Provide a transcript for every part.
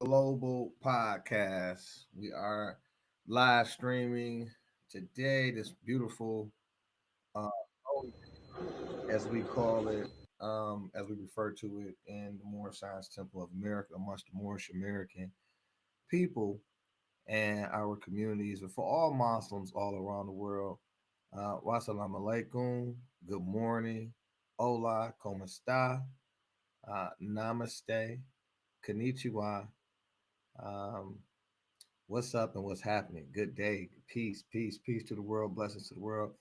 Global Podcast. We are live streaming today, this beautiful, uh, as we call it, as we refer to it in the Moorish Science Temple of America, amongst the Moorish American people and our communities, and for all Muslims all around the world. Wassalamu alaikum, good morning, hola, como esta, namaste, konnichiwa, um, what's up and what's happening? Good day, peace, peace, peace to the world, blessings to the world.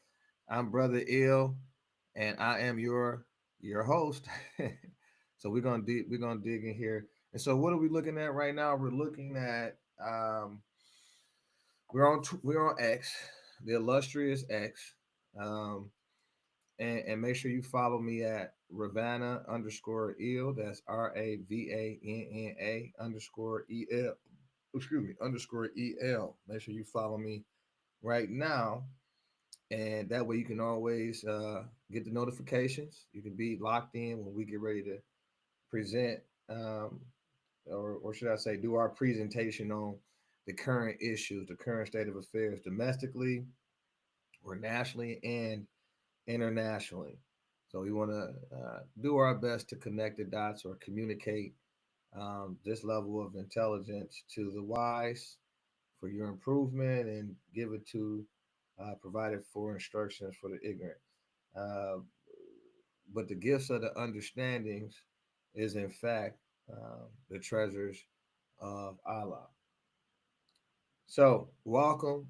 I'm Brother Ill, and I am your host. So we're gonna dig in here. And so, what are we looking at right now? We're looking at we're on X, the illustrious X, um, and make sure you follow me at Ravana underscore Ill. That's RAVANNA underscore EL. Excuse me, underscore EL. Make sure you follow me right now, and that way you can always get the notifications. You can be locked in when we get ready to present, um, or should I say, do our presentation on the current issues, the current state of affairs, domestically or nationally and internationally. So we want to do our best to connect the dots or communicate this level of intelligence to the wise for your improvement and give it to provided for instructions for the ignorant. Uh, but the gifts of the understandings is in fact the treasures of Allah. So welcome.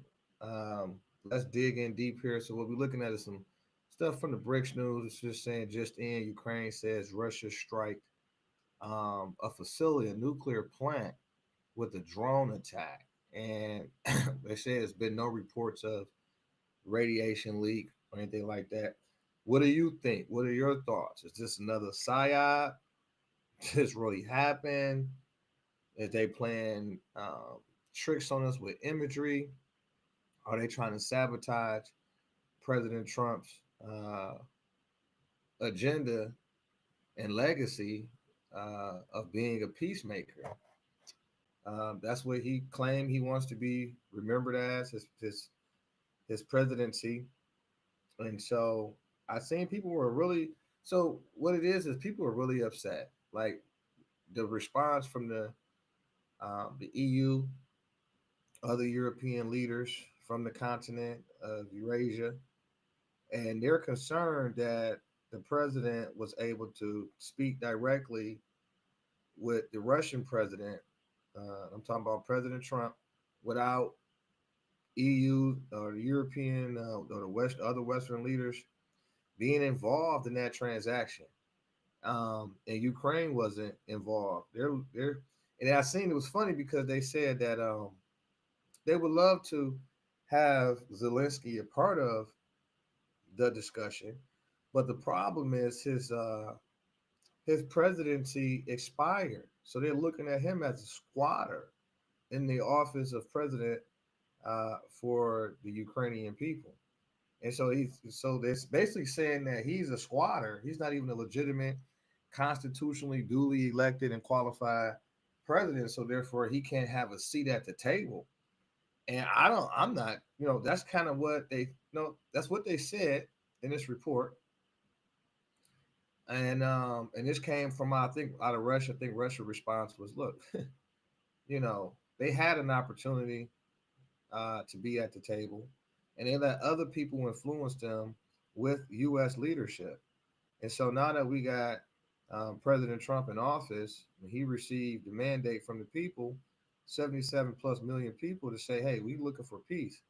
Let's dig in deep here. So what we're looking at is some stuff from the BRICS news. It's just saying just in Ukraine says Russia strike a facility, a nuclear plant with a drone attack. And they say there's been no reports of radiation leak or anything like that. What do you think? What are your thoughts? Is this another psyop? Does this really happen? Is they playing tricks on us with imagery? Are they trying to sabotage President Trump's agenda and legacy of being a peacemaker? That's what he claimed he wants to be remembered as his presidency. And so I seen people were really, so what it is people are really upset. Like the response from the EU, other European leaders from the continent of Eurasia, and they're concerned that the president was able to speak directly with the Russian president. I'm talking about President Trump, without EU or the European or the West, other Western leaders being involved in that transaction. And Ukraine wasn't involved. And I seen it was funny because they said that they would love to have Zelensky a part of the discussion, but the problem is his presidency expired, so they're looking at him as a squatter in the office of president for the Ukrainian people. And so it's basically saying that he's a squatter. He's not even a legitimate, constitutionally duly elected and qualified president. So therefore, he can't have a seat at the table. And I'm not. That's kind of what that's what they said in this report. And this came from, I think, out of Russia. I think Russia's response was, look, they had an opportunity to be at the table, and they let other people influence them with U.S. leadership. And so now that we got President Trump in office, he received the mandate from the people, 77 plus million people, to say, hey, we're looking for peace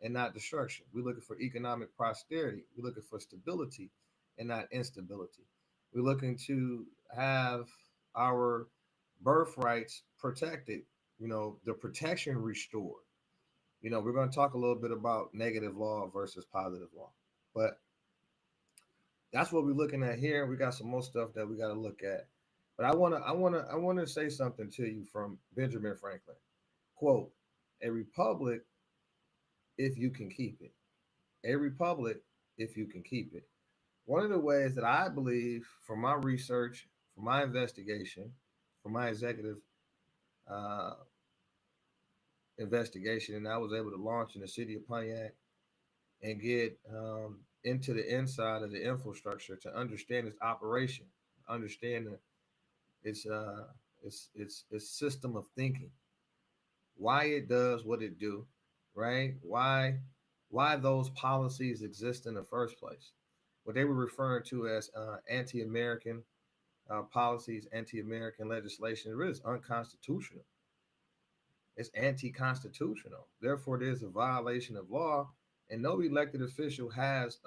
and not destruction. We're looking for economic prosperity. We're looking for stability and not instability. We're looking to have our birthrights protected, the protection restored. We're going to talk a little bit about negative law versus positive law, but that's what we're looking at here. We got some more stuff that we got to look at, but I want to say something to you from Benjamin Franklin. Quote: "A republic, if you can keep it. A republic, if you can keep it." One of the ways that I believe, from my research, from my investigation, from my executive uh, investigation, and I was able to launch in the city of Pontiac and get into the inside of the infrastructure to understand its operation, understand its its system of thinking, why it does what it do, right? Why those policies exist in the first place. What they were referring to as anti-American policies, anti-American legislation, it really is unconstitutional. It's anti-constitutional. Therefore, there's a violation of law, and no elected official has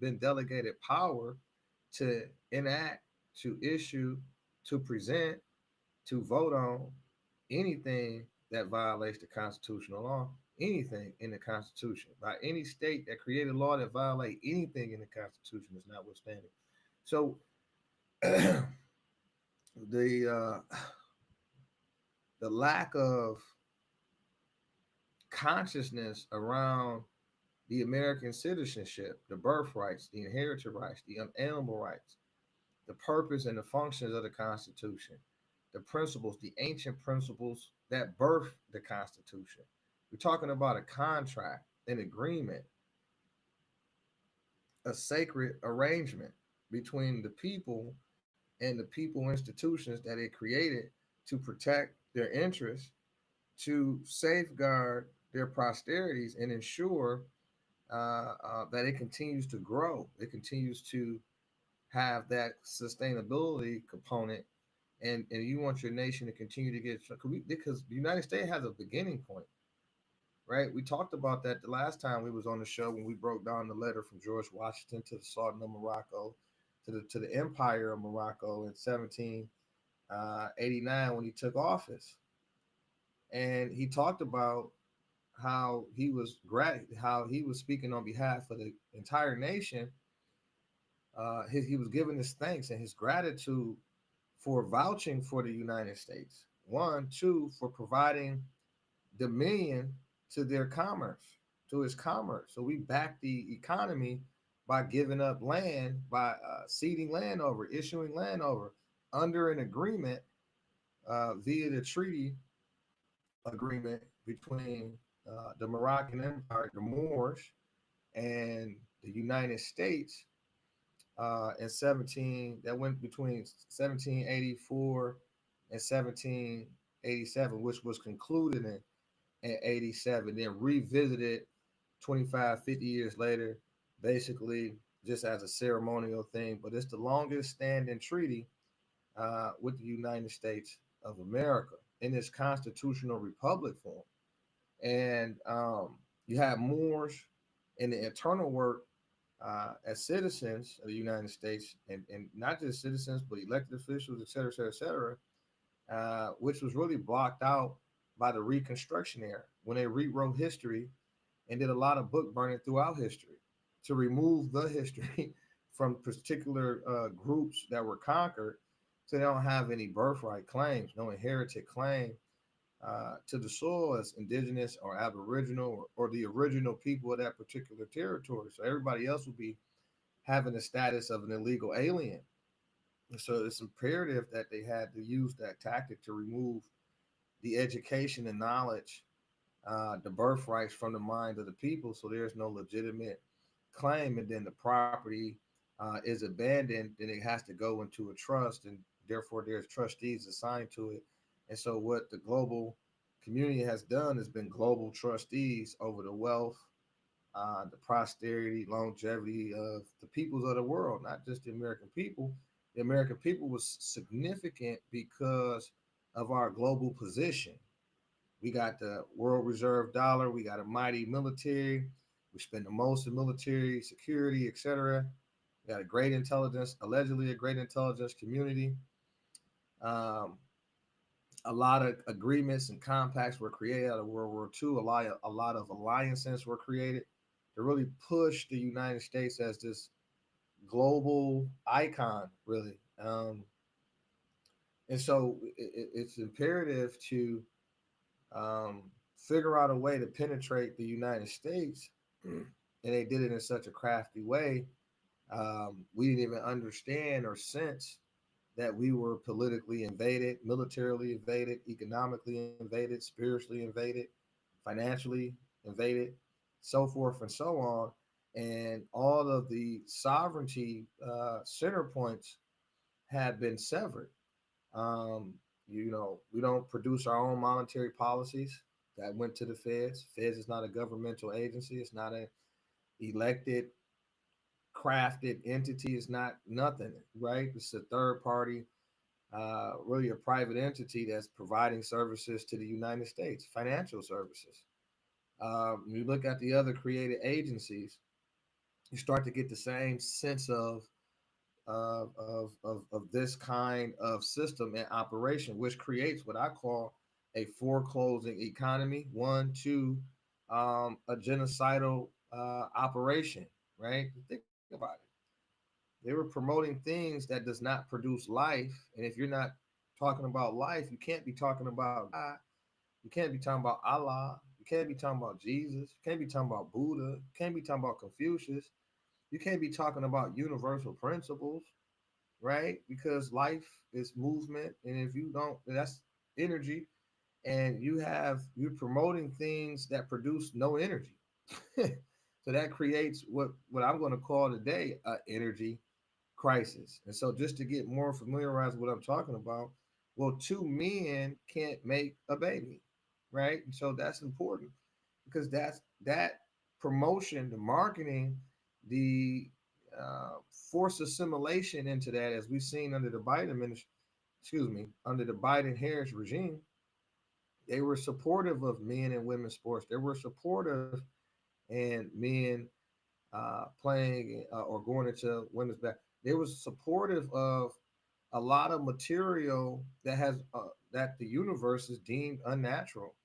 been delegated power to enact, to issue, to present, to vote on anything that violates the constitutional law, anything in the Constitution by any state that created a law that violate anything in the Constitution is notwithstanding. So the the lack of consciousness around the American citizenship, the birthrights, the inherited rights, the unalienable rights, the purpose and the functions of the Constitution, the principles, the ancient principles that birthed the Constitution. We're talking about a contract, an agreement, a sacred arrangement between the people and the people institutions that it created to protect their interests, to safeguard their posterities, and ensure that it continues to grow. It continues to have that sustainability component, and you want your nation to continue to get because the United States has a beginning point, right? We talked about that the last time we was on the show when we broke down the letter from George Washington to the Sultan of Morocco, to the Empire of Morocco in 1789 when he took office, and he talked about how he was speaking on behalf of the entire nation. He was giving his thanks and his gratitude for vouching for the United States. One, two, for providing dominion to their commerce, to its commerce. So we back the economy by giving up land, by ceding land over, issuing land over, under an agreement via the treaty agreement between the Moroccan Empire, the Moors, and the United States in 17 that went between 1784 and 1787, which was concluded in 87, then revisited 25, 50 years later, basically just as a ceremonial thing. But it's the longest standing treaty with the United States of America in its constitutional republic form. And you have Moors in the internal work as citizens of the United States, and not just citizens, but elected officials, et cetera, et cetera, et cetera, which was really blocked out by the Reconstruction era when they rewrote history and did a lot of book burning throughout history to remove the history from particular groups that were conquered, so they don't have any birthright claims, no inherited claim to the soil as indigenous or aboriginal or the original people of that particular territory. So everybody else will be having the status of an illegal alien. And so it's imperative that they had to use that tactic to remove the education and knowledge, the birthrights from the mind of the people. So there's no legitimate claim, and then the property is abandoned, then it has to go into a trust, and therefore there's trustees assigned to it. And so what the global community has done has been global trustees over the wealth, the prosperity, longevity of the peoples of the world, not just the American people. The American people was significant because of our global position. We got the world reserve dollar. We got a mighty military. We spend the most in military security, etc. We got a great intelligence, allegedly a great intelligence community. A lot of agreements and compacts were created out of World War II. A lot of alliances were created to really push the United States as this global icon, really. And so it's imperative to figure out a way to penetrate the United States, and they did it in such a crafty way. We didn't even understand or sense that we were politically invaded, militarily invaded, economically invaded, spiritually invaded, financially invaded, so forth and so on. And all of the sovereignty center points have been severed. Um, we don't produce our own monetary policies that went to the feds. Feds is not a governmental agency. It's not an elected, crafted entity. It's not nothing, right? It's a third party, really a private entity that's providing services to the United States, financial services. When you look at the other created agencies, you start to get the same sense of this kind of system and operation, which creates what I call a foreclosing economy. One, two, a genocidal operation. Right? Think about it. They were promoting things that does not produce life, and if you're not talking about life, you can't be talking about God. You can't be talking about Allah. You can't be talking about Jesus. You can't be talking about Buddha. You can't be talking about Confucius. You can't be talking about universal principles, right? Because life is movement, and if you don't, that's energy, and you're promoting things that produce no energy. So that creates what I'm going to call today an energy crisis. And so just to get more familiarized with what I'm talking about, well, two men can't make a baby, right? And so that's important because that promotion, the marketing, the forced assimilation into that, as we've seen under the Biden administration, excuse me, under the Biden Harris regime, they were supportive of men and women's sports. They were supportive and men playing or going into women's back. They were supportive of a lot of material that the universe is deemed unnatural.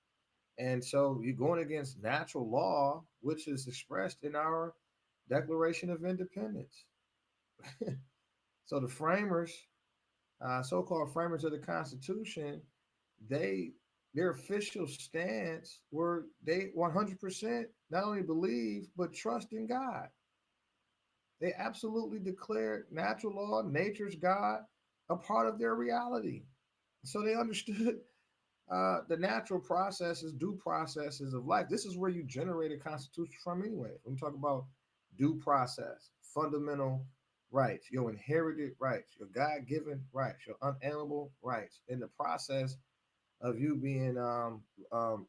And so you're going against natural law, which is expressed in our Declaration of Independence. So the framers, so-called framers of the Constitution, they their official stance were they 100% not only believe but trust in God. They absolutely declared natural law, nature's God, a part of their reality. So they understood the natural processes, due processes of life. This is where you generate a constitution from anyway. When we talk about due process, fundamental rights, your inherited rights, your God-given rights, your unalienable rights, in the process of you being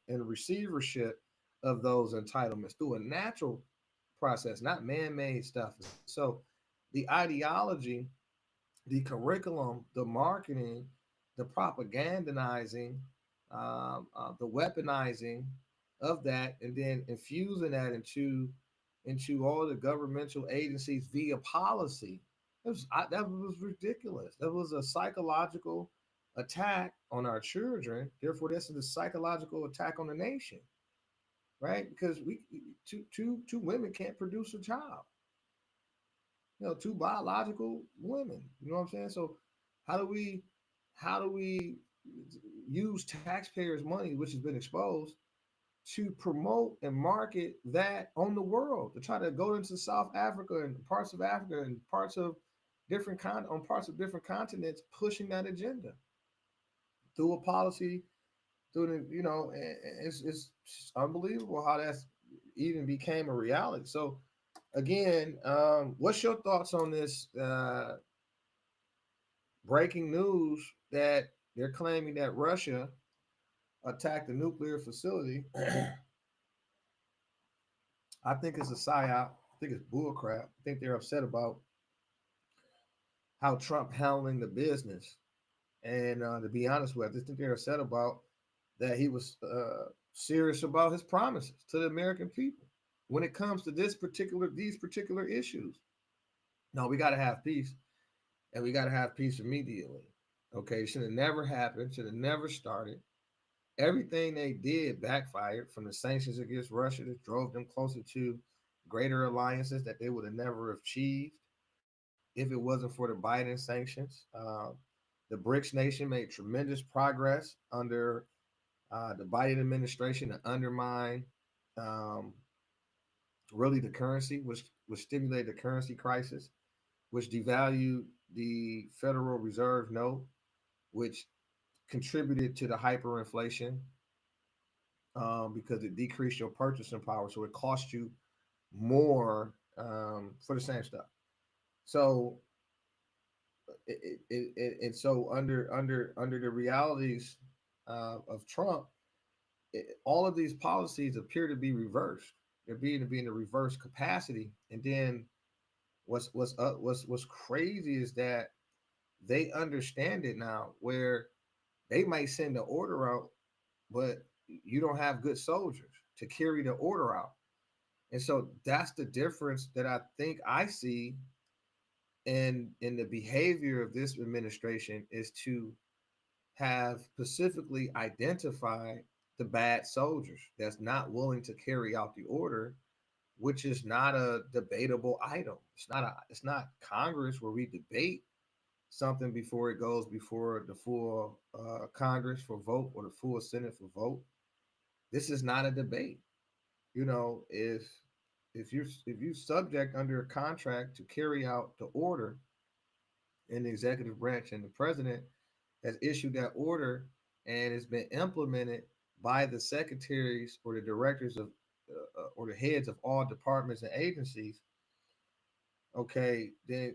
in receivership of those entitlements through a natural process, not man-made stuff. So the ideology, the curriculum, the marketing, the propagandizing, the weaponizing of that, and then infusing that into all the governmental agencies via policy. That was ridiculous. That was a psychological attack on our children. Therefore, this is a psychological attack on the nation, right? Because two women can't produce a child. Two biological women. You know what I'm saying? So how do we how do we use taxpayers' money, which has been exposed, to promote and market that on the world, to try to go into South Africa and parts of Africa and parts of on parts of different continents, pushing that agenda through a policy, through it's unbelievable how that's even became a reality. So again, what's your thoughts on this breaking news that they're claiming that Russia attacked a nuclear facility? I think it's a psyop. I think it's bullcrap. I think they're upset about how Trump handling the business. And to be honest with you, I just think they're upset about that he was serious about his promises to the American people when it comes to these particular issues. No, we got to have peace, and we got to have peace immediately. Okay, it should have never happened. Should have never started. Everything they did backfired, from the sanctions against Russia that drove them closer to greater alliances that they would have never achieved if it wasn't for the Biden sanctions. The BRICS nation made tremendous progress under the Biden administration to undermine um, really the currency, which stimulated the currency crisis, which devalued the Federal Reserve note, which contributed to the hyperinflation because it decreased your purchasing power. So it cost you more for the same stuff. So and so under the realities of Trump, all of these policies appear to be reversed. They're being to be in a reverse capacity. And then what's crazy is that they understand it now, where they might send the order out, but you don't have good soldiers to carry the order out. And so that's the difference that I think I see in the behavior of this administration, is to have specifically identified the bad soldiers that's not willing to carry out the order, which is not a debatable item. It's not Congress where we debate something before it goes before the full Congress for vote or the full Senate for vote. This is not a debate. You know, if you subject under a contract to carry out the order in the executive branch, and the president has issued that order and it's been implemented by the secretaries or the directors of or the heads of all departments and agencies, okay, then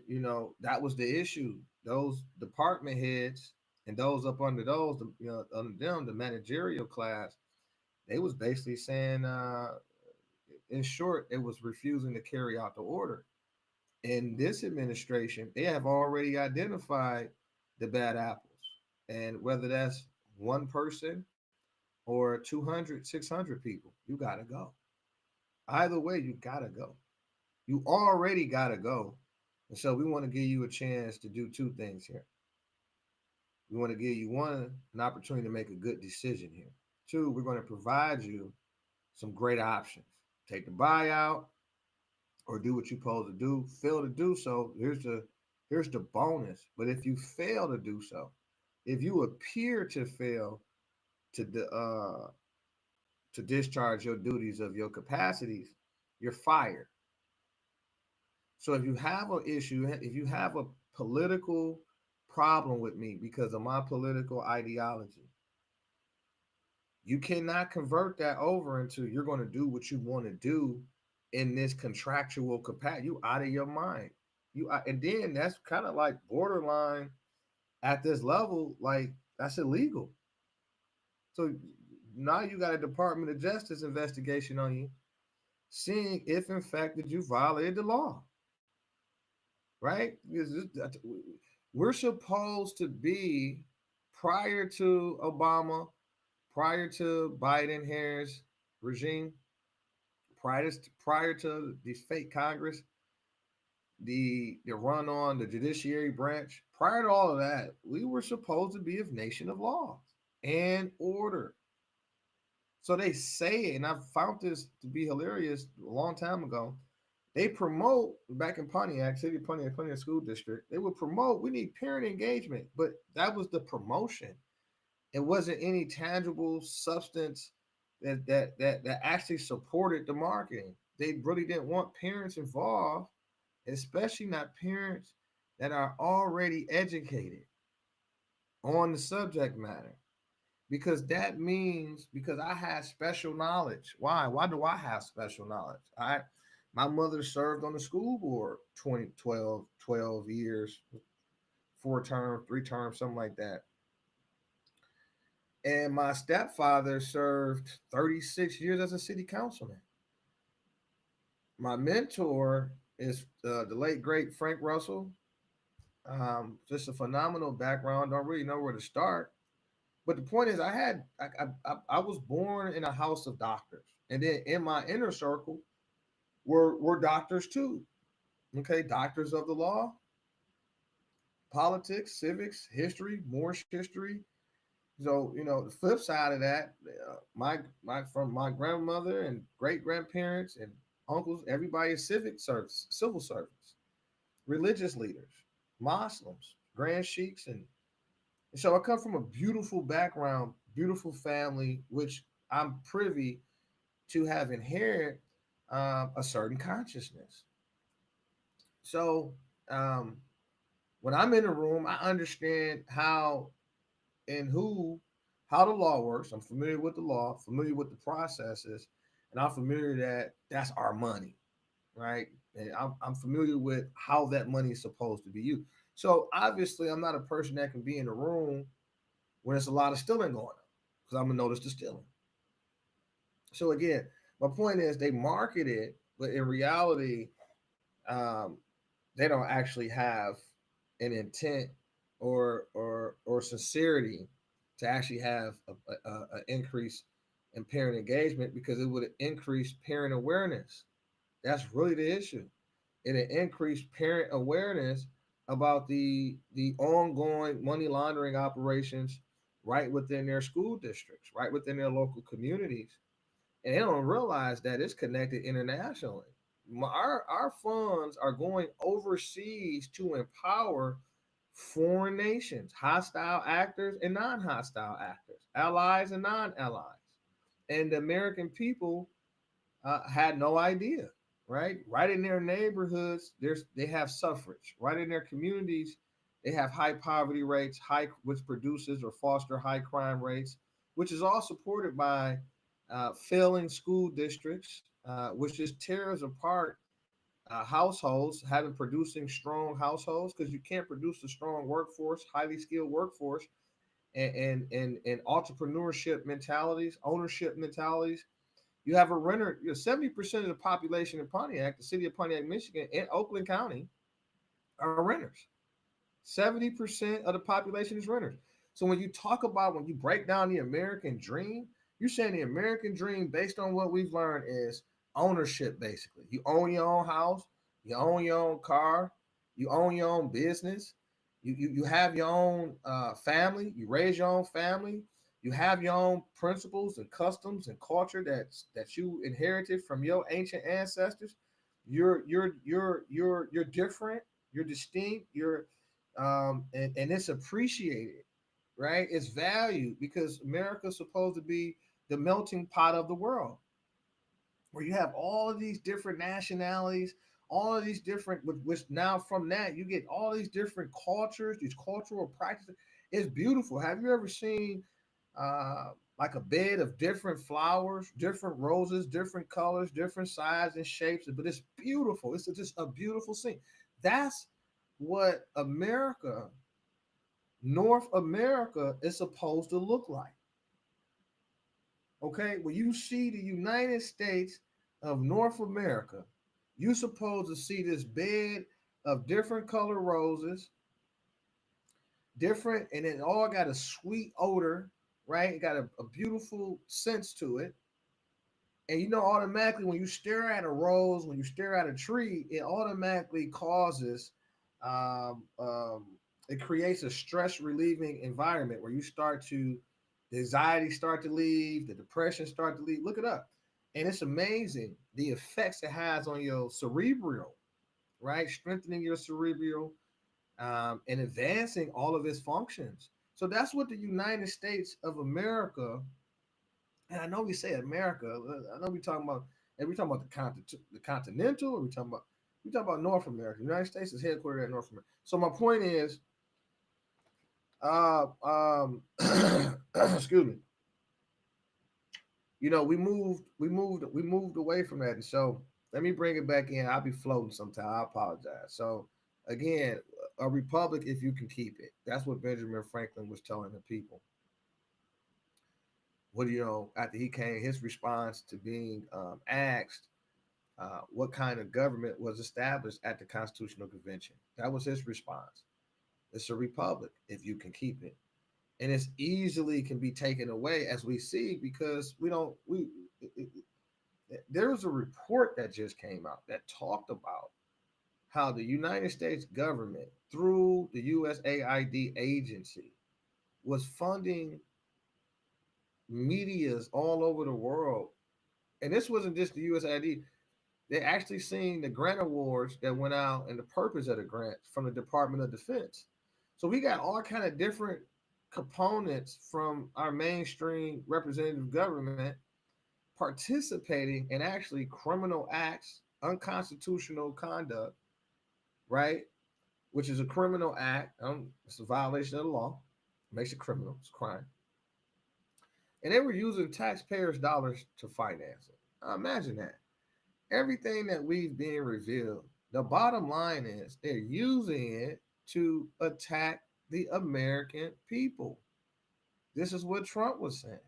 that was the issue. Those department heads and those up under those, under them, the managerial class, they was basically saying, in short, it was refusing to carry out the order. In this administration, they have already identified the bad apples, and whether that's one person or 200, 600 people, you gotta go. Either way, you gotta go. You already gotta go. And so we want to give you a chance to do two things here. We want to give you, one, an opportunity to make a good decision here. Two, we're going to provide you some great options. Take the buyout or do what you're supposed to do. Fail to do so, here's the bonus. But if you fail to do so, if you appear to fail to discharge your duties of your capacities, you're fired. So if you have an issue, if you have a political problem with me because of my political ideology, you cannot convert that over into you're going to do what you want to do in this contractual capacity. You out of your mind. And then that's kind of like borderline at this level, like that's illegal. So now you got a Department of Justice investigation on you, seeing if in fact that you violated the law, right? We're supposed to be, prior to Obama, prior to Biden Harris regime, prior to the fake Congress, the run on the judiciary branch, prior to all of that, we were supposed to be a nation of law and order. So they say, and I found this to be hilarious a long time ago. They promote, back in Pontiac City, Pontiac School District, they would promote, we need parent engagement, but that was the promotion. It wasn't any tangible substance that actually supported the marketing. They really didn't want parents involved, especially not parents that are already educated on the subject matter. Because that means, because I have special knowledge. Why do I have special knowledge? My mother served on the school board 12 years, 4 terms, 3 terms, something like that. And my stepfather served 36 years as a city councilman. My mentor is the late great Frank Russell. Just a phenomenal background. Don't really know where to start. But the point is, I was born in a house of doctors, and then in my inner circle were doctors too. Okay, doctors of the law, politics, civics, history, Moorish history. So the flip side of that, from my grandmother and great grandparents and uncles, everybody is civil servants, religious leaders, Muslims, grand sheiks, and so I come from a beautiful background, beautiful family, which I'm privy to have inherited a certain consciousness. So When I'm in the room, I understand how and how the law works. I'm familiar with the law, familiar with the processes, and I'm familiar that that's our money, right? And I'm familiar with how that money is supposed to be used. So obviously, I'm not a person that can be in the room when there's a lot of stealing going on because I'm gonna notice the stealing. So again, my point is they market it, but in reality, um, they don't actually have an intent or sincerity to actually have a increase in parent engagement because it would increase parent awareness. That's really the issue. It'll increase parent awareness about the ongoing money laundering operations right within their school districts, right within their local communities, and they don't realize that it's connected internationally. Our funds are going overseas to empower foreign nations, hostile actors and non-hostile actors, allies and non-allies, and the American people had no idea. Right in their neighborhoods, they have suffrage. Right in their communities, they have high poverty rates, high which produces or foster high crime rates, which is all supported by failing school districts, which just tears apart households, having producing strong households because you can't produce a strong workforce, highly skilled workforce, and entrepreneurship mentalities, ownership mentalities. You have a renter. 70% of the population in Pontiac, the city of Pontiac, Michigan, and Oakland County are renters. 70% of the population is renters. So when you break down the American dream, you're saying the American dream, based on what we've learned, is ownership. Basically, you own your own house, you own your own car, you own your own business, you have your own family, you raise your own family, you have your own principles and customs and culture that you inherited from your ancient ancestors. You're different, you're distinct, and it's appreciated, right? It's valued because America's supposed to be the melting pot of the world, where you have all of these different nationalities, all of these different, which now from that you get all these different cultures, these cultural practices. It's beautiful. Have you ever seen like a bed of different flowers, different roses, different colors, different sizes and shapes? But it's beautiful. It's just a beautiful scene. That's what America, North America, is supposed to look like. Okay, when you see the United States of North America, you're supposed to see this bed of different color roses, different, and it all got a sweet odor, right? It got a beautiful sense to it. And automatically when you stare at a rose, when you stare at a tree, it automatically causes, um, um, it creates a stress relieving environment where the anxiety start to leave, the depression start to leave. Look it up. And it's amazing the effects it has on your cerebral, right? Strengthening your cerebral, and advancing all of its functions. So that's what the United States of America, and I know we say America. I know we talking about, and we talking about the continental, or we talking about North America. The United States is headquartered at North America. So my point is, uh, um, excuse me. We moved away from that, and so let me bring it back in. I'll be floating sometime. I apologize. So again, a republic if you can keep it. That's what Benjamin Franklin was telling the people. What do you know? After he came, his response to being asked what kind of government was established at the Constitutional Convention. That was his response. It's a republic if you can keep it, and it's easily can be taken away as we see because we don't we. There was a report that just came out that talked about how the United States government, through the USAID agency, was funding medias all over the world. And this wasn't just the USAID. They actually seen the grant awards that went out and the purpose of the grants from the Department of Defense. So we got all kind of different components from our mainstream representative government participating in actually criminal acts, unconstitutional conduct, right? which is a criminal act. It's a violation of the law. It makes it criminal. It's a crime. And they were using taxpayers' dollars to finance it. Now imagine that. Everything that we've been revealed, the bottom line is they're using it to attack the American people. This is what Trump was saying.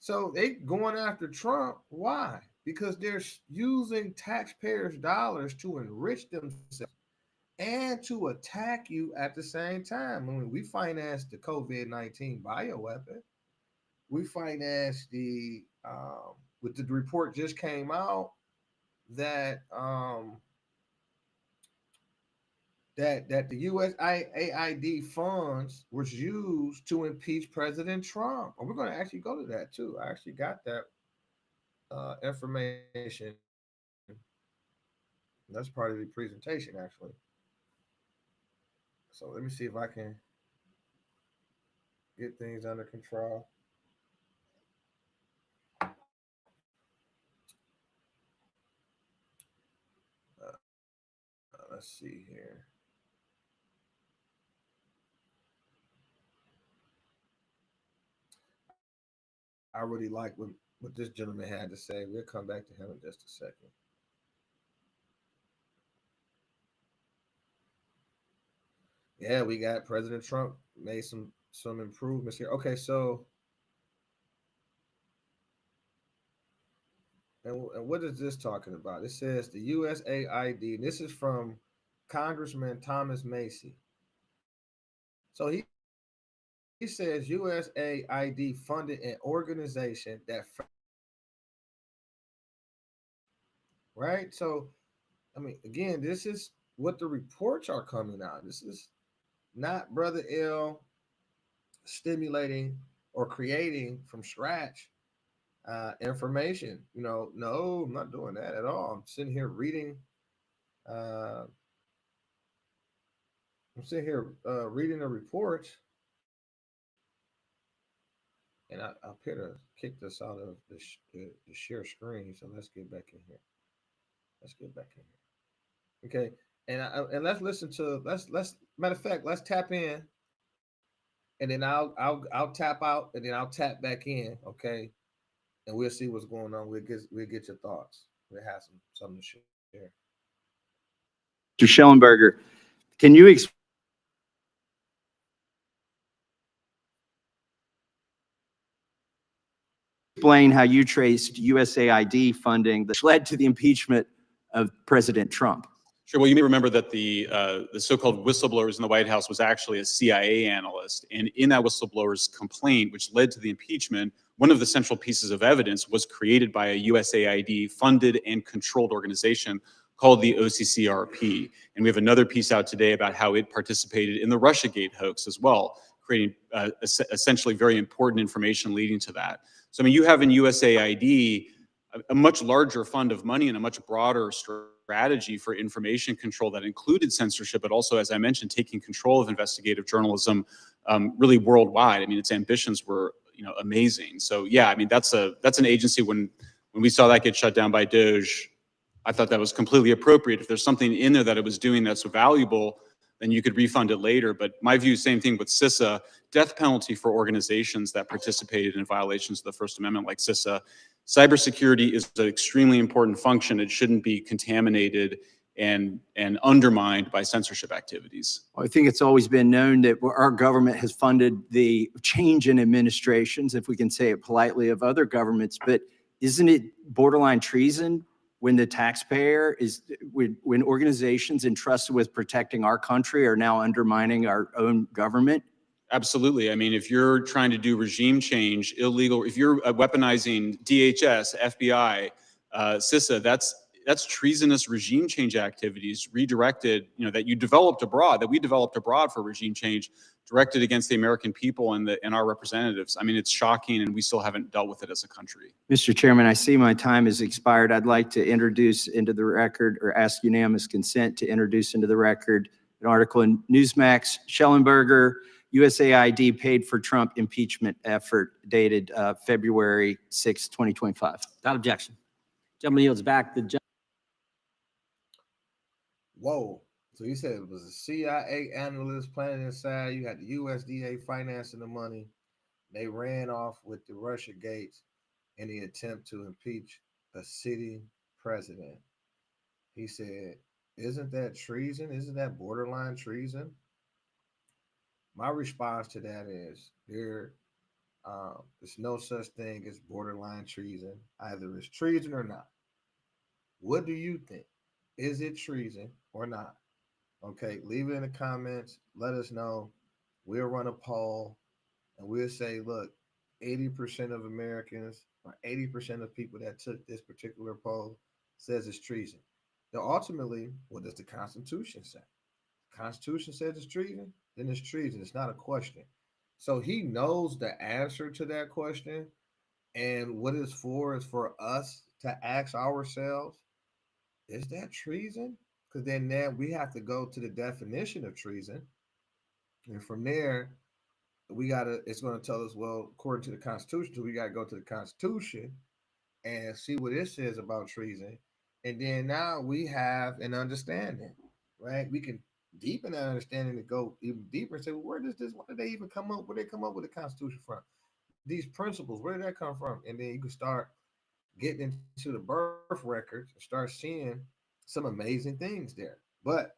So they going after Trump. Why? Because they're using taxpayers' dollars to enrich themselves and to attack you at the same time. I mean, we financed the COVID-19 bioweapon. We financed with the report just came out that that the USAID funds was used to impeach President Trump. And we're going to actually go to that too. I actually got that information. That's part of the presentation, actually. So let me see if I can get things under control. Let's see here. I really like what this gentleman had to say. We'll come back to him in just a second. Yeah, we got President Trump made some improvements here. Okay, so and what is this talking about? It says the USAID. This is from Congressman Thomas Macy. So he says USAID funded an organization that, right? So, I mean, again, this is what the reports are coming out. This is not Brother L stimulating or creating from scratch information. No, I'm not doing that at all. I'm sitting here reading. Reading the reports, and I appear to kick this out of the share screen. So let's get back in here. Okay, and let's listen to let's matter of fact, let's tap in, and then I'll tap out, and then I'll tap back in. Okay, and we'll see what's going on. We'll get your thoughts. We'll have something to share. Mr. Schellenberger, can you explain how you traced USAID funding that led to the impeachment of President Trump? Sure. Well, you may remember that the so-called whistleblowers in the White House was actually a CIA analyst. And in that whistleblower's complaint, which led to the impeachment, one of the central pieces of evidence was created by a USAID funded and controlled organization called the OCCRP. And we have another piece out today about how it participated in the Russiagate hoax as well, creating essentially very important information leading to that. So, I mean, you have in USAID a much larger fund of money and a much broader strategy for information control that included censorship, but also, as I mentioned, taking control of investigative journalism really worldwide. I mean, its ambitions were, amazing. So, yeah, I mean, that's an agency. When we saw that get shut down by DOJ, I thought that was completely appropriate. If there's something in there that it was doing that's valuable, then you could refund it later. But my view, same thing with CISA, death penalty for organizations that participated in violations of the First Amendment like CISA. Cybersecurity is an extremely important function. It shouldn't be contaminated and undermined by censorship activities. Well, I think it's always been known that our government has funded the change in administrations, if we can say it politely, of other governments. But isn't it borderline treason when the taxpayer when organizations entrusted with protecting our country are now undermining our own government? Absolutely. I mean, if you're trying to do regime change, illegal, if you're weaponizing DHS, FBI, CISA, that's treasonous regime change activities redirected, that we developed abroad for regime change, directed against the American people and our representatives. I mean, it's shocking, and we still haven't dealt with it as a country. Mr. Chairman, I see my time has expired. I'd like to introduce into the record, or ask unanimous consent to introduce into the record, an article in Newsmax, Schellenberger, USAID paid for Trump impeachment effort, dated February 6, 2025. Without objection. Gentleman yields back. Whoa, So he said it was a CIA analyst planning inside. You had the USDA financing the money. They ran off with the Russia gates in the attempt to impeach a sitting president. He said, "Isn't that treason? Isn't that borderline treason?" My response to that is there's no such thing as borderline treason. Either it's treason or not. What do you think? Is it treason or not? Okay, leave it in the comments. Let us know. We'll run a poll and we'll say, look, 80% of Americans or 80% of people that took this particular poll says it's treason. Now, ultimately, what does the Constitution say? The Constitution says it's treason, then it's treason. It's not a question. So he knows the answer to that question. And what it's for is for us to ask ourselves, is that treason? Because then we have to go to the definition of treason. And from there, it's going to tell us, well, according to the Constitution, so we got to go to the Constitution and see what it says about treason. And then now we have an understanding, right? We can deepen that understanding to go even deeper and say, well, where did they even come up? Where did they come up with the Constitution from? These principles, where did that come from? And then you can start getting into the birth records and start seeing some amazing things there. But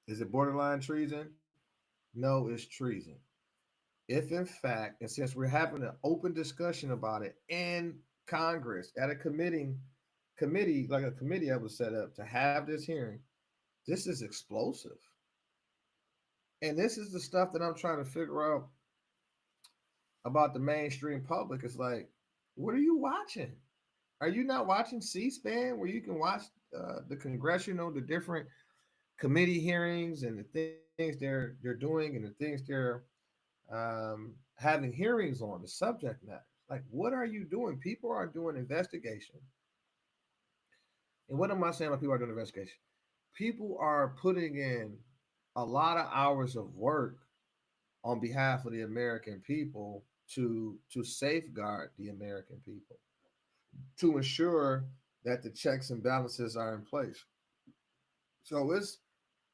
is it borderline treason? No, it's treason. If in fact, and since we're having an open discussion about it in Congress at a committee that was set up to have this hearing, this is explosive. And this is the stuff that I'm trying to figure out about the mainstream public. It's like, what are you watching? Are you not watching C-SPAN where you can watch the different committee hearings and the things they're doing and the things they're having hearings on, the subject matter? Like, what are you doing? People are doing investigation. And what am I saying about people are doing investigation? People are putting in a lot of hours of work on behalf of the American people to safeguard the American people, to ensure that the checks and balances are in place. So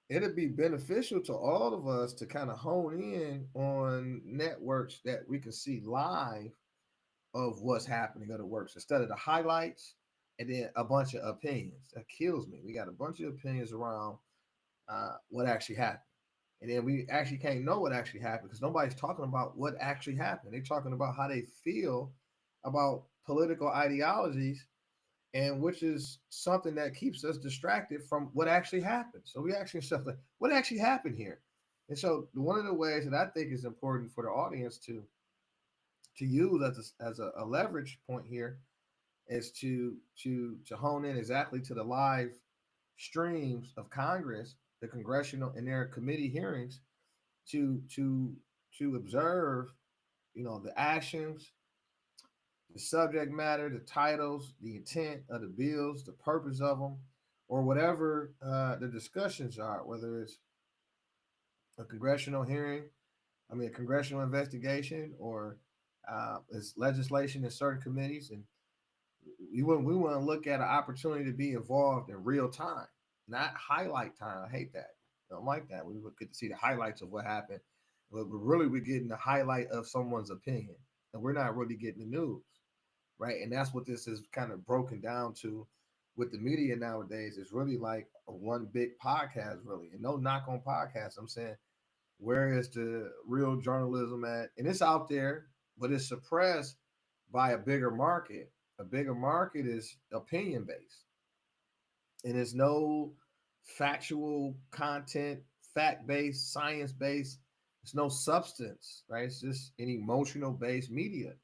it'd be beneficial to all of us to kind of hone in on networks that we can see live of what's happening at the works instead of the highlights and then a bunch of opinions. That kills me. We got a bunch of opinions around what actually happened. And then we actually can't know what actually happened because nobody's talking about what actually happened. They're talking about how they feel about political ideologies, and which is something that keeps us distracted from what actually happened. So we asking ourselves, like, what actually happened here? And so one of the ways that I think is important for the audience to use as a leverage point here is to hone in exactly to the live streams of Congress, the congressional and their committee hearings, to observe, the actions, the subject matter, the titles, the intent of the bills, the purpose of them, or whatever the discussions are, whether it's a congressional hearing, a congressional investigation, or it's legislation in certain committees. And we want to look at an opportunity to be involved in real time, not highlight time. I hate that. I don't like that. We would get to see the highlights of what happened, but really we're getting the highlight of someone's opinion, and we're not really getting the news, right? And that's what this is kind of broken down to with the media nowadays. It's really like a one big podcast, really, and no knock on podcasts. I'm saying, where is the real journalism at? And it's out there, but it's suppressed by a bigger market. A bigger market is opinion based, and there's no factual content, fact based, science based. There's no substance, right? It's just an emotional based media,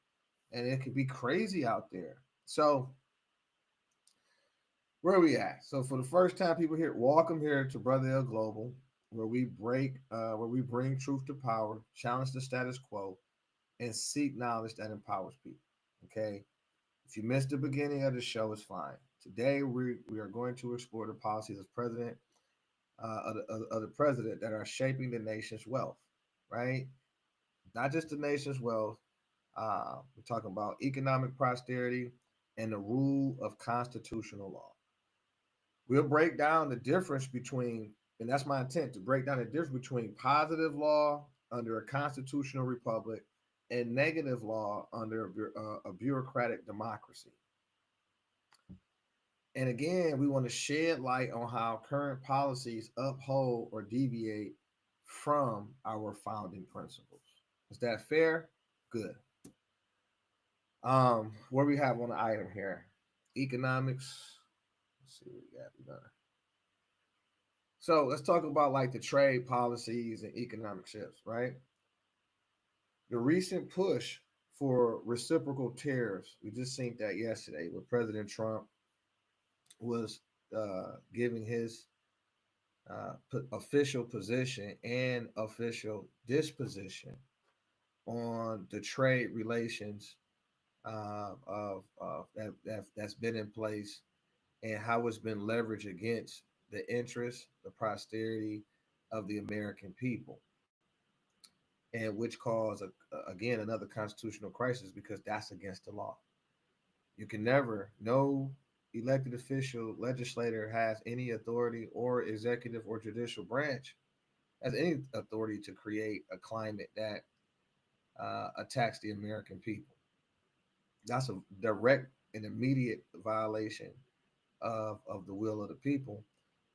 and it could be crazy out there. So where are we at? So for the first time, people here, welcome here to Brother L Global, where we bring truth to power, challenge the status quo, and seek knowledge that empowers people. Okay. If you missed the beginning of the show, it's fine. Today, we are going to explore the policies of the president that are shaping the nation's wealth, right? Not just the nation's wealth. We're talking about economic prosperity and the rule of constitutional law. We'll break down the difference between, and that's my intent, to break down the difference between positive law under a constitutional republic and negative law under a bureaucratic democracy. And again, we want to shed light on how current policies uphold or deviate from our founding principles. Is that fair? Good. What we have on the item here? Economics. Let's see what we got. So let's talk about like the trade policies and economic shifts, right? The recent push for reciprocal tariffs, we just seen that yesterday with President Trump was giving his official position and official disposition on the trade relations that's been in place and how it's been leveraged against the interests, the posterity of the American people, and which caused again another constitutional crisis because that's against the law. You can never, no elected official, legislator has any authority, or executive or judicial branch has any authority to create a climate that attacks the American people. That's a direct and immediate violation of the will of the people.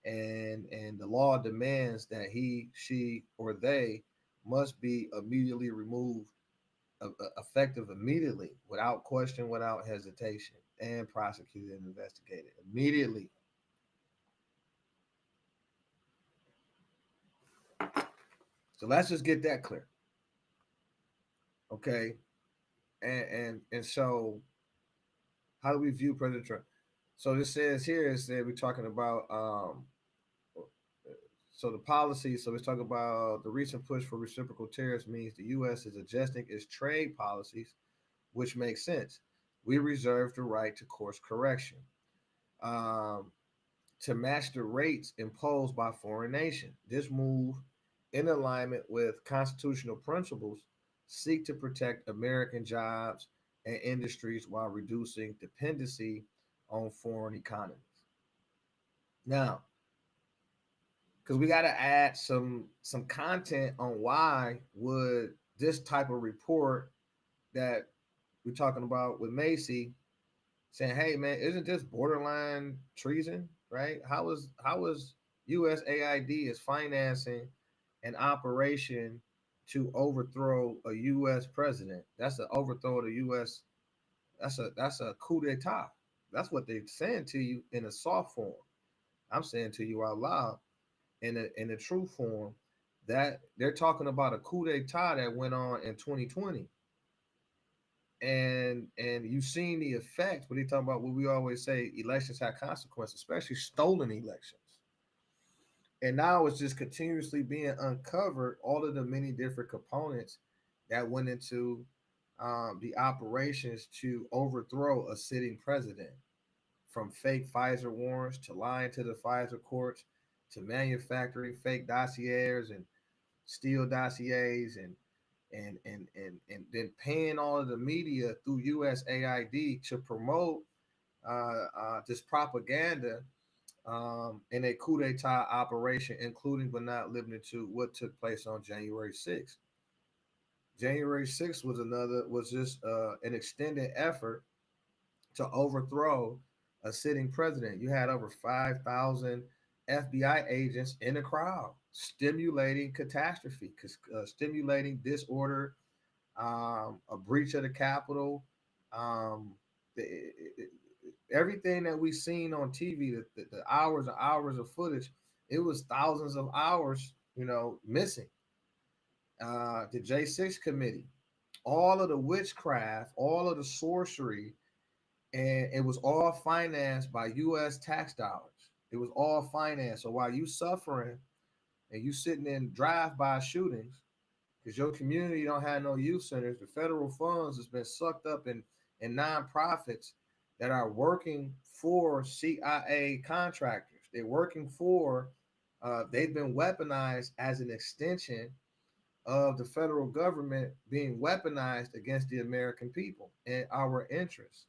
And the law demands that he, she, or they must be immediately removed, effective immediately, without question, without hesitation, and prosecuted and investigated immediately. So let's just get that clear. Okay. And so how do we view President Trump? So this says here is that we're talking about so the policy, so let's talk about the recent push for reciprocal tariffs means the U.S. is adjusting its trade policies, which makes sense. We reserve the right to course correction to match the rates imposed by foreign nations. This move, in alignment with constitutional principles, seek to protect American jobs and industries while reducing dependency on foreign economies. Now, because we got to add some content on why would this type of report that we're talking about with Macy saying, hey man, isn't this borderline treason, right? How is USAID is financing an operation to overthrow a U.S. president? That's an overthrow of the U.S. That's a coup d'etat. That's what they're saying to you in a soft form. I'm saying to you out loud in a true form that they're talking about a coup d'etat that went on in 2020. And you've seen the effect when they talk about what we always say, elections have consequences, especially stolen elections. And now it's just continuously being uncovered, all of the many different components that went into the operations to overthrow a sitting president, from fake Pfizer warrants to lying to the Pfizer courts to manufacturing fake dossiers and steal dossiers and then paying all of the media through USAID to promote this propaganda in a coup d'etat operation, including but not limited to what took place on January 6th. January 6th was just an extended effort to overthrow a sitting president. You had over 5,000 FBI agents in the crowd, stimulating catastrophe, stimulating disorder, a breach of the Capitol, everything that we've seen on TV, the hours and hours of footage, it was thousands of hours, missing. The J6 committee, all of the witchcraft, all of the sorcery, and it was all financed by U.S. tax dollars. It was all financed. So while you suffering and you sitting in drive-by shootings, because your community don't have no youth centers, the federal funds has been sucked up in nonprofits that are working for CIA contractors. They're working for, they've been weaponized as an extension of the federal government being weaponized against the American people and our interests.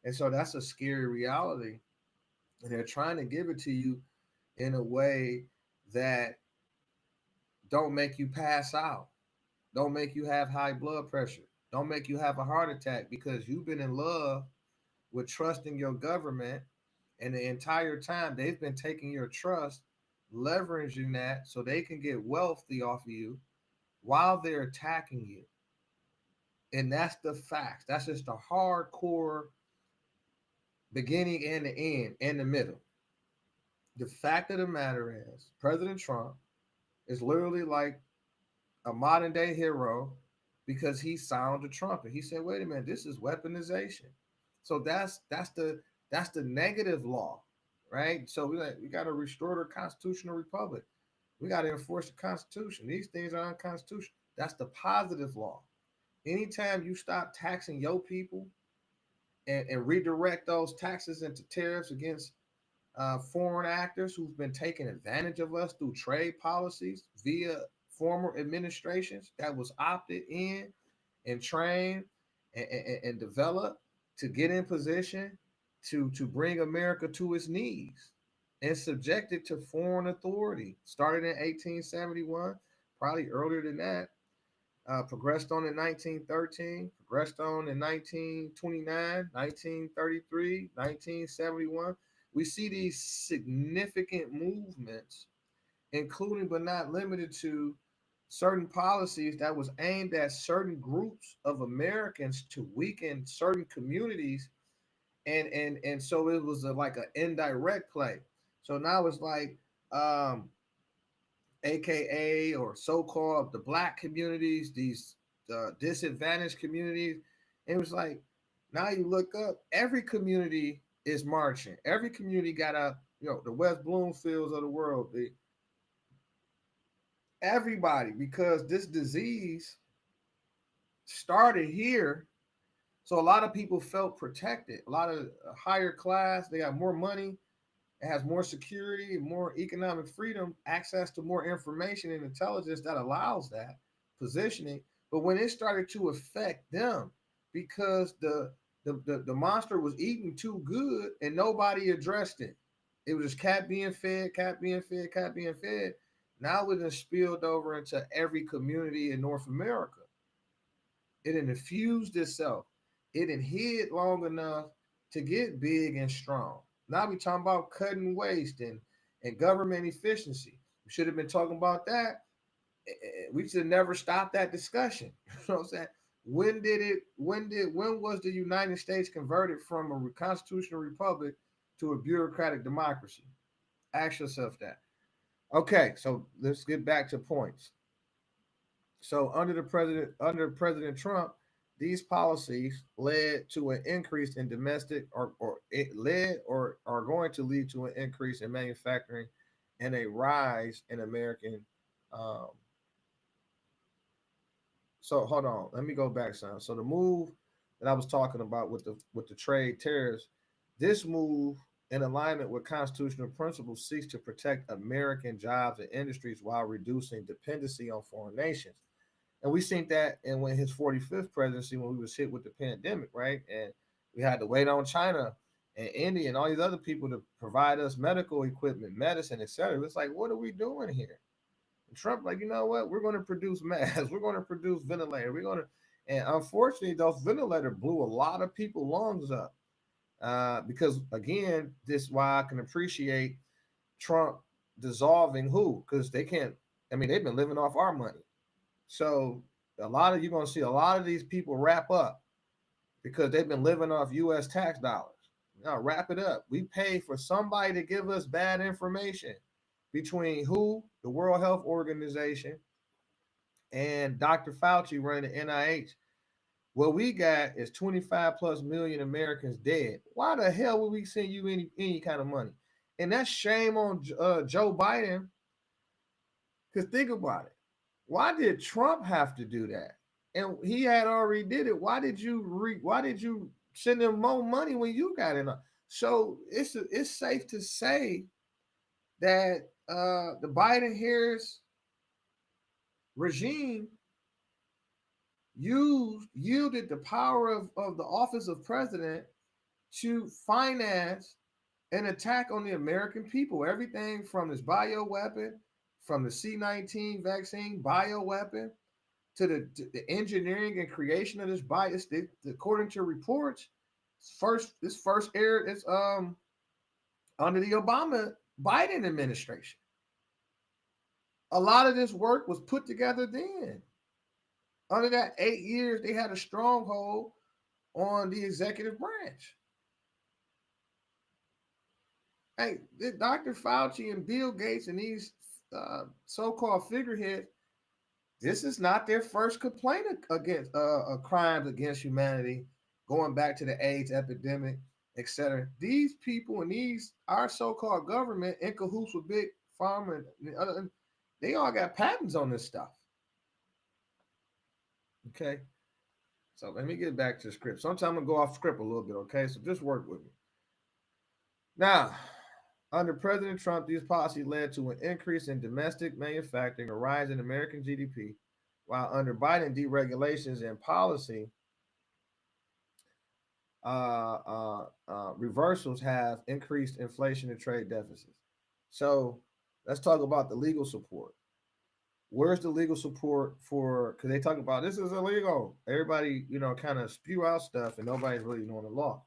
And so that's a scary reality And they're trying to give it to you in a way that don't make you pass out, don't make you have high blood pressure, don't make you have a heart attack, because you've been in love with trusting your government. And the entire time they've been taking your trust, leveraging that so they can get wealthy off of you while they're attacking you. And that's the facts. That's just the hardcore beginning and the end and the middle. The fact of the matter is, President Trump is literally like a modern day hero because he sounded the trumpet. He said, "Wait a minute, this is weaponization." So that's the negative law, right? So we got to restore the constitutional republic. We got to enforce the Constitution. These things are unconstitutional. That's the positive law. Anytime you stop taxing your people and redirect those taxes into tariffs against foreign actors who've been taking advantage of us through trade policies via former administrations that was opted in and trained and developed to get in position to bring America to its knees and subject it to foreign authority. Started in 1871, probably earlier than that. Progressed on in 1913, progressed on in 1929, 1933, 1971. We see these significant movements, including but not limited to certain policies that was aimed at certain groups of Americans to weaken certain communities. And so it was like an indirect play. So now it's like AKA or so-called the black communities, these disadvantaged communities. And it was like, now you look up, every community is marching. Every community got the West Bloomfields of the world, everybody, because this disease started here. So a lot of people felt protected. A lot of higher class, they got more money. It has more security, more economic freedom, access to more information and intelligence that allows that positioning. But when it started to affect them, because the monster was eating too good and nobody addressed it. It was just cat being fed, cat being fed, cat being fed. Now it has spilled over into every community in North America. It infused itself. It hid long enough to get big and strong. Now we talking about cutting waste and government efficiency. We should have been talking about that. We should never stop that discussion. You know what I'm saying? When was the United States converted from a constitutional republic to a bureaucratic democracy? Ask yourself that. Okay, so let's get back to points. So under President Trump, these policies led to an increase in domestic, or it led or are going to lead to an increase in manufacturing and a rise in American. Um, so hold on, let me go back some. So the move that I was talking about with the trade tariffs, this move in alignment with constitutional principles seeks to protect American jobs and industries while reducing dependency on foreign nations. And we seen that in when his 45th presidency, when we was hit with the pandemic, right? And we had to wait on China and India and all these other people to provide us medical equipment, medicine, etc. It's like, what are we doing here? And Trump, like, you know what? We're going to produce masks. We're going to produce ventilator. We're going to, and unfortunately, those ventilator blew a lot of people lungs up. Because again, this is why I can appreciate Trump dissolving who, because they can't. I mean, they've been living off our money. So you're going to see a lot of these people wrap up because they've been living off U.S. tax dollars. Now wrap it up. We pay for somebody to give us bad information between who, the World Health Organization, and Dr. Fauci running the NIH. What we got is 25 plus million Americans dead. Why the hell would we send you any kind of money? And that's shame on Joe Biden. Because think about it. Why did Trump have to do that? And he had already did it. Why did you send him more money when you got it? So it's safe to say that the Biden-Harris regime yielded the power of the office of president to finance an attack on the American people. Everything from this bioweapon, from the C-19 vaccine bioweapon, to the engineering and creation of this bias. According to reports, this first aired is under the Obama Biden administration. A lot of this work was put together then. Under that 8 years, they had a stronghold on the executive branch. Hey, Dr. Fauci and Bill Gates and these so-called figureheads, this is not their first complaint against crimes against humanity, going back to the AIDS epidemic, etc. These people and our so-called government in cahoots with Big Pharma, and they all got patents on this stuff. Okay, so let me get back to the script. Sometimes I'm gonna go off script a little bit. Okay, so just work with me. Now, under President Trump, these policies led to an increase in domestic manufacturing, a rise in American GDP, while under Biden, deregulations and policy reversals have increased inflation and trade deficits. So let's talk about the legal support. Where's the legal support for, because they talk about this is illegal. Everybody, kind of spew out stuff and nobody's really knowing the law.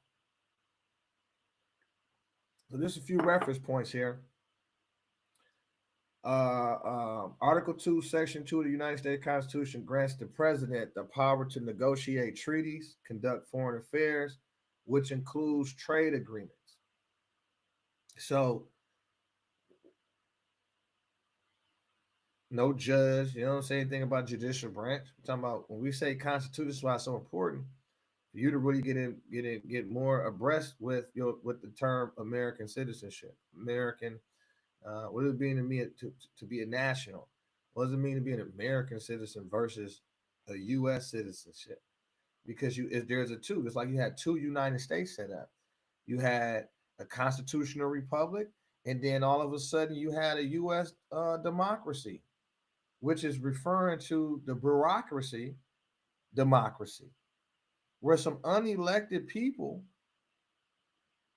So there's a few reference points here. Article 2, Section 2 of the United States Constitution grants the president the power to negotiate treaties, conduct foreign affairs, which includes trade agreements. So, no judge, you don't say anything about judicial branch. We're talking about when we say Constitution, this is why it's so important for you to really get more abreast with the term American citizenship. American, what does it mean to me to be a national? What does it mean to be an American citizen versus a U.S. citizenship? Because there's a two. It's like you had two United States set up. You had a constitutional republic, and then all of a sudden you had a U.S. Democracy, which is referring to the bureaucracy democracy, where some unelected people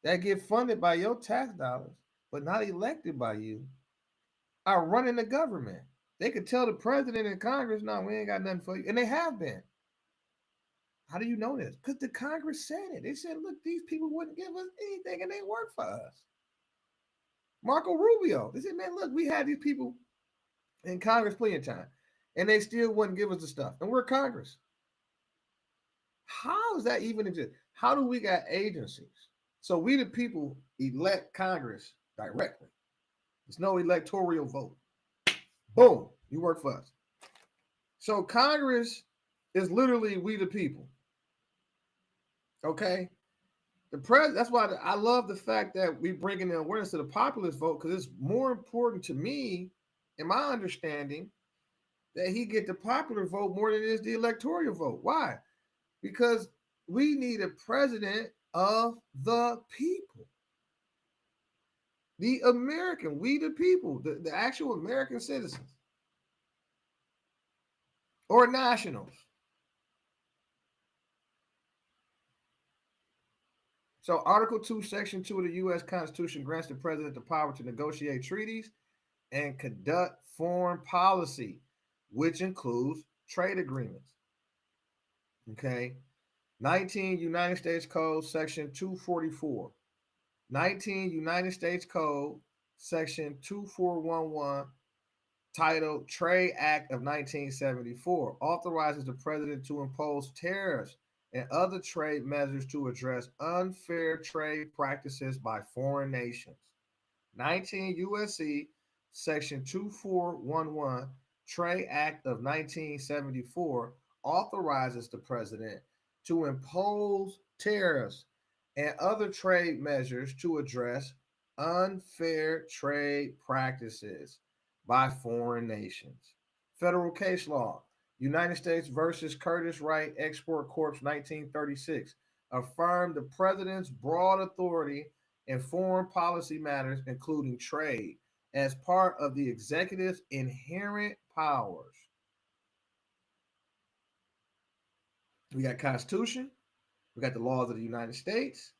that get funded by your tax dollars, but not elected by you, are running the government. They could tell the president and Congress, no, we ain't got nothing for you. And they have been. How do you know this? Because the Congress said it. They said, look, these people wouldn't give us anything and they work for us. Marco Rubio, they said, man, look, we had these people in Congress plenty of time and they still wouldn't give us the stuff. And we're Congress. How is that even exist? How do we got agencies? So we the people elect Congress directly. There's no electoral vote. Boom, you work for us. So Congress is literally we the people. Okay? That's why I love the fact that we bringing the awareness to the populist vote, because it's more important to me, in my understanding, that he get the popular vote more than it is the electoral vote. Why? Because we need a president of the people. The American, we the people, the actual American citizens or nationals. So Article 2, Section 2 of the U.S. Constitution grants the president the power to negotiate treaties and conduct foreign policy, which includes trade agreements. Okay. 19 United States Code, Section 244. 19 United States Code, Section 2411, titled Trade Act of 1974, authorizes the president to impose tariffs and other trade measures to address unfair trade practices by foreign nations. 19 U.S.C. Section 2411, Trade Act of 1974, authorizes the president to impose tariffs and other trade measures to address unfair trade practices by foreign nations. Federal case law, United States versus Curtis Wright Export Corp. 1936, affirmed the president's broad authority in foreign policy matters, including trade, as part of the executive's inherent powers. We got Constitution, we got the laws of the United States,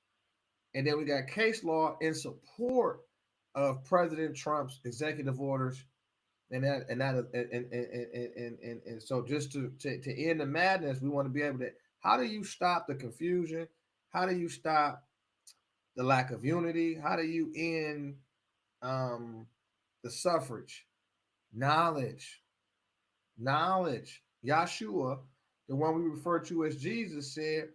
And then we got case law in support of President Trump's executive orders. And so just to end the madness, we want to be able to, how do you stop the confusion? How do you stop the lack of unity? How do you end the suffrage? Knowledge. Yahshua, the one we refer to as Jesus, said,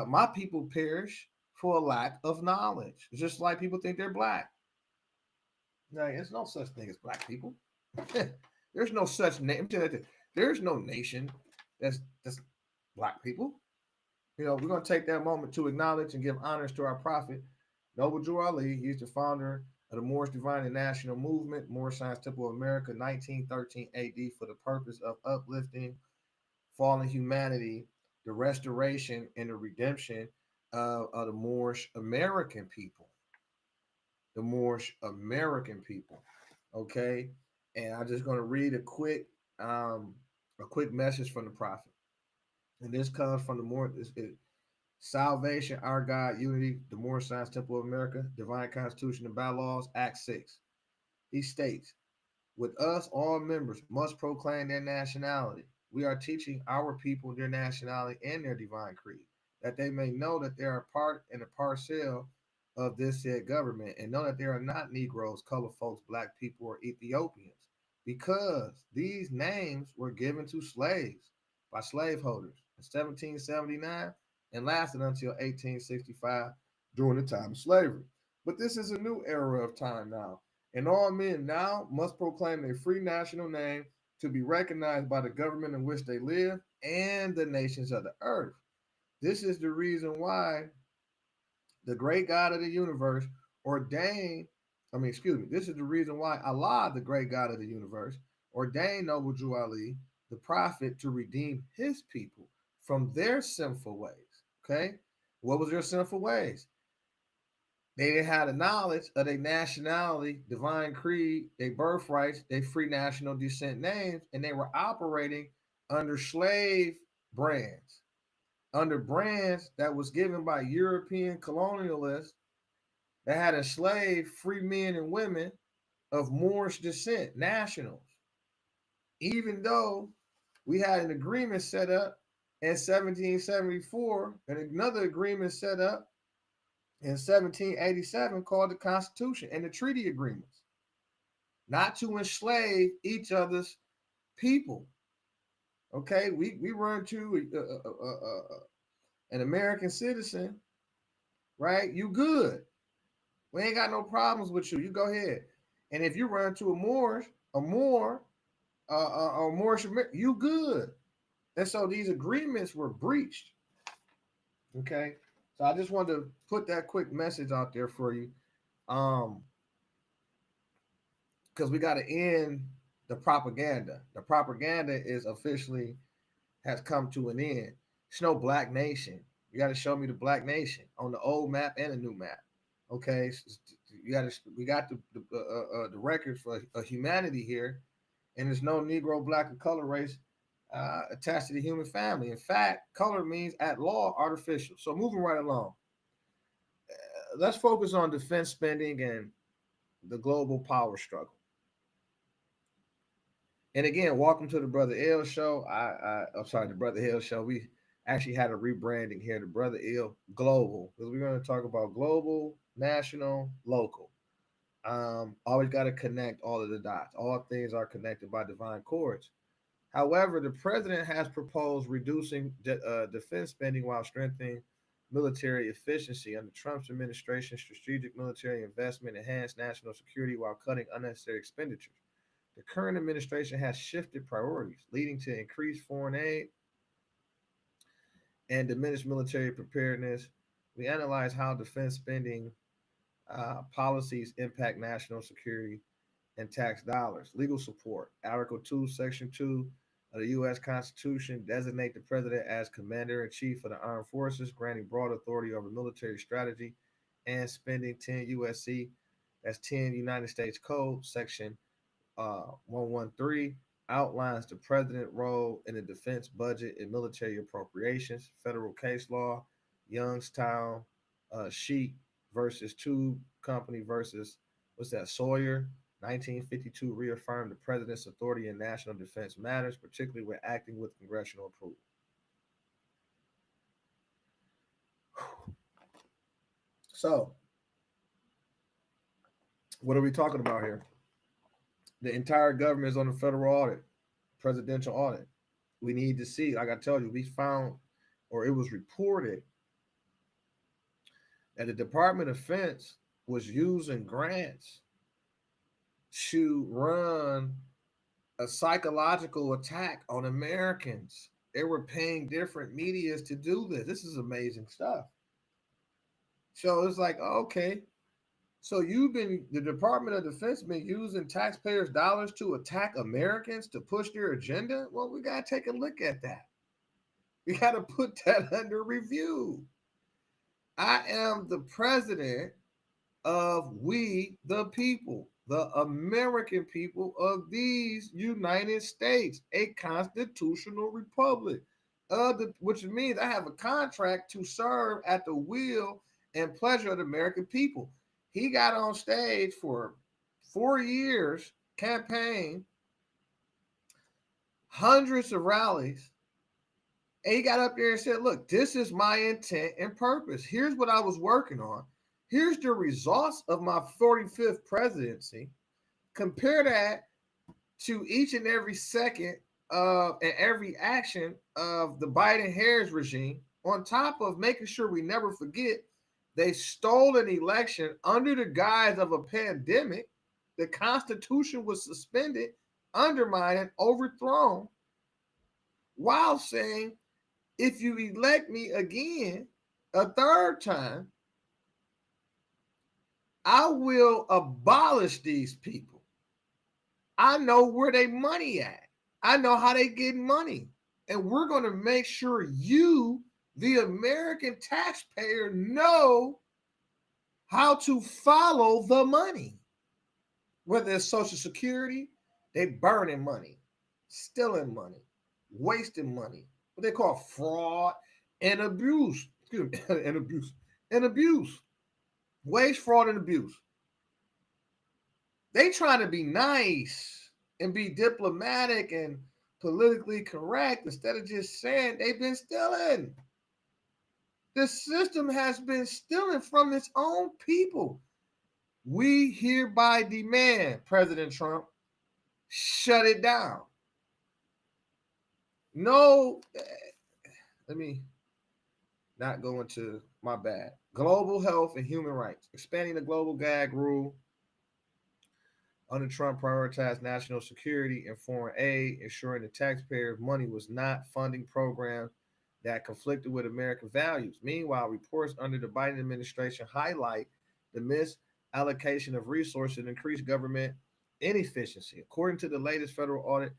my people perish for a lack of knowledge. It's just like people think they're black. No, there's no such thing as black people. There's no such name. There's no nation that's black people. We're going to take that moment to acknowledge and give honors to our prophet, Noble Drew Ali. He's the founder of the Moorish Divine and National Movement, Moorish Science Temple of America, 1913 AD, for the purpose of uplifting fallen humanity, the restoration and the redemption of the Moorish American people. The Moorish American people. Okay. And I'm just going to read a quick message from the prophet. And this comes from the Moorish Salvation, Our God, Unity, the Moorish Science Temple of America, Divine Constitution and Bylaws, Act 6. He states, with us, all members must proclaim their nationality. We are teaching our people their nationality and their divine creed, that they may know that they are part and a parcel of this said government, and know that they are not Negroes, colored folks, black people, or Ethiopians, because these names were given to slaves by slaveholders in 1779 and lasted until 1865 during the time of slavery. But this is a new era of time now, and all men now must proclaim a free national name to be recognized by the government in which they live and the nations of the earth. This is the reason why the great God of the universe this is the reason why Allah, the great God of the universe, ordained Noble Drew Ali, the prophet, to redeem his people from their sinful ways. Okay? What was their sinful ways? They didn't have the knowledge of their nationality, divine creed, their birthrights, their free national descent names, and they were operating under slave brands, under brands that was given by European colonialists that had enslaved free men and women of Moorish descent, nationals. Even though we had an agreement set up in 1774 and another agreement set up in 1787 called the Constitution and the treaty agreements, not to enslave each other's people. Okay, we run to an American citizen, right? You good. We ain't got no problems with you. You go ahead. And if you run to a Moorish, you good. And so these agreements were breached. Okay. So I just wanted to put that quick message out there for you. Because we got to end the propaganda. The propaganda has come to an end. It's no black nation. You got to show me the black nation on the old map and the new map. Okay, we got the records for humanity here, and there's no Negro, black, or color race attached to the human family. In fact, color means at law, artificial. So moving right along, let's focus on defense spending and the global power struggle. And again, welcome to the Brother L Show. I'm sorry, the Brother L Show. We actually had a rebranding here, the Brother L Global, because we're going to talk about global, national, local. Always got to connect all of the dots. All things are connected by divine cords. However, the president has proposed reducing defense spending while strengthening military efficiency. Under Trump's administration, strategic military investment enhanced national security while cutting unnecessary expenditures. The current administration has shifted priorities, leading to increased foreign aid and diminished military preparedness. We analyze how defense spending policies impact national security and tax dollars. Legal support. Article 2, Section 2 of the U.S. Constitution designate the president as commander-in-chief of the armed forces, granting broad authority over military strategy and spending. 10 U.S.C. That's 10 United States Code, Section 113 outlines the president's role in the defense budget and military appropriations. Federal case law, Youngstown, Sheik versus Tube Company versus, what's that, Sawyer. 1952 reaffirmed the president's authority in national defense matters, particularly when acting with congressional approval. So, what are we talking about here? The entire government is on a federal audit, presidential audit. We need to see, like I told you, we found, or it was reported, that the Department of Defense was using grants to run a psychological attack on Americans. They were paying different medias to do this. This is amazing stuff. So it's like, okay, so the Department of Defense been using taxpayers' dollars to attack Americans to push their agenda? Well, we got to take a look at that. We got to put that under review. I am the president of we, the people, the American people of these United States, a constitutional republic, which means I have a contract to serve at the will and pleasure of the American people. He got on stage for 4 years, campaign, hundreds of rallies, and he got up there and said, look, this is my intent and purpose. Here's what I was working on. Here's the results of my 45th presidency. Compare that to each and every second and every action of the Biden-Harris regime, on top of making sure we never forget they stole an election under the guise of a pandemic. The Constitution was suspended, undermined, and overthrown, while saying, if you elect me again a third time, I will abolish these people. I know where they money at. I know how they get money. And we're going to make sure you, the American taxpayer, know how to follow the money. Whether it's Social Security, they burning money, stealing money, wasting money. What they call fraud and abuse. Excuse me, and abuse. Waste, fraud, and abuse. They trying to be nice and be diplomatic and politically correct instead of just saying they've been stealing. The system has been stealing from its own people. We hereby demand, President Trump, shut it down. No, let me not go into my bad. Global health and human rights. Expanding the global gag rule. Under Trump, prioritized national security and foreign aid, ensuring the taxpayers' money was not funding programs that conflicted with American values. Meanwhile, reports under the Biden administration highlight the misallocation of resources and increased government inefficiency. According to the latest federal audit,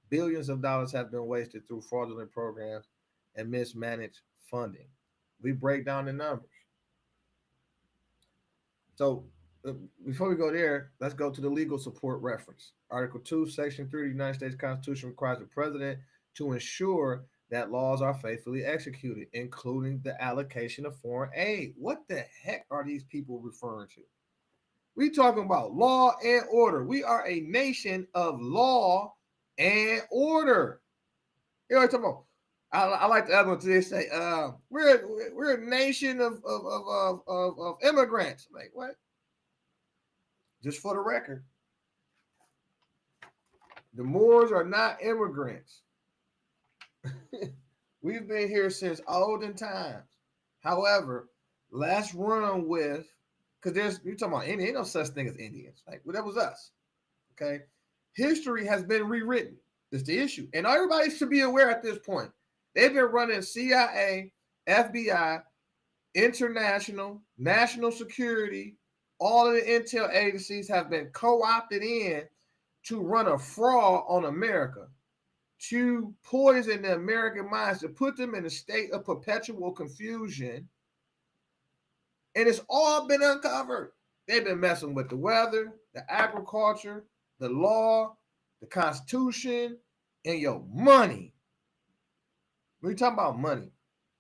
billions of dollars have been wasted through fraudulent programs and mismanaged funding. We break down the numbers. So before we go there, let's go to the legal support reference. Article 2, Section 3 of the United States Constitution requires the president to ensure that laws are faithfully executed, including the allocation of foreign aid. What the heck are these people referring to? We talking about law and order. We are a nation of law and order. You know what I'm talking about? I like the other one today say, we're a nation of immigrants. Like, what? Just for the record, the Moors are not immigrants. We've been here since olden times. However, let's run with, because you're talking about Indian, ain't no such thing as Indians. Like, well, that was us. Okay. History has been rewritten. That's the issue. And everybody should be aware at this point. They've been running CIA, FBI, international, national security, all of the intel agencies have been co-opted in to run a fraud on America, to poison the American minds, to put them in a state of perpetual confusion. And it's all been uncovered. They've been messing with the weather, the agriculture, the law, the Constitution, and your money. We're talking about money.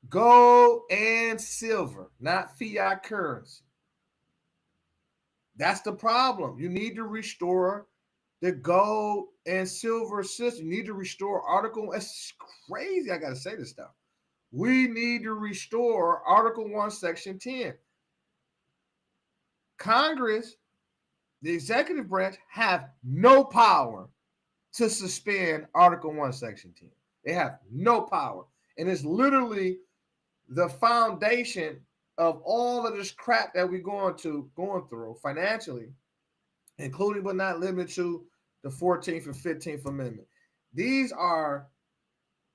Gold and silver, not fiat currency. That's the problem. You need to restore the gold and silver system. You need to restore Article. It's crazy. I got to say this stuff. We need to restore Article 1, Section 10. Congress, the executive branch, have no power to suspend Article 1, Section 10. They have no power. And it's literally the foundation of all of this crap that we're going through financially, including but not limited to the 14th and 15th Amendment. These are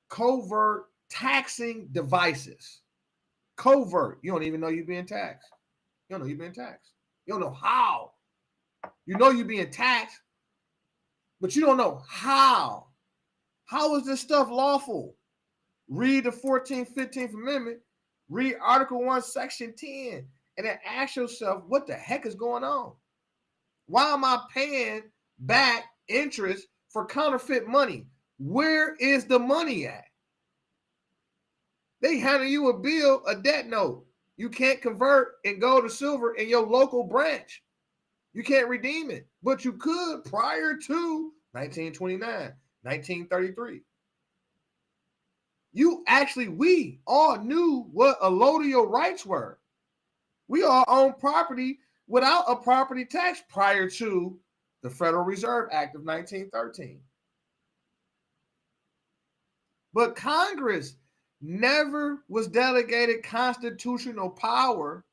covert taxing devices. Covert. You don't even know you're being taxed. You don't know you're being taxed. You don't know how. You know you're being taxed, but you don't know how. How is this stuff lawful? Read the 14th, 15th Amendment, read Article 1, Section 10, and then ask yourself, what the heck is going on? Why am I paying back interest for counterfeit money? Where is the money at? They handle you a bill, a debt note. You can't convert and go to silver in your local branch. You can't redeem it, but you could prior to 1929, 1933. We all knew what allodial rights were. We all owned property without a property tax prior to the Federal Reserve Act of 1913. But Congress never was delegated constitutional power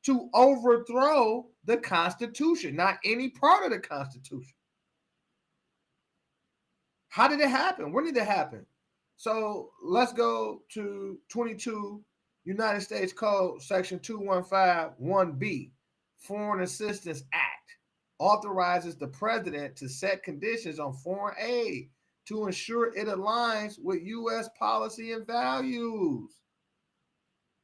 to overthrow the Constitution, not any part of the Constitution. How did it happen? When did it happen? So let's go to 22 United States Code, Section 2151B, Foreign Assistance Act, authorizes the president to set conditions on foreign aid to ensure it aligns with U.S. policy and values.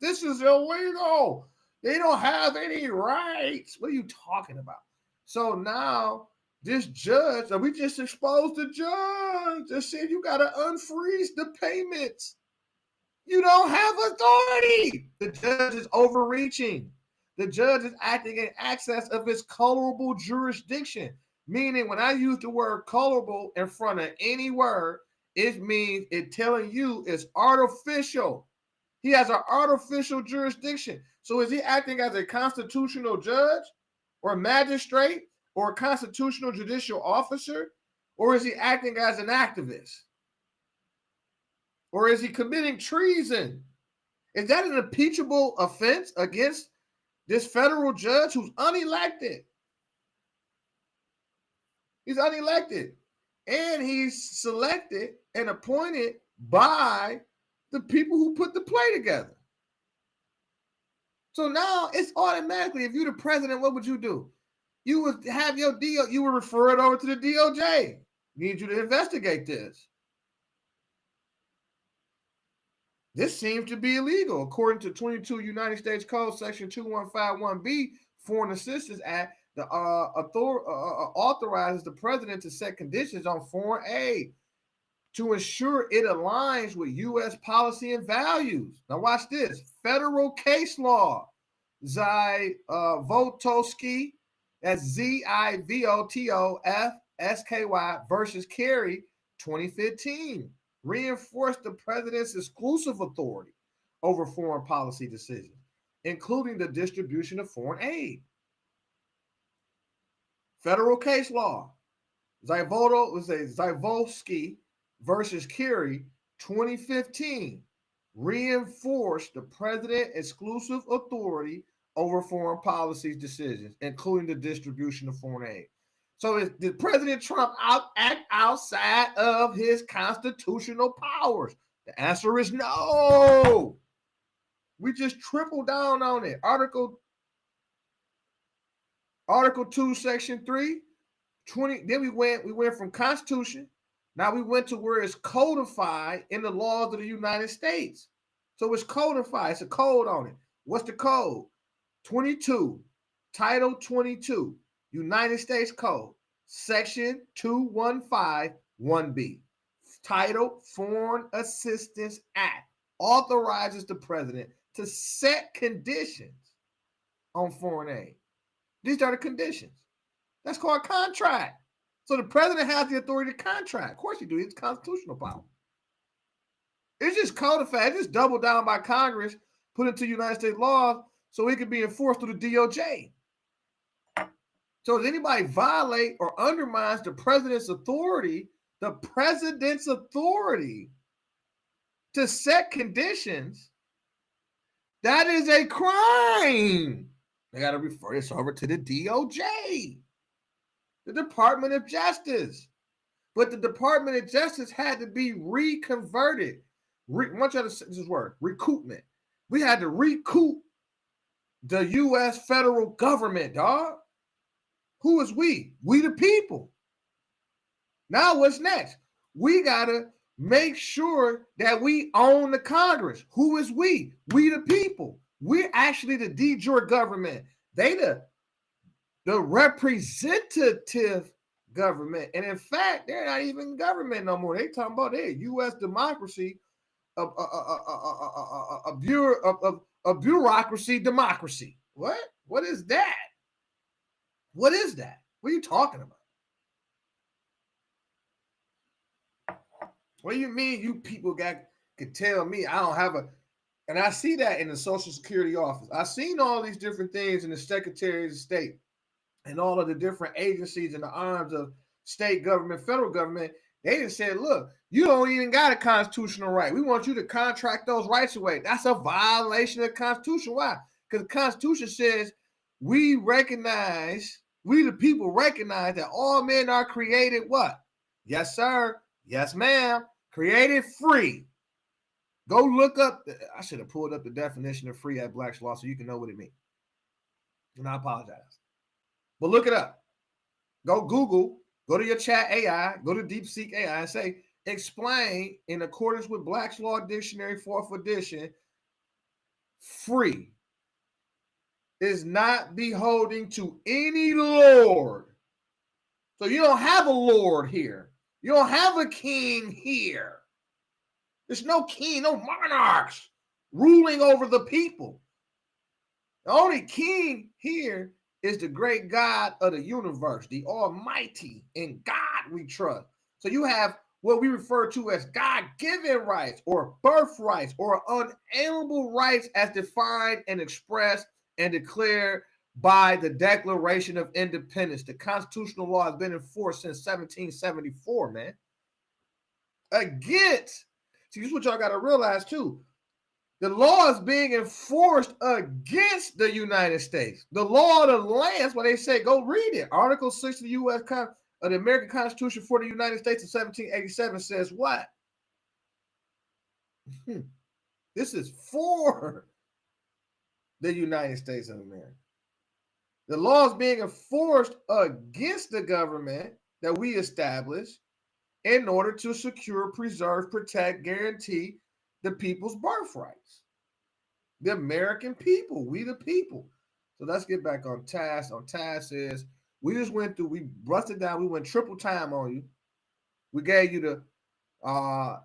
This is illegal. They don't have any rights. What are you talking about? So now this judge, we just exposed the judge that said you got to unfreeze the payments. You don't have authority. The judge is overreaching. The judge is acting in excess of his colorable jurisdiction. Meaning when I use the word colorable in front of any word, it means it's telling you it's artificial. He has an artificial jurisdiction. So is he acting as a constitutional judge or magistrate or a constitutional judicial officer? Or is he acting as an activist? Or is he committing treason? Is that an impeachable offense against this federal judge who's unelected? He's unelected. And he's selected and appointed by the people who put the play together. So now it's automatically, if you're the president, what would you do? You would have your deal, you would refer it over to the DOJ. Need you to investigate this. This seems to be illegal. According to 22 United States Code, Section 2151B, Foreign Assistance Act, the authorizes the president to set conditions on foreign aid to ensure it aligns with U.S. policy and values. Now watch this. Federal case law, Zivotofsky, that's Zivotofsky versus Kerry, 2015, reinforced the president's exclusive authority over foreign policy decisions, including the distribution of foreign aid. Federal case law, Zivotofsky versus Kerry, 2015, reinforced the president's exclusive authority over foreign policy decisions, including the distribution of foreign aid. So did President Trump act outside of his constitutional powers? The answer is no. We just triple down on it. Article 2, Section 3, 20. Then we went from Constitution. Now we went to where it's codified in the laws of the United States. So it's codified. It's a code on it. What's the code? 22, Title 22, United States Code, Section 2151B, Title Foreign Assistance Act, authorizes the president to set conditions on foreign aid. These are the conditions. That's called contract. So the president has the authority to contract. Of course he do. It's constitutional power. It's just codified. It's just doubled down by Congress, put into United States laws so it can be enforced through the DOJ. So if anybody violate or undermines the president's authority to set conditions, that is a crime. They got to refer this over to the DOJ, the Department of Justice. But the Department of Justice had to be reconverted. Recoupment. We had to recoup the U.S. federal government, dog. Who is we? We the people. Now what's next? We got to make sure that we own the Congress. Who is we? We the people. We're actually the de jure government. They the representative government. And in fact, they're not even government no more. They talking about their U.S. democracy, a bureaucracy democracy. What? What is that? What is that? What are you talking about? What do you mean you people could tell me I don't have a, and I see that in the Social Security office. I've seen all these different things in the Secretary of State and all of the different agencies in the arms of state government, federal government. They just said, look, you don't even got a constitutional right. We want you to contract those rights away. That's a violation of the Constitution. Why? Because the Constitution says we the people recognize that all men are created what? Yes, sir. Yes, ma'am. Created free. Go look up. I should have pulled up the definition of free at Black's Law so you can know what it means. And I apologize. But look it up. Go Google. Go to your chat AI. Go to DeepSeek AI and say, explain in accordance with Black's Law Dictionary, 4th edition, free is not beholding to any lord. So you don't have a lord here. You don't have a king here. There's no king, no monarchs ruling over the people. The only king here is the great God of the universe, the Almighty. In God we trust. So you have what we refer to as God-given rights or birthrights or unalienable rights as defined and expressed and declared by the Declaration of Independence. The constitutional law has been enforced since 1774, man. Against, see, this is what y'all got to realize too. The law is being enforced against the United States. The law of the land, that's what they say. Go read it. Article 6 of the U.S. of the American Constitution for the United States of 1787 says what? This is for the United States of America. The law is being enforced against the government that we establish in order to secure, preserve, protect, guarantee the people's birthrights. The American people, we the people. So let's get back on task. On task is we just went through, we busted down, we went triple time on you. We gave you the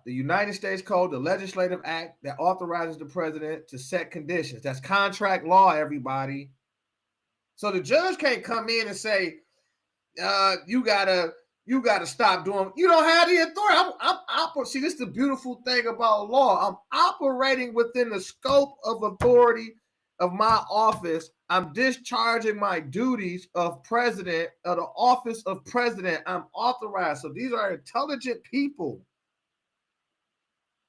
United States Code, the legislative act that authorizes the president to set conditions. That's contract law, everybody. So the judge can't come in and say, you gotta stop doing. You don't have the authority. See, this is the beautiful thing about law. I'm operating within the scope of authority of my office. I'm discharging my duties of president, of the office of president. I'm authorized. So these are intelligent people.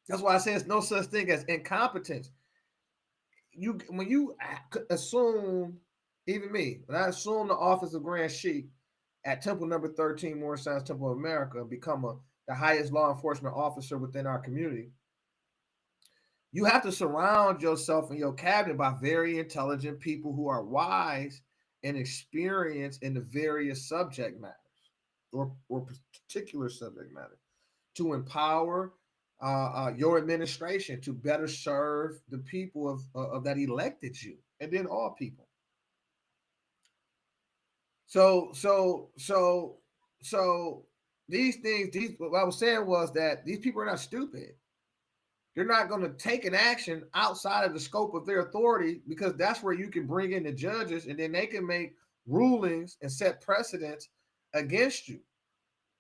That's why I say it's no such thing as incompetence. When you assume, even me, when I assume the office of Grand Sheik at Temple number 13, Morris Science Temple of America, become the highest law enforcement officer within our community, you have to surround yourself and your cabinet by very intelligent people who are wise and experienced in the various subject matters or particular subject matter to empower your administration to better serve the people of that elected you, and then all people. So these things, what I was saying was that these people are not stupid. They're not going to take an action outside of the scope of their authority, because that's where you can bring in the judges and then they can make rulings and set precedents against you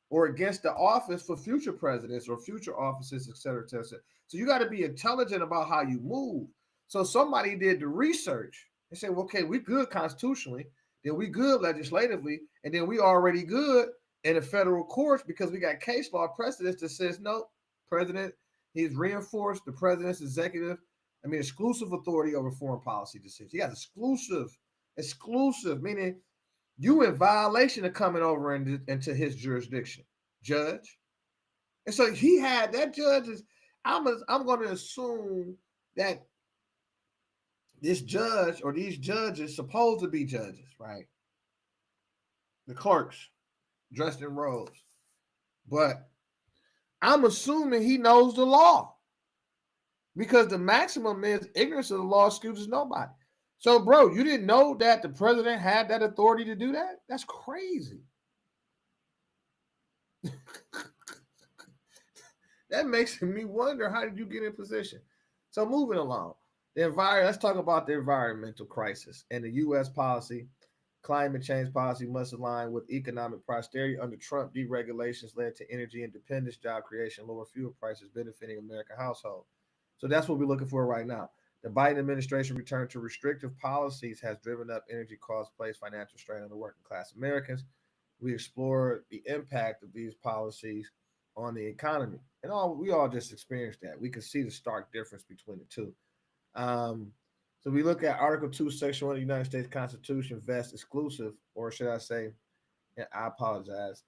or against the office for future presidents or future offices, et cetera, et cetera, et cetera. So you got to be intelligent about how you move. So somebody did the research and said, well, okay, we good constitutionally, then we good legislatively, and then we already good in the federal courts because we got case law precedents that says, no, president, he's reinforced the president's exclusive authority over foreign policy decisions. He got exclusive, meaning you in violation of coming over into his jurisdiction, judge. And so he had that judge is, I'm going to assume that this judge or these judges supposed to be judges, right? The clerks dressed in robes. But I'm assuming he knows the law because the maximum is ignorance of the law excuses nobody. So, bro, you didn't know that the president had that authority to do that? That's crazy. That makes me wonder, how did you get in position? So moving along, let's talk about the environmental crisis and the U.S. policy. Climate change policy must align with economic prosperity. Under Trump, deregulations led to energy independence, job creation, lower fuel prices benefiting American households. So that's what we're looking for right now. The Biden administration return to restrictive policies has driven up energy costs, placed financial strain on the working class Americans. We explored the impact of these policies on the economy. And we all just experienced that. We can see the stark difference between the two. So we look at Article 2, Section 1 of the United States Constitution vests exclusive, or should I say, and I apologize,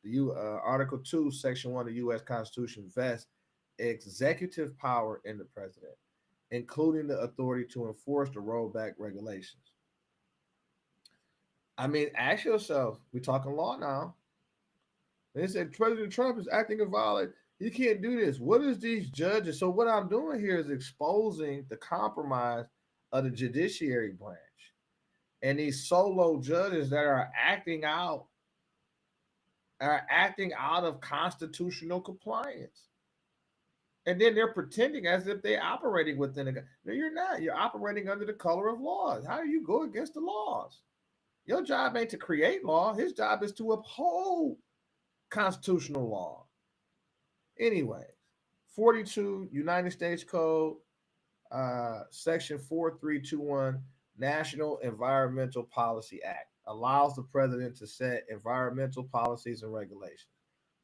Article 2, Section 1 of the U.S. Constitution vests executive power in the president, including the authority to enforce the rollback regulations. I mean, ask yourself, we're talking law now. They said President Trump is acting a violent. You can't do this. What is these judges? So what I'm doing here is exposing the compromise of the judiciary branch and these solo judges that are acting out of constitutional compliance. And then they're pretending as if they're operating within a. No, you're not. You're operating under the color of laws. How do you go against the laws? Your job ain't to create law. His job is to uphold constitutional law. Anyway, 42 United States Code, Section 4321, National Environmental Policy Act allows the president to set environmental policies and regulations.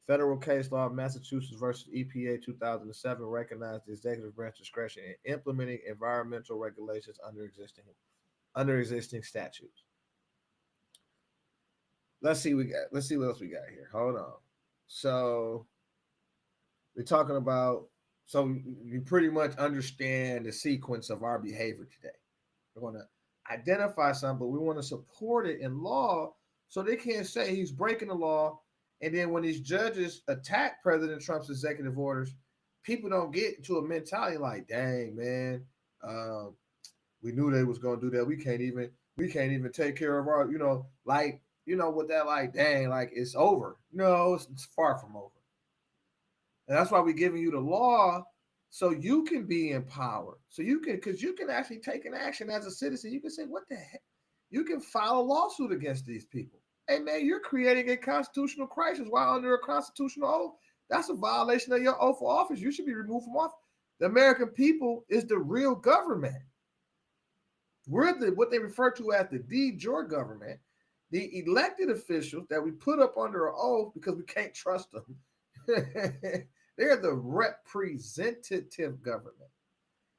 Federal case law, Massachusetts versus EPA 2007, recognized the executive branch discretion in implementing environmental regulations under existing statutes. Let's see what else we got here. Hold on. So we're talking about, so you pretty much understand the sequence of our behavior today. We're going to identify something, but we want to support it in law so they can't say he's breaking the law. And then when these judges attack President Trump's executive orders, people don't get into a mentality like, dang, man, we knew they was going to do that. We can't even take care of our, with that, like, dang, like it's over. No, it's far from over. And that's why we're giving you the law so you can be empowered. So because you can actually take an action as a citizen. You can say, what the heck? You can file a lawsuit against these people. Hey, man, you're creating a constitutional crisis while under a constitutional oath. That's a violation of your oath of office. You should be removed from office. The American people is the real government. We're what they refer to as the de jure government, the elected officials that we put up under an oath because we can't trust them. They're the representative government.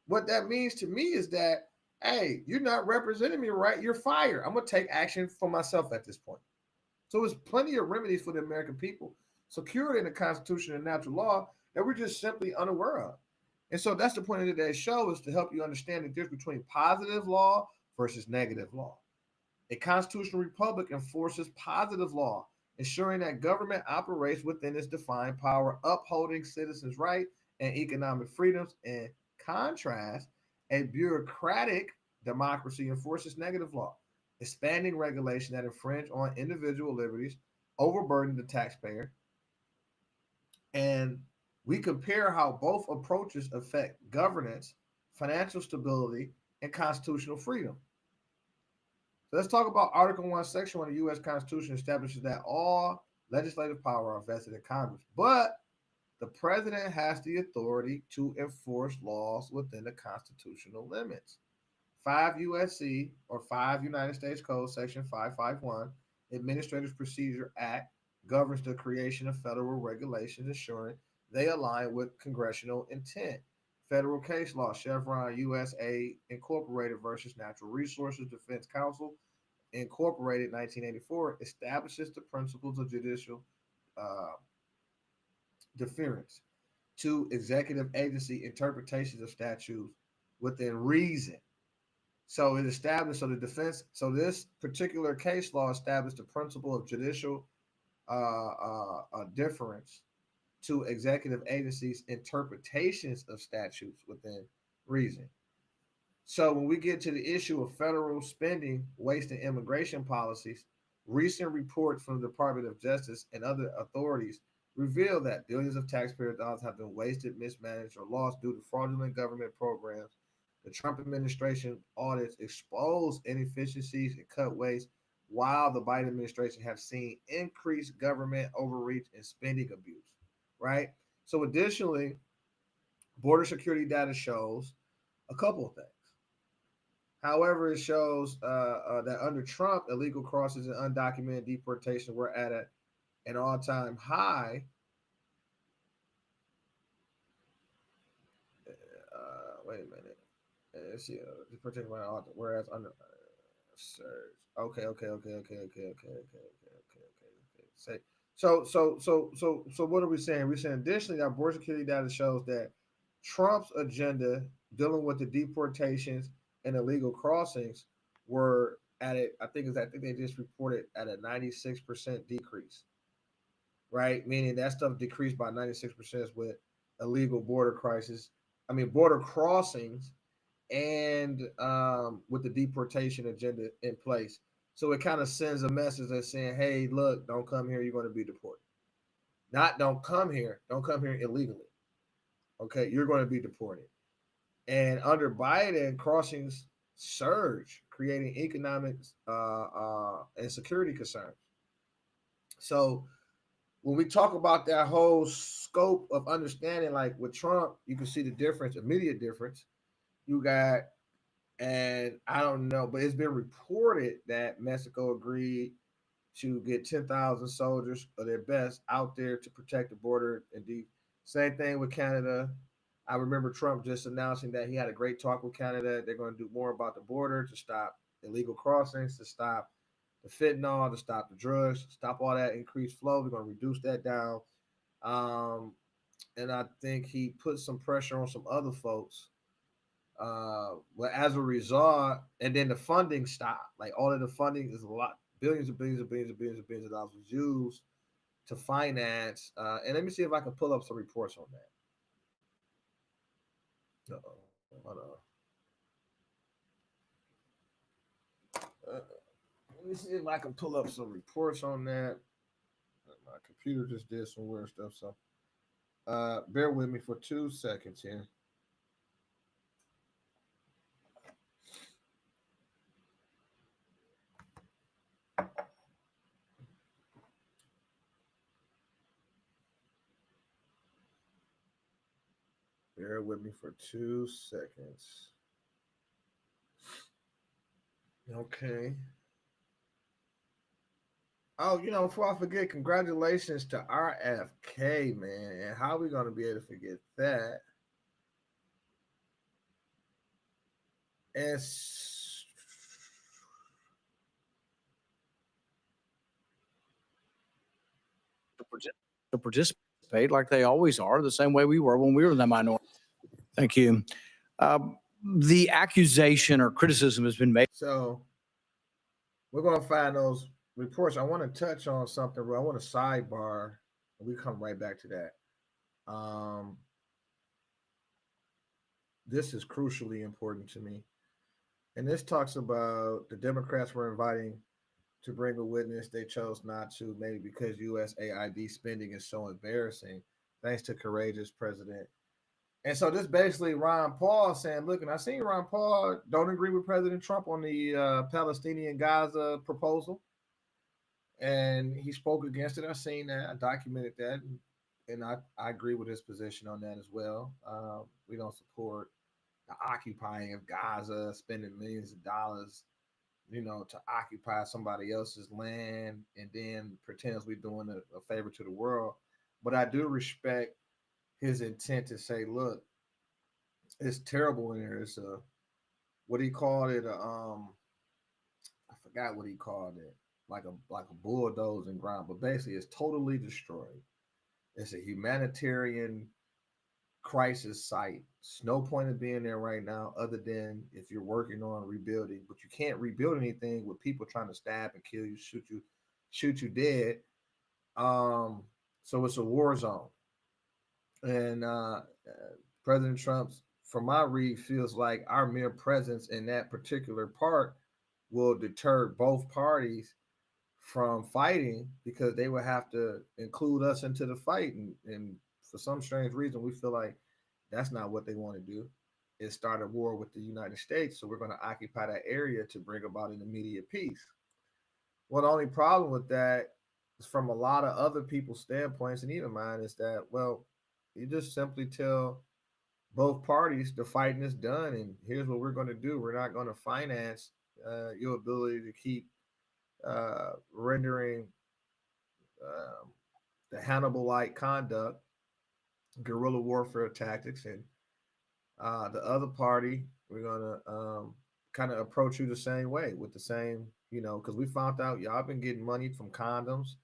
What that means to me is that, hey, you're not representing me right. You're fired. I'm going to take action for myself at this point. So there's plenty of remedies for the American people secured in the Constitution and natural law that we're just simply unaware of. And so that's the point of today's show, is to help you understand the difference between positive law versus negative law. A constitutional republic enforces positive law, ensuring that government operates within its defined power, upholding citizens' rights and economic freedoms. In contrast, a bureaucratic democracy enforces negative law, expanding regulation that infringe on individual liberties, overburden the taxpayer. And we compare how both approaches affect governance, financial stability, and constitutional freedom. So let's talk about Article 1, Section 1 of the U.S. Constitution establishes that all legislative power are vested in Congress, but the president has the authority to enforce laws within the constitutional limits. 5 USC or 5 United States Code, Section 551, Administrative Procedure Act governs the creation of federal regulations ensuring they align with congressional intent. Federal case law, Chevron USA Incorporated versus Natural Resources Defense Council Incorporated 1984 establishes the principles of judicial uh, deference to executive agency interpretations of statutes within reason. So it established, so the defense, so this particular case law established the principle of judicial deference to executive agencies' interpretations of statutes within reason. So when we get to the issue of federal spending, waste, and immigration policies, recent reports from the Department of Justice and other authorities reveal that billions of taxpayer dollars have been wasted, mismanaged, or lost due to fraudulent government programs. The Trump administration audits expose inefficiencies and cut waste, while the Biden administration have seen increased government overreach and spending abuse, right? So additionally, border security data shows a couple of things. However, it shows that under Trump, illegal crossings and undocumented deportation were at an all-time high. Wait a minute. Let's see. Deportation whereas under surge. Okay. Say so. What are we saying? We're saying additionally, our border security data shows that Trump's agenda dealing with the deportations and illegal crossings were at it. I think they just reported at a 96% decrease, right? Meaning that stuff decreased by 96% with illegal border border crossings, and with the deportation agenda in place. So it kind of sends a message that's saying, hey, look, don't come here, you're going to be deported. Not don't come here illegally. Okay, you're going to be deported. And under Biden, crossings surge, creating economic and security concerns. So when we talk about that whole scope of understanding, like with Trump, you can see the difference, immediate difference. You got, and I don't know, but it's been reported that Mexico agreed to get 10,000 soldiers of their best out there to protect the border. Indeed, same thing with Canada. I remember Trump just announcing that he had a great talk with Canada. They're going to do more about the border to stop illegal crossings, to stop the fentanyl, to stop the drugs, to stop all that increased flow. We're going to reduce that down. And I think he put some pressure on some other folks. But as a result, and then the funding stopped. Like all of the funding is a lot, billions of dollars was used to finance. And let me see if I can pull up some reports on that. Hold on. Let me see if I can pull up some reports on that. My computer just did some weird stuff, so bear with me for 2 seconds here. Bear with me for 2 seconds. Okay. Oh, before I forget, congratulations to RFK, man. And how are we going to be able to forget that? And to participate like they always are, the same way we were when we were in the minority. Thank you. The accusation or criticism has been made. So we're going to find those reports. I want to touch on something, but I want to sidebar, and we come right back to that. This is crucially important to me. And this talks about the Democrats were inviting to bring a witness. They chose not to, maybe because USAID spending is so embarrassing, thanks to courageous President And so this basically Ron Paul saying, look, and I seen Ron Paul don't agree with President Trump on the Palestinian Gaza proposal. And he spoke against it. I seen that. I documented that. And I agree with his position on that as well. We don't support the occupying of Gaza, spending millions of dollars, to occupy somebody else's land and then pretend as we're doing a favor to the world. But I do respect his intent to say, look, it's terrible in there. It's what he called it, I forgot what he called it, like a bulldozing ground, but basically it's totally destroyed. It's a humanitarian crisis site. It's no point in being there right now, other than if you're working on rebuilding. But you can't rebuild anything with people trying to stab and kill you, shoot you dead. So it's a war zone, and President Trump's, from my read, feels like our mere presence in that particular part will deter both parties from fighting, because they would have to include us into the fight. And for some strange reason, we feel like that's not what they want to do, is start a war with the United States. So we're going to occupy that area to bring about an immediate peace. Well, the only problem with that is, from a lot of other people's standpoints, and even mine, is that, well, you just simply tell both parties the fighting is done, and here's what we're going to do. We're not going to finance your ability to keep rendering the Hannibal-like conduct, guerrilla warfare tactics, and the other party, we're going to kind of approach you the same way, with the same, because we found out y'all been getting money from condoms,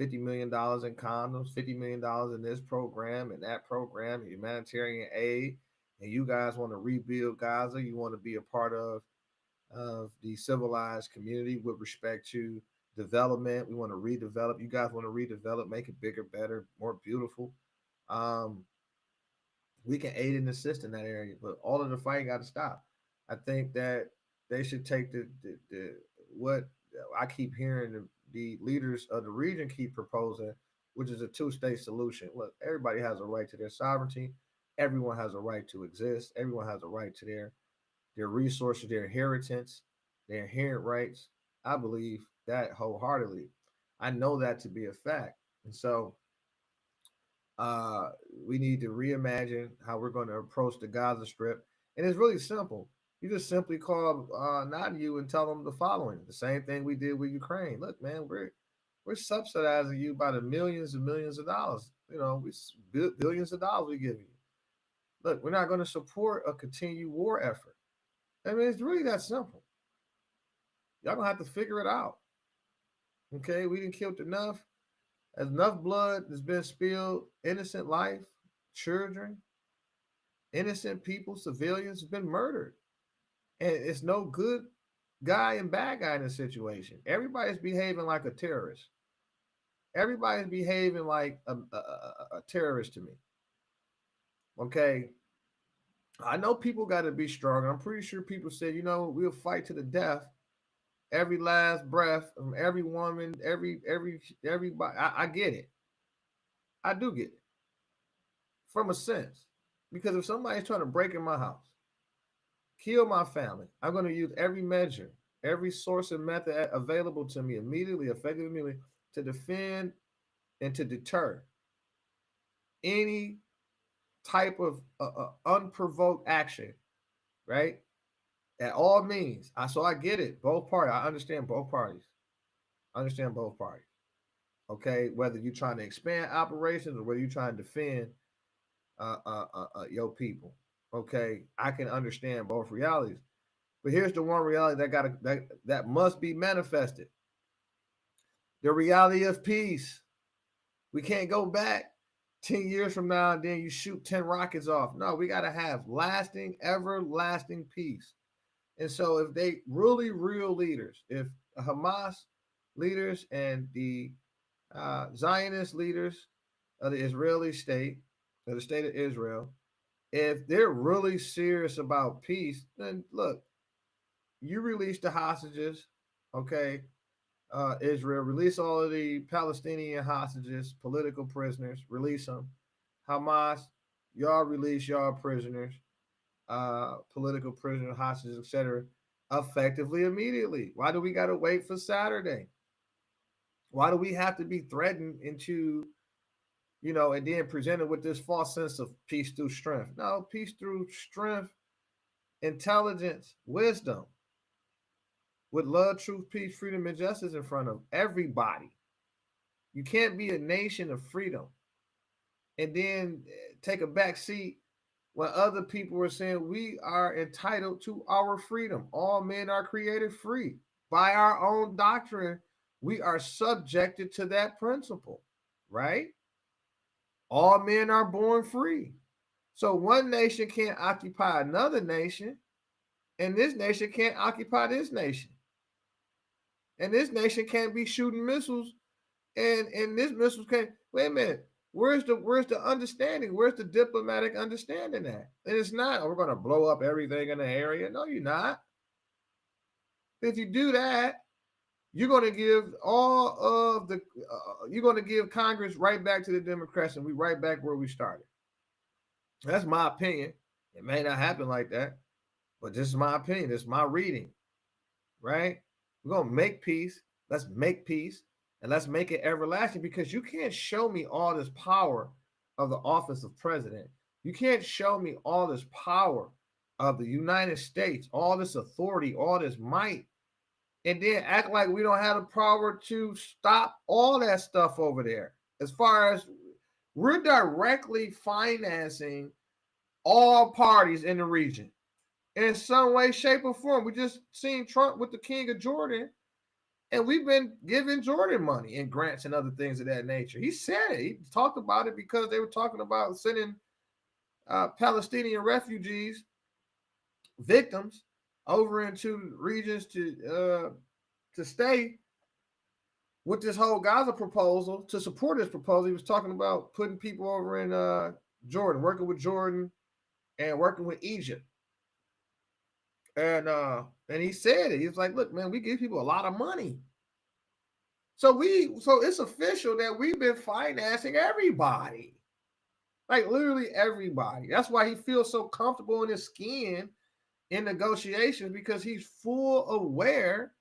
$50 million in condoms, $50 million in this program and that program, humanitarian aid, and you guys want to rebuild Gaza. You want to be a part of the civilized community with respect to development. We want to redevelop. You guys want to redevelop, make it bigger, better, more beautiful. We can aid and assist in that area, but all of the fighting got to stop. I think that they should take the what I keep hearing the leaders of the region keep proposing, which is a two-state solution. Look, everybody has a right to their sovereignty. Everyone has a right to exist. Everyone has a right to their resources, their inheritance, their inherent rights. I believe that wholeheartedly. I know that to be a fact. And so we need to reimagine how we're going to approach the Gaza Strip. And it's really simple. You just simply call Netanyahu and tell them the following: the same thing we did with Ukraine. Look, man, we're subsidizing you by the millions and millions of dollars. Billions of dollars we give you. Look, we're not going to support a continued war effort. I mean, it's really that simple. Y'all gonna have to figure it out. Okay, we didn't kill enough. As enough blood has been spilled, innocent life, children, innocent people, civilians have been murdered. And it's no good guy and bad guy in this situation. Everybody's behaving like a terrorist. Everybody's behaving like a terrorist to me. Okay. I know people got to be strong. I'm pretty sure people said, we'll fight to the death, every last breath from every woman, everybody. I get it. I do get it. From a sense. Because if somebody's trying to break in my house, kill my family, I'm going to use every measure, every source and method available to me immediately, effectively, to defend and to deter any type of unprovoked action, right? At all means. So I get it. Both parties. I understand both parties. Okay, whether you're trying to expand operations or whether you're trying to defend your people. Okay, I can understand both realities. But here's the one reality that must be manifested: the reality of peace. We can't go back 10 years from now and then you shoot 10 rockets off. No, we got to have lasting, everlasting peace. And so if they really real leaders, if Hamas leaders and the Zionist leaders of the Israeli state, of the state of Israel, if they're really serious about peace, then look, you release the hostages, okay? Israel, release all of the Palestinian hostages, political prisoners, release them. Hamas, y'all release y'all prisoners, political prisoners, hostages, etc., effectively immediately. Why do we got to wait for Saturday? Why do we have to be threatened into, and then presented with this false sense of peace through strength? No, peace through strength, intelligence, wisdom, with love, truth, peace, freedom, and justice in front of everybody. You can't be a nation of freedom and then take a back seat when other people are saying we are entitled to our freedom. All men are created free. By our own doctrine, we are subjected to that principle, right? All men are born free. So one nation can't occupy another nation, and this nation can't occupy this nation. And this nation can't be shooting missiles, and this missiles can't. Wait a minute. Where's the understanding? Where's the diplomatic understanding at? And it's not, we're going to blow up everything in the area. No, you're not. If you do that, you're going to give you're going to give Congress right back to the Democrats, and we right back where we started. That's my opinion. It may not happen like that, but this is my opinion. This is my reading, right? We're going to make peace. Let's make peace. And let's make it everlasting, because you can't show me all this power of the office of president. You can't show me all this power of the United States, all this authority, all this might, and then act like we don't have the power to stop all that stuff over there. As far as we're directly financing all parties in the region in some way, shape, or form. We just seen Trump with the King of Jordan. And we've been giving Jordan money and grants and other things of that nature. He said it. He talked about it because they were talking about sending Palestinian refugees, victims, over into regions to stay with this whole Gaza proposal, to support this proposal. He was talking about putting people over in Jordan, working with Jordan and working with Egypt. And he said it. He was like, look, man, we give people a lot of money. So it's official that we've been financing everybody. Like literally everybody. That's why he feels so comfortable in his skin in negotiations, because he's full aware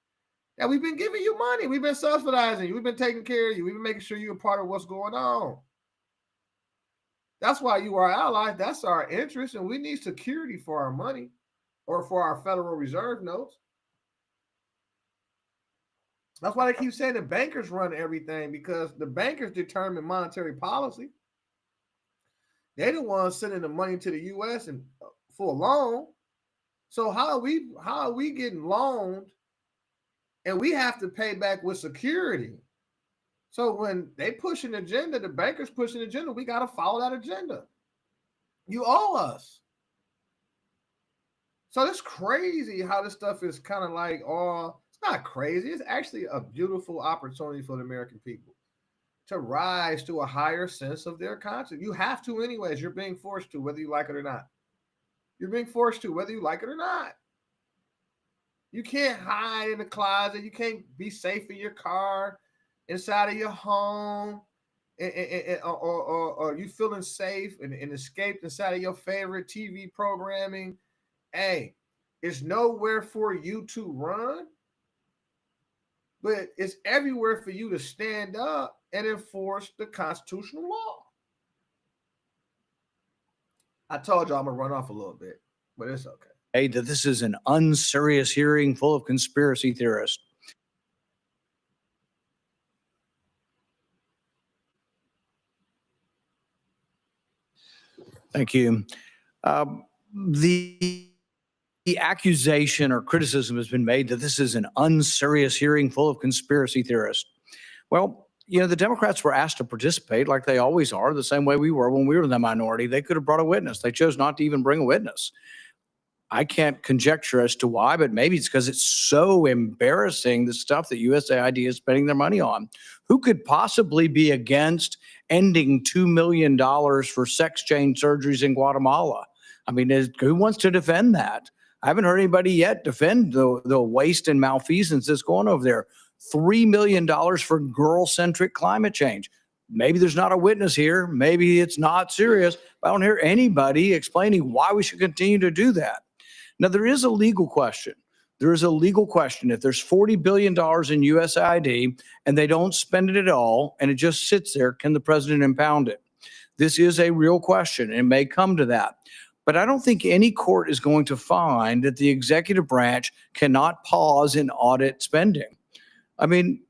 that we've been giving you money. We've been subsidizing you. We've been taking care of you. We've been making sure you're a part of what's going on. That's why you are allies. That's our interest. And we need security for our money, or for our Federal Reserve notes. That's why they keep saying the bankers run everything, because the bankers determine monetary policy. They're the ones sending the money to the U.S. and for a loan. So how are we getting loaned, and we have to pay back with security? So when they push an agenda, the bankers push an agenda, we got to follow that agenda. You owe us. So it's crazy how this stuff is kind of like it's not crazy. It's actually a beautiful opportunity for the American people to rise to a higher sense of their conscience. You have to anyways. You're being forced to, whether you like it or not. You're being forced to, whether you like it or not. You can't hide in the closet. You can't be safe in your car, inside of your home, or you feeling safe and escaped inside of your favorite TV programming. Hey, it's nowhere for you to run, but it's everywhere for you to stand up and enforce the constitutional law. I told you I'm going to run off a little bit, but it's okay. Hey, that this is an unserious hearing full of conspiracy theorists. Thank you. The accusation or criticism has been made that this is an unserious hearing full of conspiracy theorists. Well, the Democrats were asked to participate like they always are, the same way we were when we were in the minority. They could have brought a witness. They chose not to even bring a witness. I can't conjecture as to why, but maybe it's because it's so embarrassing, the stuff that USAID is spending their money on. Who could possibly be against ending $2 million for sex change surgeries in Guatemala? I mean, who wants to defend that? I haven't heard anybody yet defend the waste and malfeasance that's going over there. $3 million for girl-centric climate change. maybe there's not a witness here. Maybe it's not serious. But I don't hear anybody explaining why we should continue to do that. Now, there is a legal question. There is a legal question. If there's $40 billion in USAID and they don't spend it at all and it just sits there, can the president impound it? This is a real question. It may come to that. But I don't think any court is going to find that the executive branch cannot pause and audit spending. I mean,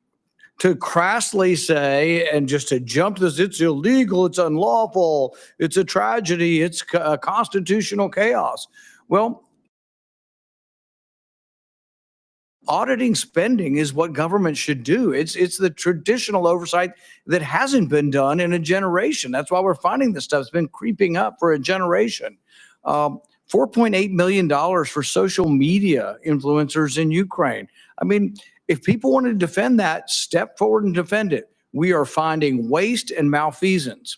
to crassly say and just to jump to this, it's illegal, it's unlawful, it's a tragedy, it's a constitutional chaos. Well, auditing spending is what government should do. It's the traditional oversight that hasn't been done in a generation. That's why we're finding this stuff. It's been creeping up for a generation. $4.8 million for social media influencers in Ukraine. I mean, if people want to defend that, step forward and defend it. We are finding waste and malfeasance.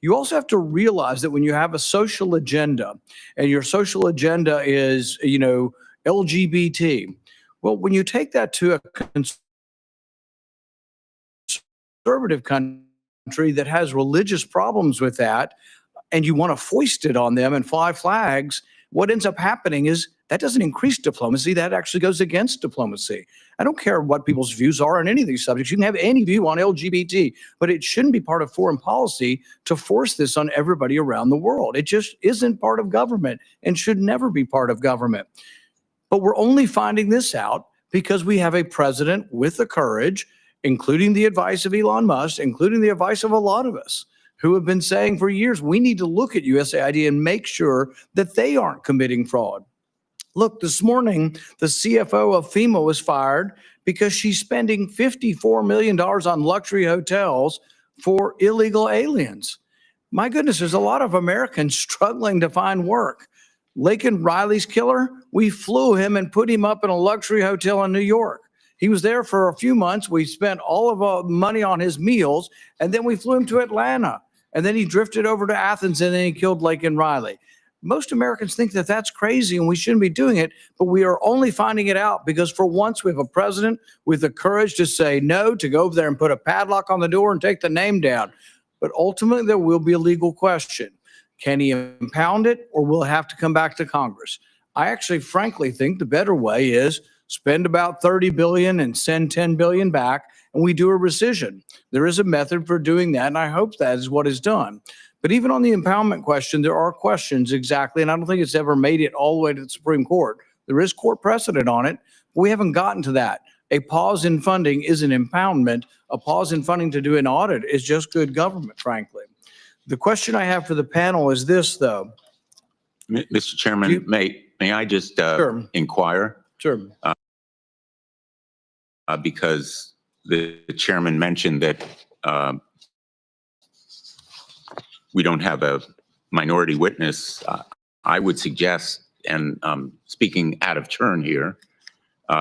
You also have to realize that when you have a social agenda and your social agenda is, LGBT, well, when you take that to a conservative country that has religious problems with that, and you want to foist it on them and fly flags, what ends up happening is that doesn't increase diplomacy. That actually goes against diplomacy. I don't care what people's views are on any of these subjects. You can have any view on LGBT, but it shouldn't be part of foreign policy to force this on everybody around the world. It just isn't part of government and should never be part of government. But we're only finding this out because we have a president with the courage, including the advice of Elon Musk, including the advice of a lot of us, who have been saying for years, we need to look at USAID and make sure that they aren't committing fraud. Look, this morning, the CFO of FEMA was fired because she's spending $54 million on luxury hotels for illegal aliens. My goodness, there's a lot of Americans struggling to find work. Laken Riley's killer, we flew him and put him up in a luxury hotel in New York. He was there for a few months. We spent all of our money on his meals, and then we flew him to Atlanta. And then he drifted over to Athens, and then he killed Laken Riley. Most Americans think that that's crazy and we shouldn't be doing it, but we are only finding it out because for once we have a president with the courage to say no, to go over there and put a padlock on the door and take the name down. But ultimately, there will be a legal question. Can he impound it, or will it have to come back to Congress? I actually, frankly, think the better way is spend about $30 billion and send $10 billion back, and we do a rescission. There is a method for doing that, and I hope that is what is done. But even on the impoundment question, there are questions exactly, and I don't think it's ever made it all the way to the Supreme Court. There is court precedent on it, but we haven't gotten to that. A pause in funding is an impoundment. A pause in funding to do an audit is just good government, frankly. The question I have for the panel is this, though. Mr. Chairman, may I just Sure. inquire? Sure. Because the chairman mentioned that we don't have a minority witness. I would suggest, and speaking out of turn here,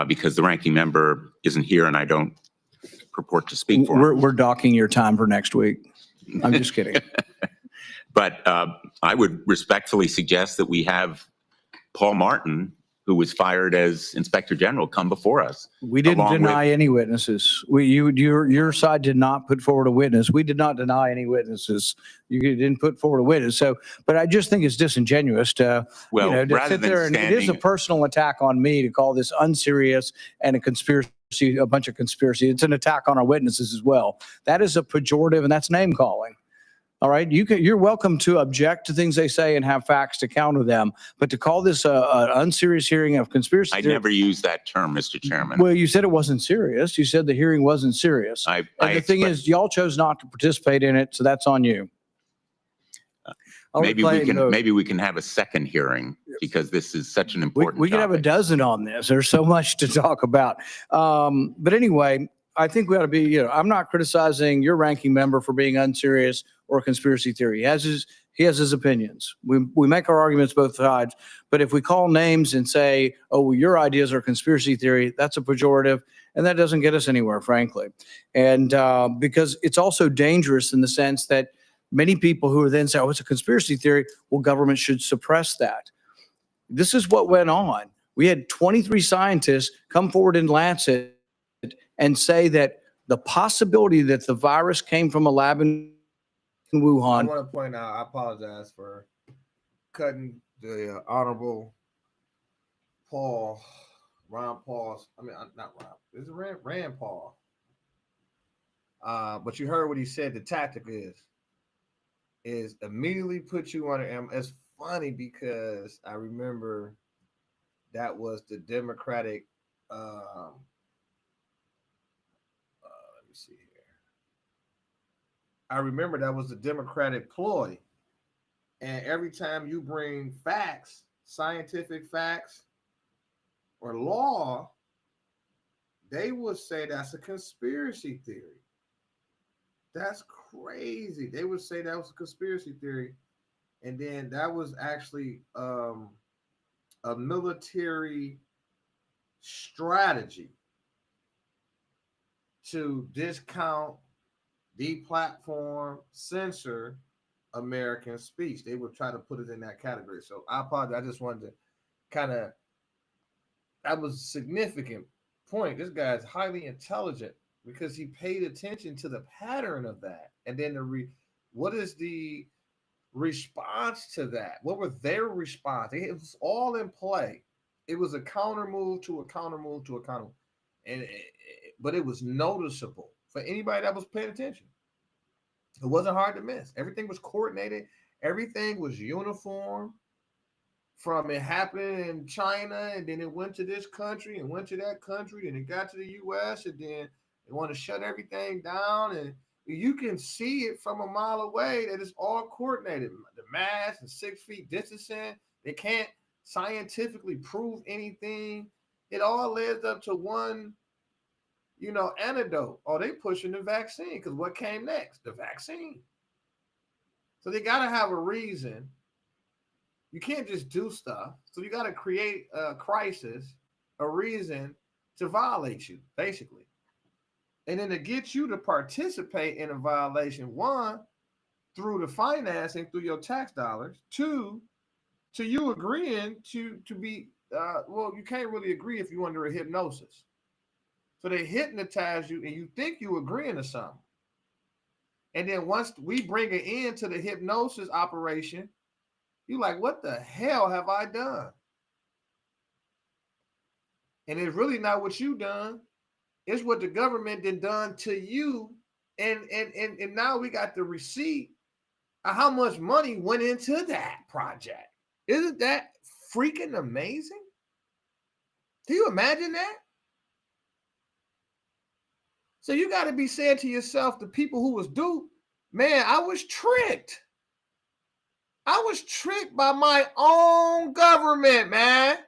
because the ranking member isn't here and I don't purport to speak for him. We're docking your time for next week. I'm just kidding. But I would respectfully suggest that we have Paul Martin, who was fired as Inspector General, come before us. We didn't deny any witnesses. Your side did not put forward a witness. We did not deny any witnesses. You didn't put forward a witness. So, but I just think it's disingenuous to, to sit there, and it is a personal attack on me to call this unserious and a conspiracy, a bunch of conspiracy. It's an attack on our witnesses as well. That is a pejorative, and that's name calling. All right, you're welcome to object to things they say and have facts to counter them, but to call this an unserious hearing of conspiracy I never used that term, Mr. Chairman. Well, you said it wasn't serious. You said the hearing wasn't serious. And the thing is, y'all chose not to participate in it, so that's on you. Maybe we can have a second hearing because this is such an important we can have a dozen on this. There's so much to talk about. But anyway, I think we ought to be, I'm not criticizing your ranking member for being unserious or conspiracy theory. He has his opinions. We make our arguments both sides, but if we call names and say, oh, well, your ideas are conspiracy theory, that's a pejorative, and that doesn't get us anywhere, frankly. And because it's also dangerous in the sense that many people who are then say, oh, it's a conspiracy theory, well, government should suppress that. This is what went on. We had 23 scientists come forward in Lancet and say that the possibility that the virus came from a lab in I Wuhan. want to point out, I apologize for cutting the Honorable Ron Paul's, I mean, not Ron, this is Rand Paul. But you heard what he said. The tactic is immediately put you on it. It's funny because I remember that was the Democratic. Let me see here. I remember that was the Democratic ploy, and every time you bring facts, scientific facts, or law, they would say that's a conspiracy theory. That's crazy. They would say that was a conspiracy theory. And then that was actually a military strategy to discount, deplatform, censor American speech. They would try to put it in that category. So I apologize. I just wanted to kind of, that was a significant point. This guy is highly intelligent because he paid attention to the pattern of that. And then what is the response to that? What were their response? It was all in play. It was a counter move to a counter move to a counter move. But it was noticeable for anybody that was paying attention. It wasn't hard to miss. Everything was coordinated. Everything was uniform. From it happening in China, and then it went to this country and went to that country, and it got to the U.S., and then they want to shut everything down. And you can see it from a mile away that it's all coordinated. The masks and 6 feet distancing, they can't scientifically prove anything. It all leads up to one, antidote. Oh, they pushing the vaccine because what came next? The vaccine. So they got to have a reason. You can't just do stuff. So you got to create a crisis, a reason to violate you, basically. And then to get you to participate in a violation, one, through the financing, through your tax dollars. Two, to you agreeing to be, you can't really agree if you're under a hypnosis. So they hypnotize you and you think you agreeing to something. And then once we bring an end to the hypnosis operation, you're like, what the hell have I done? And it's really not what you done. It's what the government done to you. And now we got the receipt of how much money went into that project. Isn't that freaking amazing? Do you imagine that? So you got to be saying to yourself, the people who was duped, man, I was tricked. I was tricked by my own government, man.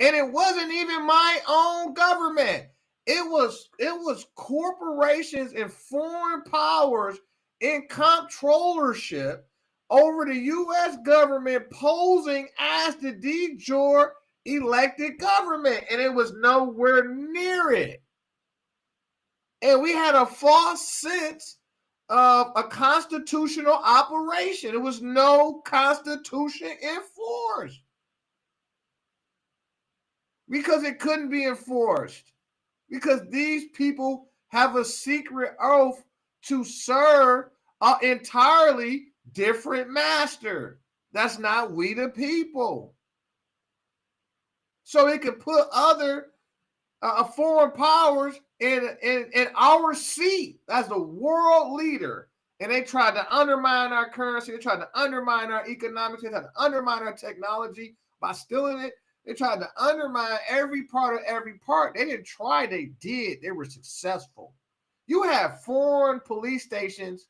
And it wasn't even my own government. It was corporations and foreign powers in controllership over the U.S. government posing as the de jure elected government. And it was nowhere near it. And we had a false sense of a constitutional operation. There was no constitution enforced because it couldn't be enforced because these people have a secret oath to serve an entirely different master. That's not we the people. So it could put other foreign powers in our seat as the world leader. And they tried to undermine our currency. They tried to undermine our economics. They tried to undermine our technology by stealing it. They tried to undermine every part of every part. They didn't try, they did. They were successful. You have foreign police stations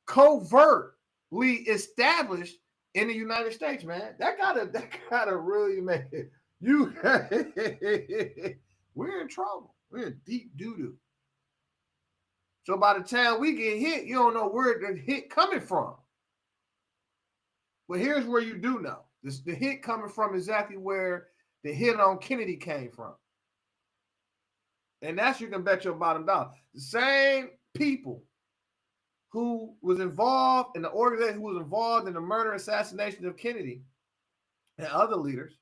covertly established in the United States, man. That gotta really make it. We're in trouble. We're in deep doo-doo. So by the time we get hit, you don't know where the hit coming from. But here's where you do know. The hit coming from exactly where the hit on Kennedy came from. And that's, you can bet your bottom dollar. The same people who was involved in the organization, who was involved in the murder and assassination of Kennedy and other leaders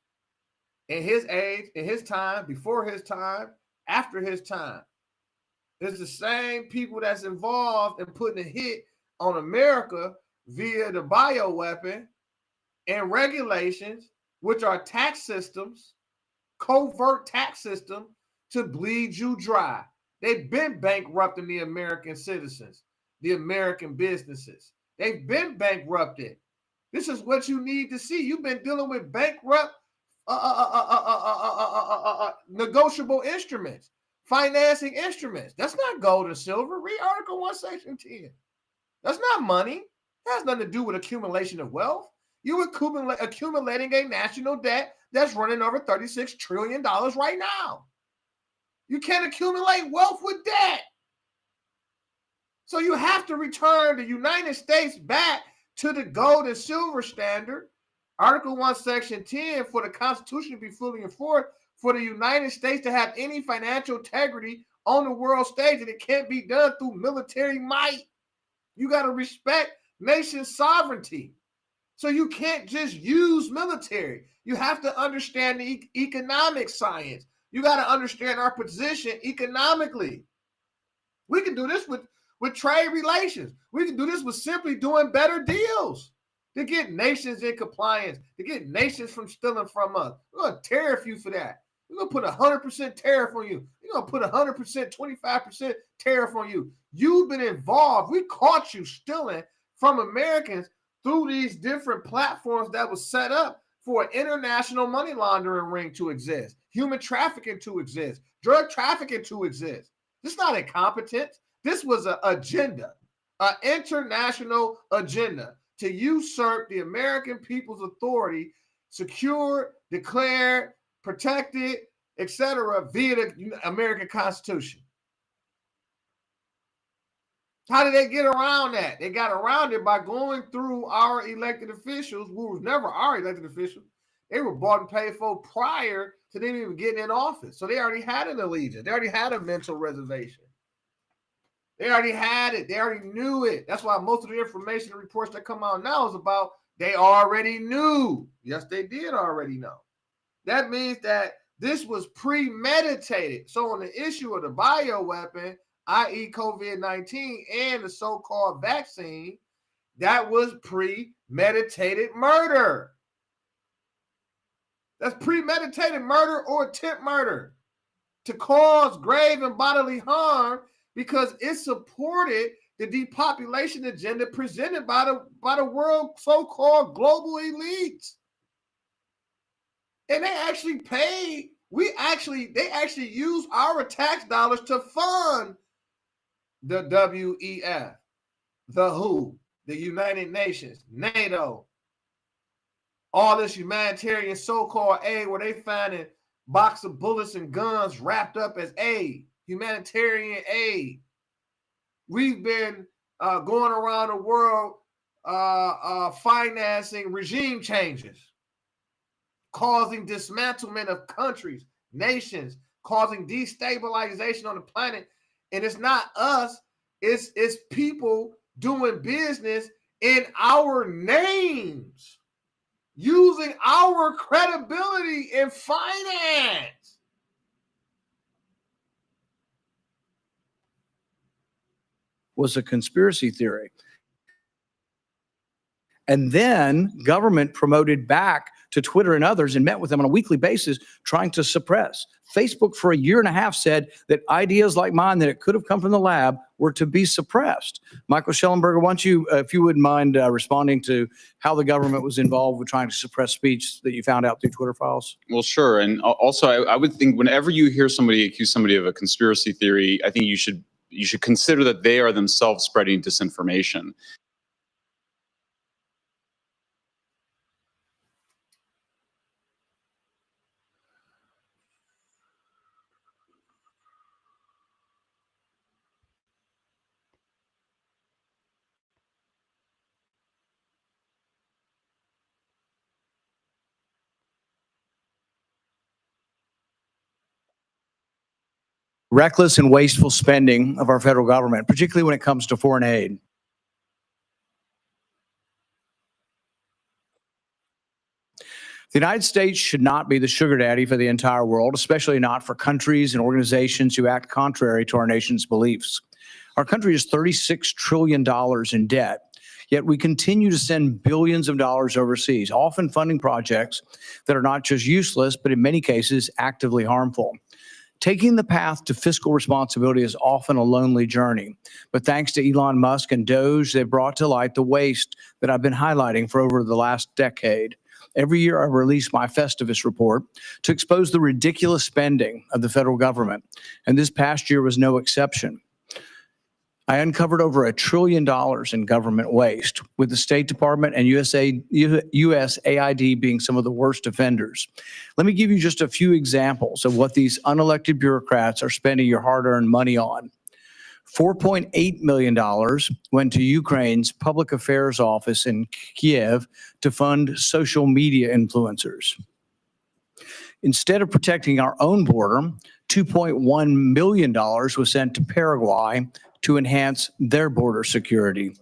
in his age, in his time, before his time, after his time. It's the same people that's involved in putting a hit on America via the bioweapon and regulations, which are tax systems, covert tax system to bleed you dry. They've been bankrupting the American citizens, the American businesses. They've been bankrupted. This is what you need to see. You've been dealing with bankrupt negotiable instruments, financing instruments. That's not gold and silver. Read Article 1, Section 10. That's not money. It has nothing to do with accumulation of wealth. You're accumulating a national debt that's running over $36 trillion right now. You can't accumulate wealth with debt. So you have to return the United States back to the gold and silver standard. Article 1, Section 10, for the Constitution to be fully enforced, for the United States to have any financial integrity on the world stage, and it can't be done through military might. You got to respect nation sovereignty. So you can't just use military. You have to understand the economic science. You got to understand our position economically. We can do this with trade relations. We can do this with simply doing better deals to get nations in compliance, to get nations from stealing from us. We're going to tariff you for that. We're going to put 100% tariff on you. We're going to put 100%, 25% tariff on you. You've been involved. We caught you stealing from Americans through these different platforms that was set up for an international money laundering ring to exist, human trafficking to exist, drug trafficking to exist. This is not incompetence. This was an agenda, an international agenda to usurp the American people's authority, secured, declared, protected, etc., via the American Constitution. How did they get around that? They got around it by going through our elected officials, who was never our elected officials. They were bought and paid for prior to them even getting in office. So they already had an allegiance. They already had a mental reservation. They already had it. They already knew it. That's why most of the information and reports that come out now is about they already knew. Yes, they did already know. That means that this was premeditated. So on the issue of the bioweapon, i.e. COVID-19 and the so-called vaccine, that was premeditated murder. That's premeditated murder or attempt murder to cause grave and bodily harm because it supported the depopulation agenda presented by the world so-called global elites. And they actually paid, they actually use our tax dollars to fund the WEF, the WHO, the United Nations, NATO, all this humanitarian so-called aid where they finding box of bullets and guns wrapped up as aid, humanitarian aid. We've been going around the world financing regime changes, causing dismantlement of countries, nations, causing destabilization on the planet. And it's not us, it's people doing business in our names, using our credibility in finance. Was a conspiracy theory. And then government promoted back to Twitter and others and met with them on a weekly basis, trying to suppress. Facebook for a year and a half said that ideas like mine that it could have come from the lab were to be suppressed. Michael Schellenberger, why don't you, if you wouldn't mind responding to how the government was involved with trying to suppress speech that you found out through Twitter files? Well, sure. And also, I would think whenever you hear somebody accuse somebody of a conspiracy theory, I think you should consider that they are themselves spreading disinformation. Reckless and wasteful spending of our federal government, particularly when it comes to foreign aid. The United States should not be the sugar daddy for the entire world, especially not for countries and organizations who act contrary to our nation's beliefs. Our country is $36 trillion in debt, yet we continue to send billions of dollars overseas, often funding projects that are not just useless, but in many cases actively harmful. Taking the path to fiscal responsibility is often a lonely journey, but thanks to Elon Musk and Doge, they've brought to light the waste that I've been highlighting for over the last decade. Every year I release my Festivus report to expose the ridiculous spending of the federal government, and this past year was no exception. I uncovered over $1 trillion in government waste, with the State Department and USAID being some of the worst offenders. Let me give you just a few examples of what these unelected bureaucrats are spending your hard-earned money on. $4.8 million went to Ukraine's public affairs office in Kiev to fund social media influencers. Instead of protecting our own border, $2.1 million was sent to Paraguay to enhance their border security.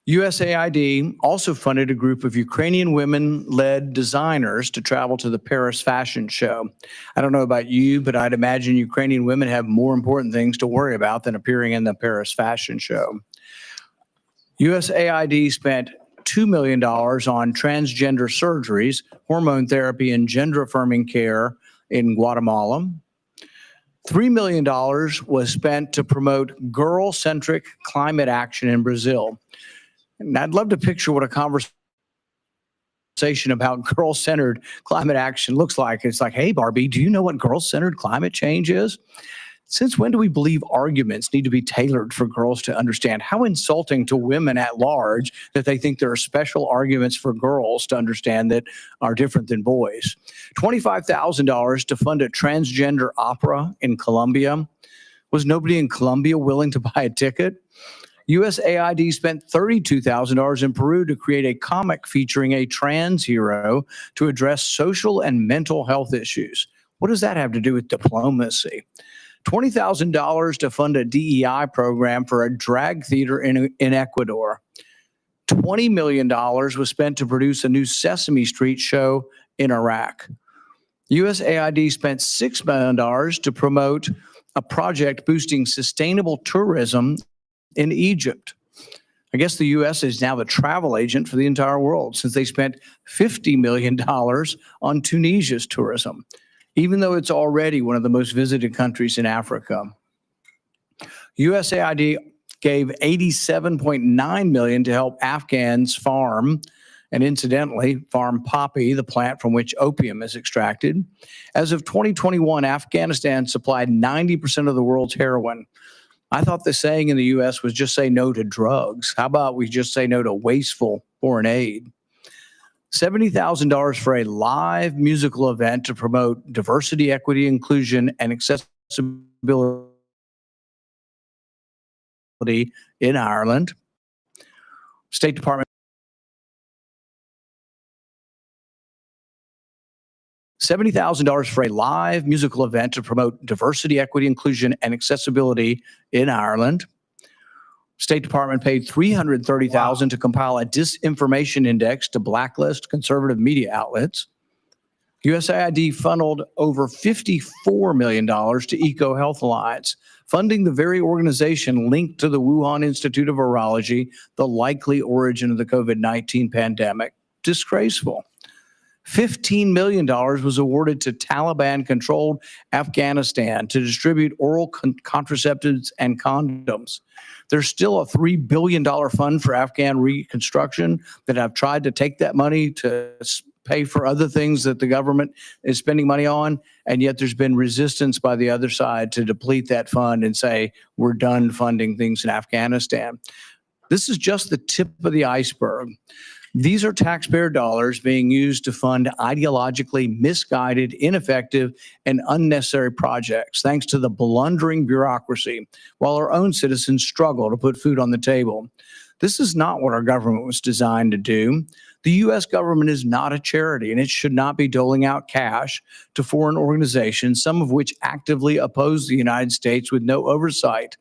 USAID also funded a group of Ukrainian women-led designers to travel to the Paris Fashion Show. I don't know about you, but I'd imagine Ukrainian women have more important things to worry about than appearing in the Paris Fashion Show. USAID spent $2 million on transgender surgeries, hormone therapy, and gender-affirming care in Guatemala. $3 million was spent to promote girl-centric climate action in Brazil. And I'd love to picture what a conversation about girl-centered climate action looks like. It's like, hey, Barbie, do you know what girl-centered climate change is? Since when do we believe arguments need to be tailored for girls to understand? How insulting to women at large that they think there are special arguments for girls to understand that are different than boys. $25,000 to fund a transgender opera in Colombia. Was nobody in Colombia willing to buy a ticket? USAID spent $32,000 in Peru to create a comic featuring a trans hero to address social and mental health issues. What does that have to do with diplomacy? $20,000 to fund a DEI program for a drag theater in Ecuador. $20 million was spent to produce a new Sesame Street show in Iraq. USAID spent $6 million to promote a project boosting sustainable tourism in Egypt. I guess the U.S. is now the travel agent for the entire world since they spent $50 million on Tunisia's tourism, even though it's already one of the most visited countries in Africa. USAID gave $87.9 million to help Afghans farm, and incidentally, farm poppy, the plant from which opium is extracted. As of 2021, Afghanistan supplied 90% of the world's heroin. I thought the saying in the U.S. was just say no to drugs. How about we just say no to wasteful foreign aid? $70,000 for a live musical event to promote diversity, equity, inclusion, and accessibility in Ireland. State Department. $70,000 for a live musical event to promote diversity, equity, inclusion, and accessibility in Ireland. State Department paid $330,000 to compile a disinformation index to blacklist conservative media outlets. USAID funneled over $54 million to EcoHealth Alliance, funding the very organization linked to the Wuhan Institute of Virology, the likely origin of the COVID-19 pandemic. Disgraceful. $15 million was awarded to Taliban-controlled Afghanistan to distribute oral contraceptives and condoms. There's still a $3 billion fund for Afghan reconstruction that I've tried to take that money to pay for other things that the government is spending money on, and yet there's been resistance by the other side to deplete that fund and say, we're done funding things in Afghanistan. This is just the tip of the iceberg. These are taxpayer dollars being used to fund ideologically misguided, ineffective, and unnecessary projects, thanks to the blundering bureaucracy, while our own citizens struggle to put food on the table. This is not what our government was designed to do. The U.S. government is not a charity, and it should not be doling out cash to foreign organizations, some of which actively oppose the United States with no oversight.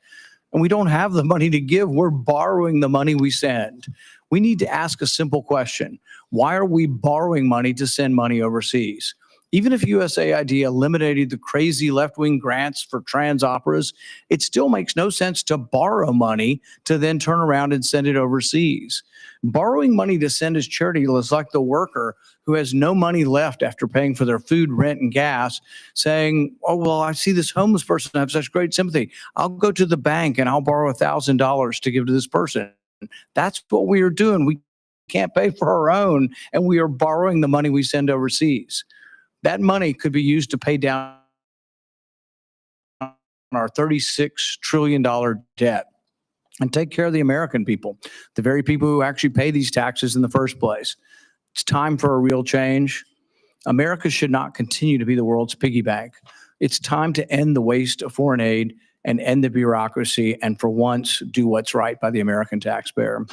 And we don't have the money to give. We're borrowing the money we send. We need to ask a simple question. Why are we borrowing money to send money overseas? Even if USAID eliminated the crazy left-wing grants for trans operas, it still makes no sense to borrow money to then turn around and send it overseas. Borrowing money to send as charity is like the worker who has no money left after paying for their food, rent, and gas, saying, oh, well, I see this homeless person. I have such great sympathy. I'll go to the bank and I'll borrow $1,000 to give to this person. That's what we are doing. We can't pay for our own, and we are borrowing the money we send overseas. That money could be used to pay down our $36 trillion debt and take care of the American people, the very people who actually pay these taxes in the first place. It's time for a real change. America should not continue to be the world's piggy bank. It's time to end the waste of foreign aid and end the bureaucracy, and for once, do what's right by the American taxpayer.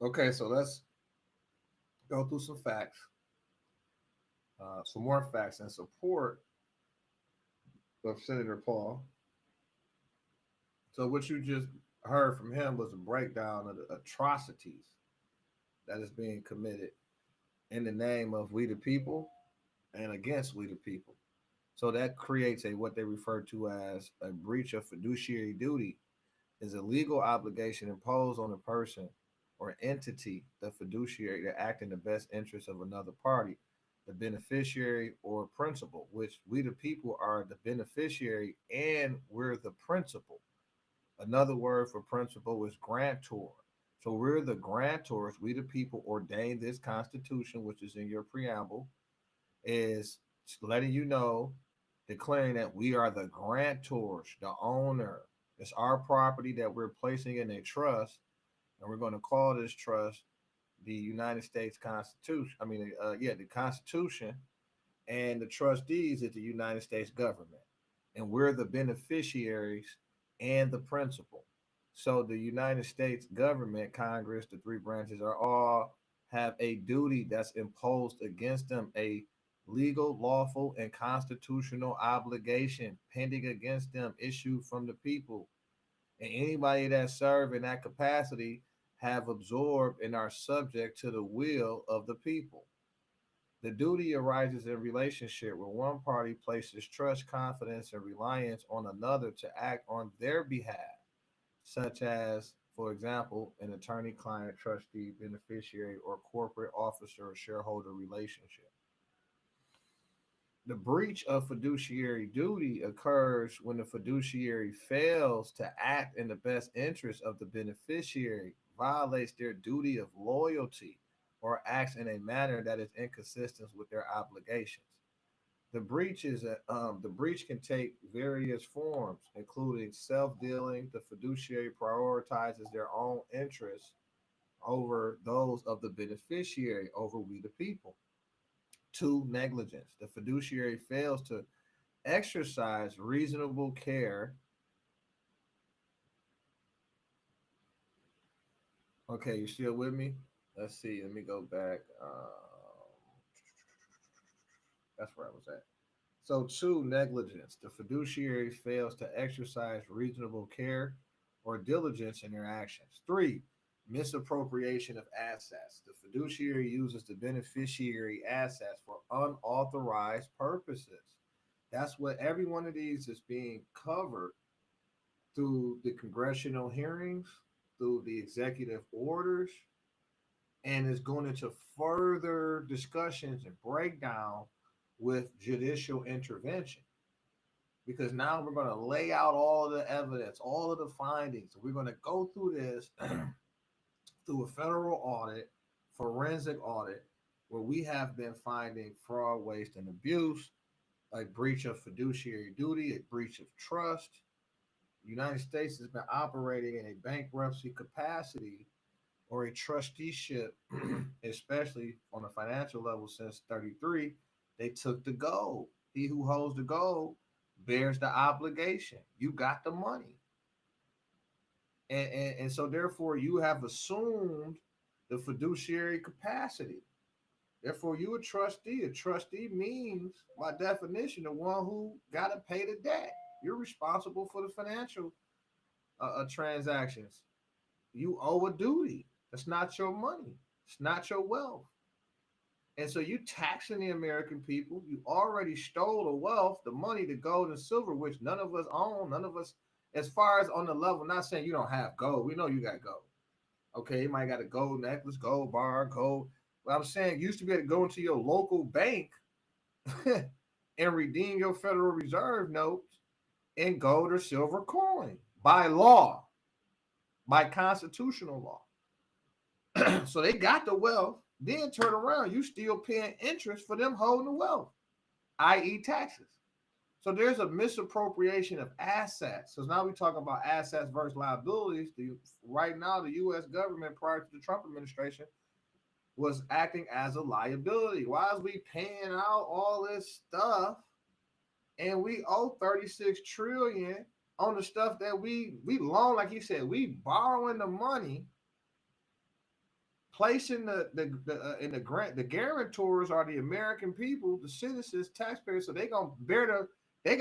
Okay, so let's go through some facts, some more facts in support of Senator Paul. So what you just heard from him was a breakdown of the atrocities that is being committed in the name of we the people and against we the people. So that creates a what they refer to as a breach of fiduciary duty, is a legal obligation imposed on a person or entity, the fiduciary, to act in the best interest of another party, the beneficiary or principal, which we the people are the beneficiary and we're the principal. Another word for principal is grantor. So we're the grantors. We the people ordained this constitution, which is in your preamble, is letting you know, declaring that we are the grantors, the owner. It's our property that we're placing in a trust, and we're going to call this trust the United States Constitution. The Constitution, and the trustees is the United States government, and we're the beneficiaries and the principal. So the United States government, Congress, the three branches are all have a duty that's imposed against them, a legal, lawful, and constitutional obligation pending against them, issued from the people. And anybody that serve in that capacity have absorbed and are subject to the will of the people. The duty arises in relationship where one party places trust, confidence, and reliance on another to act on their behalf, such as, for example, an attorney, client, trustee, beneficiary, or corporate officer or shareholder relationship. The breach of fiduciary duty occurs when the fiduciary fails to act in the best interest of the beneficiary, violates their duty of loyalty, or acts in a manner that is inconsistent with their obligations. The breach can take various forms, including self-dealing. The fiduciary prioritizes their own interests over those of the beneficiary over we the people. Two, negligence. The fiduciary fails to exercise reasonable care. Okay, you still with me? Let's see. Let me go back. That's where I was at. So, two, negligence. The fiduciary fails to exercise reasonable care or diligence in their actions. Three, misappropriation of assets. The fiduciary uses the beneficiary assets for unauthorized purposes. That's what every one of these is being covered through the congressional hearings, through the executive orders, and is going into further discussions and breakdown with judicial intervention. Because now we're going to lay out all of the evidence, all of the findings. We're going to go through this through a federal audit, forensic audit, where we have been finding fraud, waste, and abuse, a breach of fiduciary duty, a breach of trust. The United States has been operating in a bankruptcy capacity or a trusteeship, especially on a financial level since 33. They took the gold. He who holds the gold bears the obligation. You got the money. And so therefore you have assumed the fiduciary capacity. Therefore, you a trustee. A trustee means, by definition, the one who got to pay the debt. You're responsible for the financial transactions. You owe a duty. That's not your money. It's not your wealth. And so you taxing the American people. You already stole the wealth, the money, the gold and silver, which none of us own. None of us, as far as on the level, not saying you don't have gold. We know you got gold. Okay, you might got a gold necklace, gold bar, gold. But I'm saying you used to be able to go into your local bank and redeem your Federal Reserve notes in gold or silver coin by law, by constitutional law. So they got the wealth, then turn around, you still paying interest for them holding the wealth, i.e. taxes. So there's a misappropriation of assets. So now we talk about assets versus liabilities. Right now, the U.S. government, prior to the Trump administration, was acting as a liability. Why is we paying out all this stuff and we owe 36 trillion on the stuff that we loan? Like he said, we borrowing the money, placing the grant. The guarantors are the American people, the citizens, taxpayers. So they got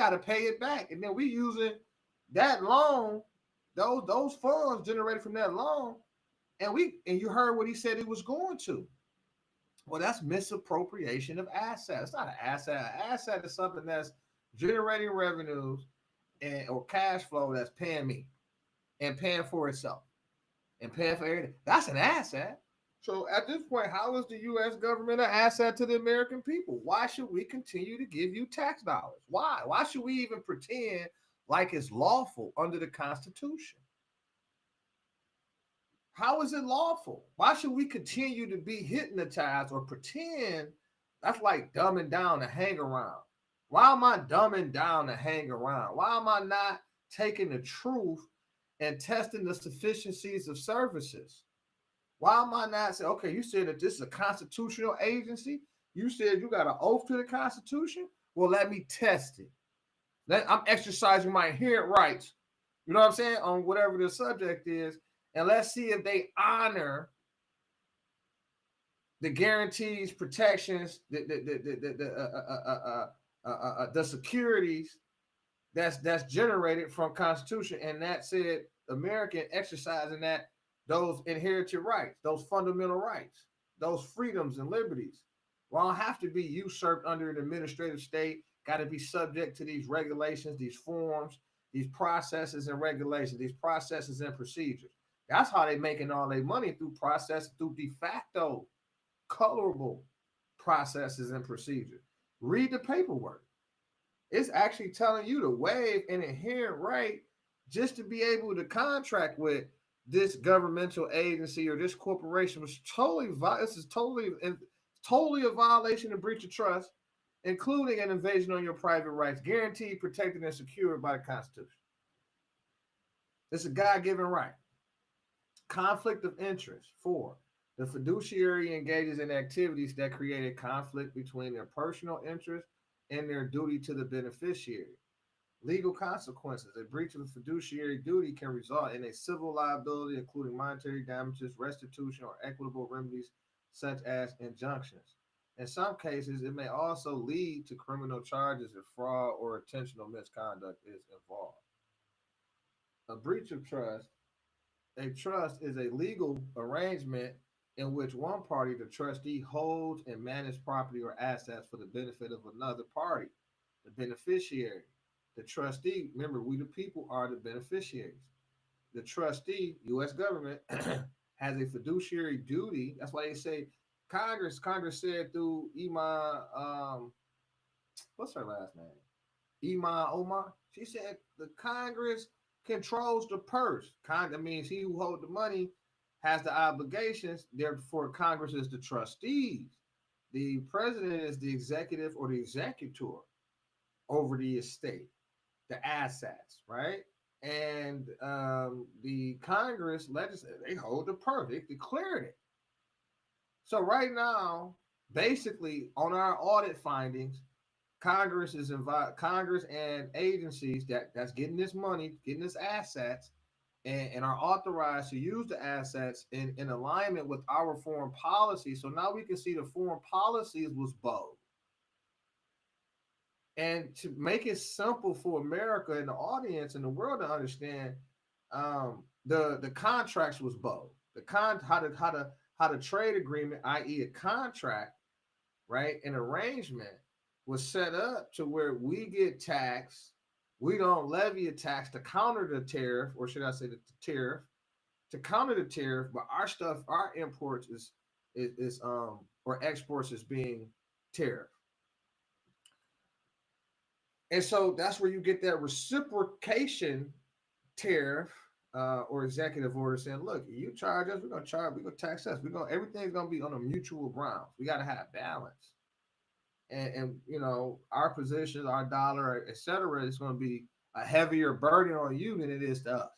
to pay it back, and then we using that loan, those funds generated from that loan, and you heard what he said it was going to. Well, that's misappropriation of assets. It's not an asset. An asset is something that's generating revenues or cash flow that's paying me and paying for itself and paying for everything. That's an asset. So at this point, how is the U.S. government an asset to the American people? Why should we continue to give you tax dollars? Why? Why should we even pretend like it's lawful under the Constitution? How is it lawful? Why should we continue to be hypnotized or pretend? That's like dumbing down to hang around. Why am I dumbing down to hang around? Why am I not taking the truth and testing the sufficiencies of services? Why am I not saying, okay, you said that this is a constitutional agency. You said you got an oath to the Constitution. Well, let me test it. I'm exercising my inherent rights. You know what I'm saying? On whatever the subject is. And let's see if they honor the guarantees, protections, the securities that's generated from Constitution. And that said, American exercising those inherited rights, those fundamental rights, those freedoms and liberties, will have to be usurped under an administrative state, got to be subject to these regulations, these forms, these processes and regulations, these processes and procedures. That's how they're making all their money, through de facto, colorable processes and procedures. Read the paperwork. It's actually telling you to waive an inherent right just to be able to contract with this governmental agency or this corporation. Was this is totally a violation of breach of trust, including an invasion on your private rights, guaranteed, protected, and secured by the Constitution. It's a God-given right. Conflict of interest. 4, the fiduciary engages in activities that create a conflict between their personal interest and their duty to the beneficiary. Legal consequences. A breach of a fiduciary duty can result in a civil liability, including monetary damages, restitution, or equitable remedies such as injunctions. In some cases, it may also lead to criminal charges if fraud or intentional misconduct is involved. A breach of trust. A trust is a legal arrangement in which one party, the trustee, holds and manages property or assets for the benefit of another party, the beneficiary. The trustee, remember, we the people are the beneficiaries. The trustee, U.S. government, has a fiduciary duty. That's why they say Congress said through Iman, what's her last name? Iman Omar. She said the Congress controls the purse. That means he who holds the money has the obligations. Therefore, Congress is the trustees. The president is the executive or the executor over the estate, the assets, right? And the Congress legislature, they hold the purse. They declared it. So right now, basically, on our audit findings, Congress and agencies that's getting this money, getting this assets, and are authorized to use the assets in alignment with our foreign policy. So now we can see the foreign policies was bold. And to make it simple for America and the audience and the world to understand, the contracts was bold. How the trade agreement, i.e., a contract, right, an arrangement was set up to where we get taxed. We don't levy a tax to counter the tariff, or should I say the tariff, to counter the tariff, but our stuff, our imports is or exports is being tariffed. And so that's where you get that reciprocation tariff or executive order saying, look, you charge us, we're gonna tax us. Everything's gonna be on a mutual grounds. We gotta have balance. And you know, our position, our dollar, et cetera, is gonna be a heavier burden on you than it is to us.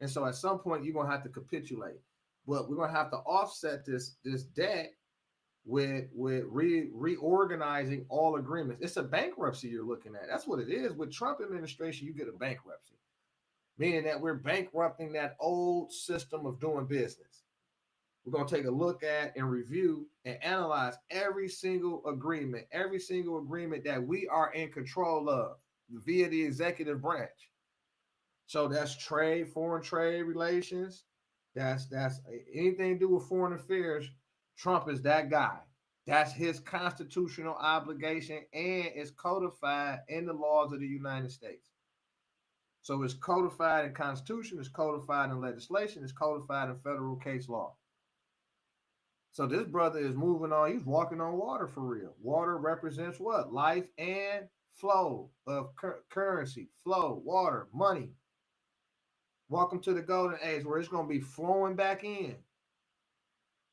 And so at some point you're gonna have to capitulate. But we're gonna have to offset this debt with reorganizing all agreements. It's a bankruptcy you're looking at. That's what it is. With Trump administration, you get a bankruptcy, meaning that we're bankrupting that old system of doing business. We're going to take a look at and review and analyze every single agreement that we are in control of via the executive branch. So that's trade, foreign trade relations. That's anything to do with foreign affairs. Trump is that guy. That's his constitutional obligation, and it's codified in the laws of the United States. So it's codified in Constitution, it's codified in legislation, it's codified in federal case law. So this brother is moving on. He's walking on water for real. Water represents what? Life and flow of currency, flow, water, money. Welcome to the golden age where it's going to be flowing back in.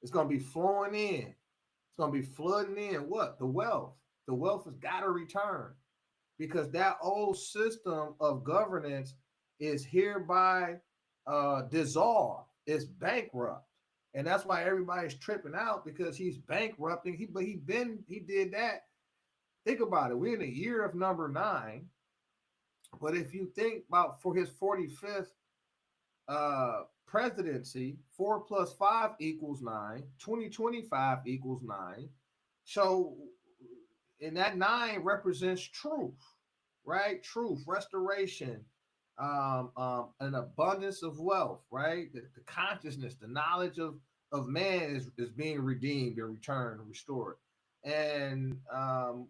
It's going to be flowing in. It's going to be flooding in what? The wealth. The wealth has got to return because that old system of governance is hereby dissolved. It's bankrupt. And that's why everybody's tripping out because he's bankrupting. He did that. Think about it. We're in the year of number 9. But if you think about for his 45th presidency, 4 plus 5 equals 9, 2025 equals 9. So, and that 9 represents truth, right? Truth, restoration, an abundance of wealth, right? The consciousness, the knowledge of man is being redeemed and returned and restored. And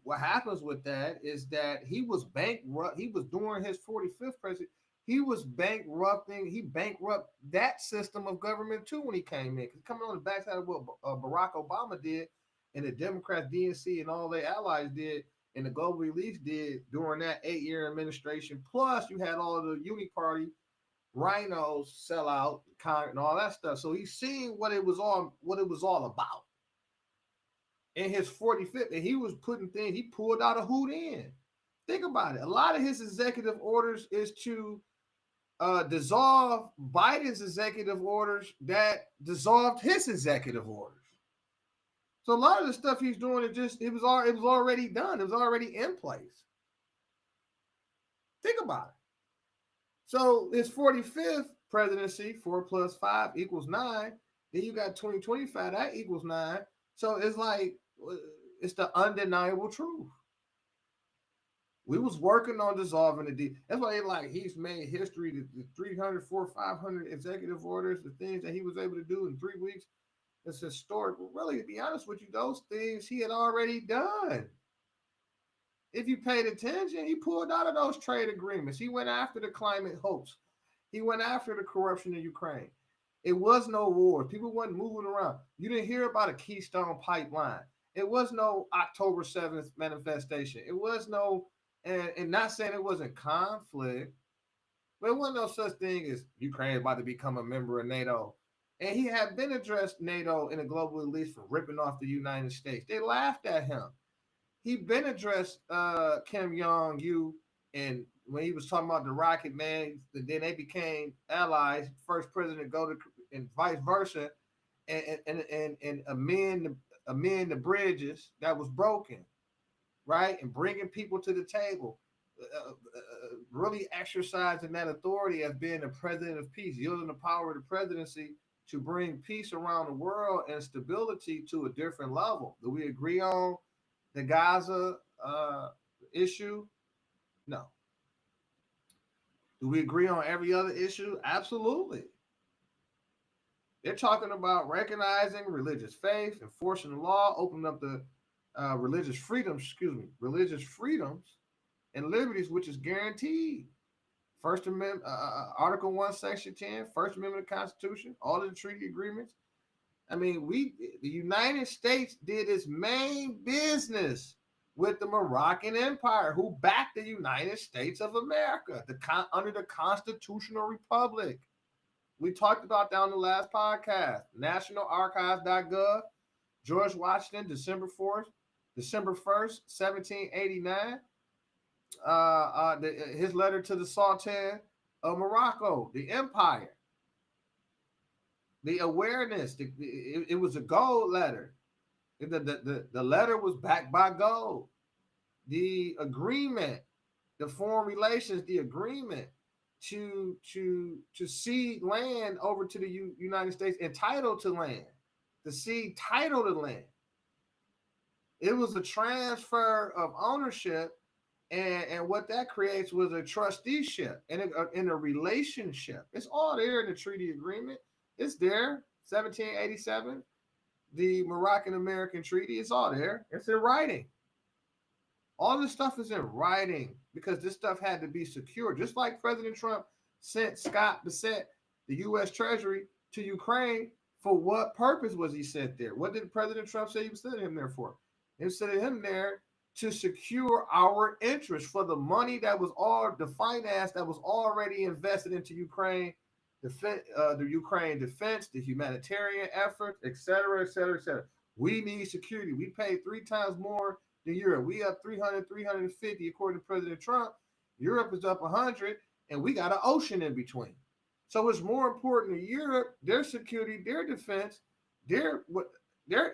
what happens with that is that he was bankrupt. He was during his 45th presidency. He was bankrupting. He bankrupt that system of government too when he came in. Coming on the backside of what Barack Obama did, and the Democrats, DNC, and all their allies did, and the Global Elites did during that 8-year administration. Plus, you had all of the Uni Party rhinos sell out, and all that stuff. So he's seeing what it was all about. In his 45th, and he was putting things. He pulled out a hoot in. Think about it. A lot of his executive orders is to dissolve Biden's executive orders that dissolved his executive orders. So a lot of the stuff he's doing it was already done. It was already in place. Think about it. So his 45th presidency, 4 plus 5 equals 9. Then you got 2025, that equals 9. So it's like it's the undeniable truth. We was working on dissolving the deal. That's why he's made history, the 300, 400, 500 executive orders, the things that he was able to do in 3 weeks. It's historic. Well, really, to be honest with you, those things he had already done. If you paid attention, he pulled out of those trade agreements. He went after the climate hoax. He went after the corruption in Ukraine. It was no war. People wasn't moving around. You didn't hear about a Keystone pipeline. It was no October 7th manifestation. It was no, and not saying it wasn't conflict, but it wasn't no such thing as Ukraine about to become a member of NATO. And he had been addressed NATO in a global elite for ripping off the United States. They laughed at him. He'd been addressed Kim Jong-un, and when he was talking about the rocket man, then they became allies. First president to go to, and vice versa, and amend the bridges that was broken, right? And bringing people to the table. really exercising that authority as being the president of peace, yielding the power of the presidency to bring peace around the world and stability to a different level. Do we agree on the Gaza issue? No. Do we agree on every other issue? Absolutely. They're talking about recognizing religious faith, enforcing the law, opening up the religious freedoms and liberties, which is guaranteed. First Amendment, Article 1, Section 10, First Amendment of the Constitution, all of the treaty agreements. I mean, the United States did its main business with the Moroccan Empire, who backed the United States of America under the Constitutional Republic. We talked about that on the last podcast. NationalArchives.gov, George Washington, December 1st, 1789. His letter to the Sultan of Morocco, the empire. The awareness, it was a gold letter. The letter was backed by gold. The agreement, the foreign relations, the agreement to cede land over to the United States, entitled to land, to cede title to land. It was a transfer of ownership, and what that creates was a trusteeship and in a relationship. It's all there in the treaty agreement. It's there, 1787, the Moroccan-American Treaty. It's all there. It's in writing. All this stuff is in writing because this stuff had to be secure. Just like President Trump sent Scott Bessent, the U.S. Treasury, to Ukraine. For what purpose was he sent there? What did President Trump say he was sending him there for? He was sending him there to secure our interest for the money that was the finance that was already invested into Ukraine, the Ukraine defense, the humanitarian efforts, et cetera, et cetera, et cetera. We need security. We pay 3 times more than Europe. We up 300, 350, according to President Trump. Europe is up 100, and we got an ocean in between. So it's more important to Europe, their security, their defense, their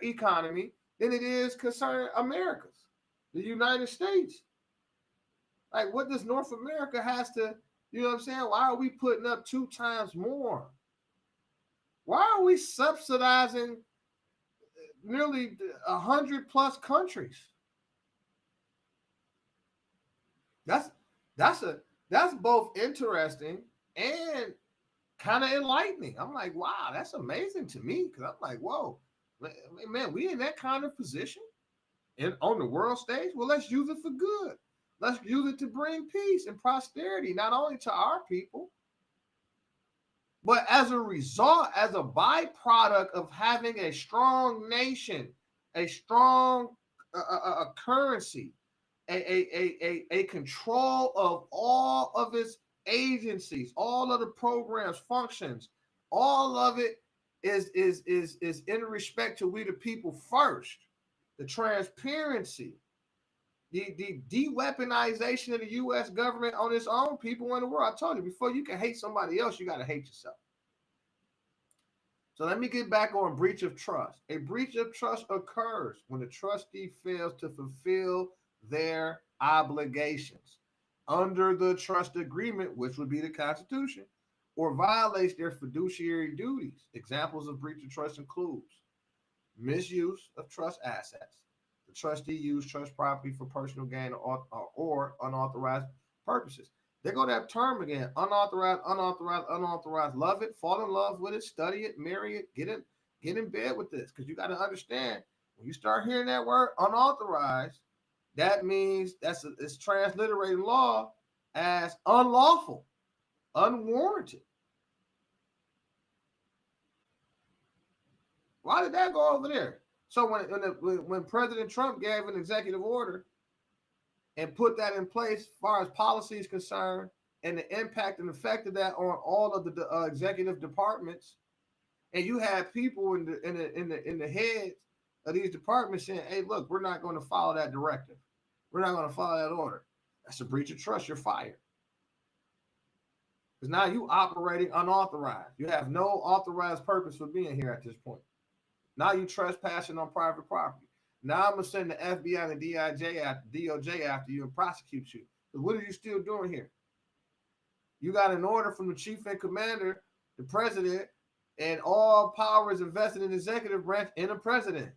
economy, than it is concerning America's, the United States. Like, what does North America has to, you know what I'm saying? Why are we putting up 2 times more? Why are we subsidizing nearly 100 plus countries? That's both interesting and kind of enlightening. I'm like, wow, that's amazing to me, because I'm like, whoa, man, we in that kind of position on the world stage. Well, let's use it for good. Let's use it to bring peace and prosperity, not only to our people, but as a result, as a byproduct of having a strong nation, a strong currency, a control of all of its agencies, all of the programs, functions, all of it is in respect to we the people first. The transparency, the de-weaponization of the U.S. government on its own people in the world. I told you, before you can hate somebody else, you got to hate yourself. So let me get back on breach of trust. A breach of trust occurs when the trustee fails to fulfill their obligations under the trust agreement, which would be the Constitution, or violates their fiduciary duties. Examples of breach of trust includes misuse of trust assets. The trustee used trust property for personal gain or unauthorized purposes. They're going to have term again: unauthorized, unauthorized, unauthorized. Love it, fall in love with it, study it, marry it, get in bed with this. Because you got to understand, when you start hearing that word unauthorized, that means it's transliterated law as unlawful, unwarranted. Why did that go over there? So when President Trump gave an executive order and put that in place as far as policy is concerned, and the impact and effect of that on all of the executive departments, and you have people in the heads of these departments saying, "Hey, look, we're not going to follow that directive. We're not going to follow that order." That's a breach of trust. You're fired. Because now you operating unauthorized. You have no authorized purpose for being here at this point. Now you trespassing on private property. Now I'm going to send the FBI and the DOJ after you and prosecute you What are you still doing here? You got an order from the chief and commander, the president, and all power is invested in the executive branch in the president.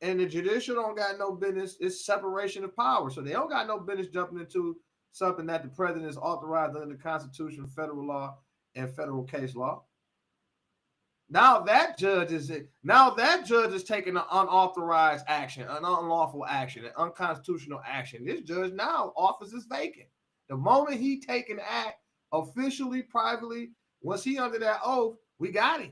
And the judicial don't got no business. It's separation of power. So they don't got no business jumping into something that the president is authorized under the Constitution, federal law, and federal case law. Now that judge is taking an unauthorized action, an unlawful action, an unconstitutional action. This judge now office is vacant. The moment he take an act officially, privately, once he under that oath, we got him.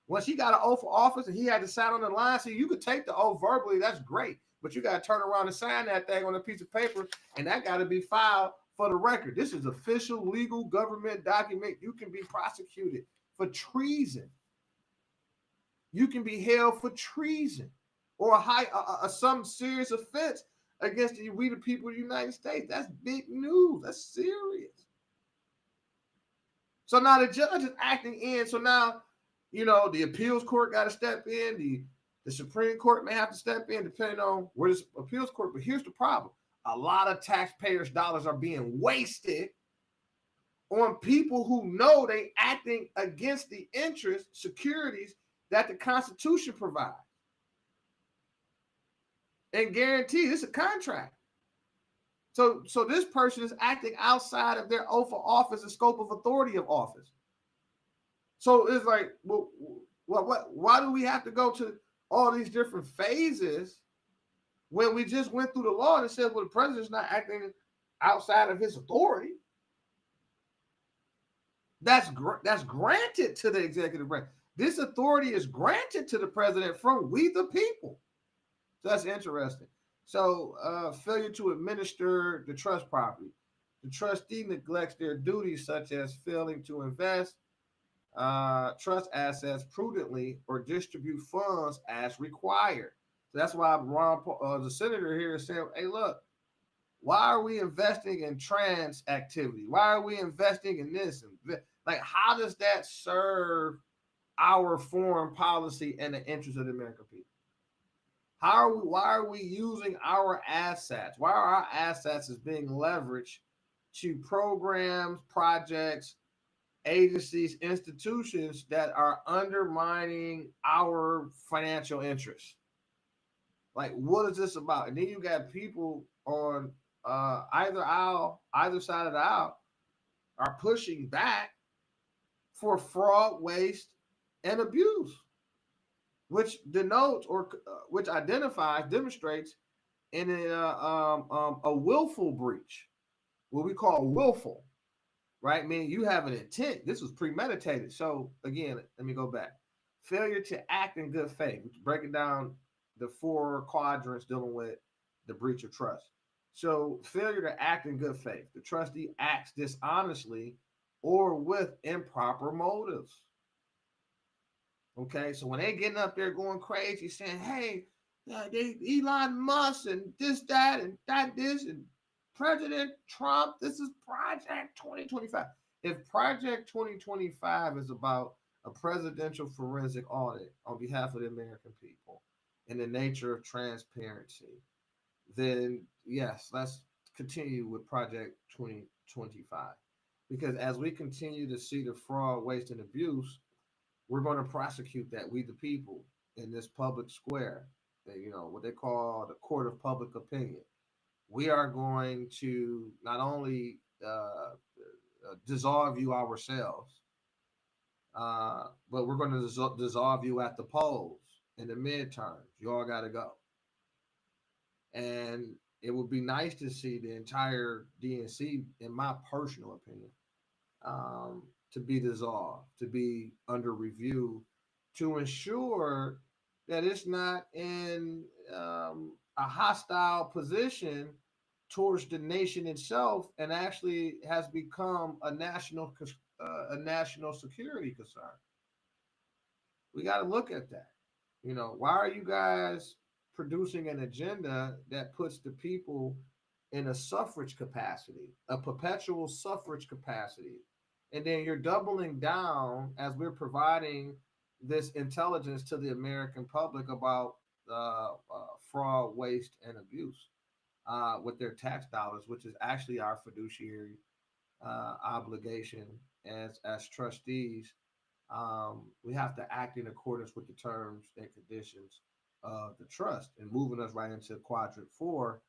Once he got an oath for office and he had to sign on the line, so you could take the oath verbally, that's great. But you got to turn around and sign that thing on a piece of paper, and that got to be filed for the record. This is official, legal government document. You can be prosecuted for treason. You can be held for treason or some serious offense against we the people of the United States. That's big news. That's serious. So now the judge is acting in. So now, the appeals court got to step in. The Supreme Court may have to step in depending on where this appeals court. But here's the problem. A lot of taxpayers' dollars are being wasted on people who know they acting against the interest securities that the Constitution provides. And guarantee this is a contract. So this person is acting outside of their oath of office and scope of authority of office. So it's like, well, why do we have to go to all these different phases when we just went through the law and it says, well, the president's not acting outside of his authority? That's granted to the executive branch. This authority is granted to the president from we the people. So that's interesting. So failure to administer the trust properly. The trustee neglects their duties such as failing to invest trust assets prudently or distribute funds as required. So that's why Ron Paul, the senator here, is saying, hey, look, why are we investing in trans activity? Why are we investing in this? Like, how does that serve our foreign policy and the interests of the American people? Why are we using our assets? Why are our assets is being leveraged to programs, projects, agencies, institutions that are undermining our financial interests? Like, what is this about? And then you got people on either side of the aisle are pushing back for fraud, waste, and abuse, which denotes or which demonstrates in a willful breach, what we call willful, right? Meaning you have an intent. This was premeditated. So again, let me go back. Failure to act in good faith, breaking down the 4 quadrants dealing with the breach of trust. So failure to act in good faith. The trustee acts dishonestly or with improper motives. Okay, so when they getting up there going crazy, saying, hey, Elon Musk and this, that, and that, this, and President Trump, this is Project 2025. If Project 2025 is about a presidential forensic audit on behalf of the American people in the nature of transparency, then yes, let's continue with Project 2025. Because as we continue to see the fraud, waste, and abuse, we're going to prosecute that, we the people, in this public square, what they call the court of public opinion. We are going to not only dissolve you ourselves, but we're going to dissolve you at the polls in the midterms. You all got to go. And it would be nice to see the entire DNC, in my personal opinion, to be dissolved, to be under review, to ensure that it's not in a hostile position towards the nation itself and actually has become a national security concern. We got to look at that. Why are you guys producing an agenda that puts the people in a suffrage capacity, a perpetual suffrage capacity? And then you're doubling down as we're providing this intelligence to the American public about fraud, waste, and abuse. with their tax dollars, which is actually our fiduciary obligation as trustees. We have to act in accordance with the terms and conditions of the trust, and moving us right into quadrant 4,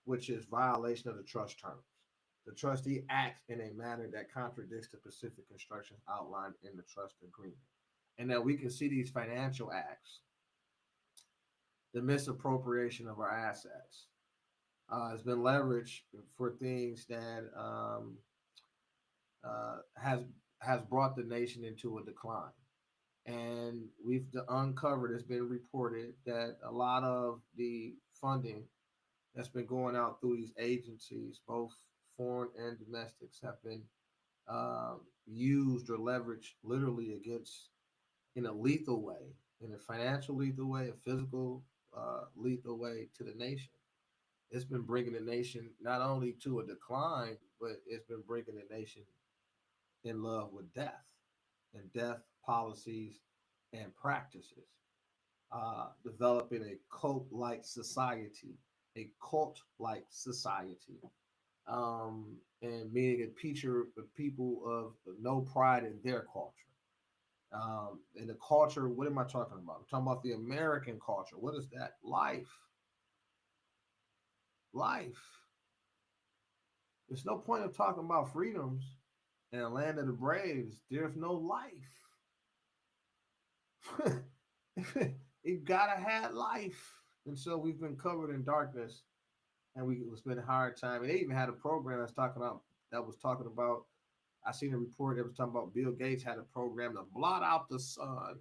which is violation of the trust terms. The trustee acts in a manner that contradicts the specific instructions outlined in the trust agreement. And that we can see these financial acts, the misappropriation of our assets, has been leveraged for things that has brought the nation into a decline. And we've uncovered, it's been reported that a lot of the funding that's been going out through these agencies, both foreign and domestics, have been used or leveraged literally against, in a lethal way, in a financial lethal way, a physical lethal way to the nation. It's been bringing the nation not only to a decline, but it's been bringing the nation in love with death and death policies and practices, developing a cult-like society, and being a picture of people of no pride in their culture. And the culture, what am I talking about? I'm talking about the American culture. What is that? Life. There's no point of talking about freedoms in a land of the braves. There's no life. You gotta have life. And so we've been covered in darkness, and we spent a hard time. And they even had a program that was talking about, I seen a report that was talking about Bill Gates had a program to blot out the sun.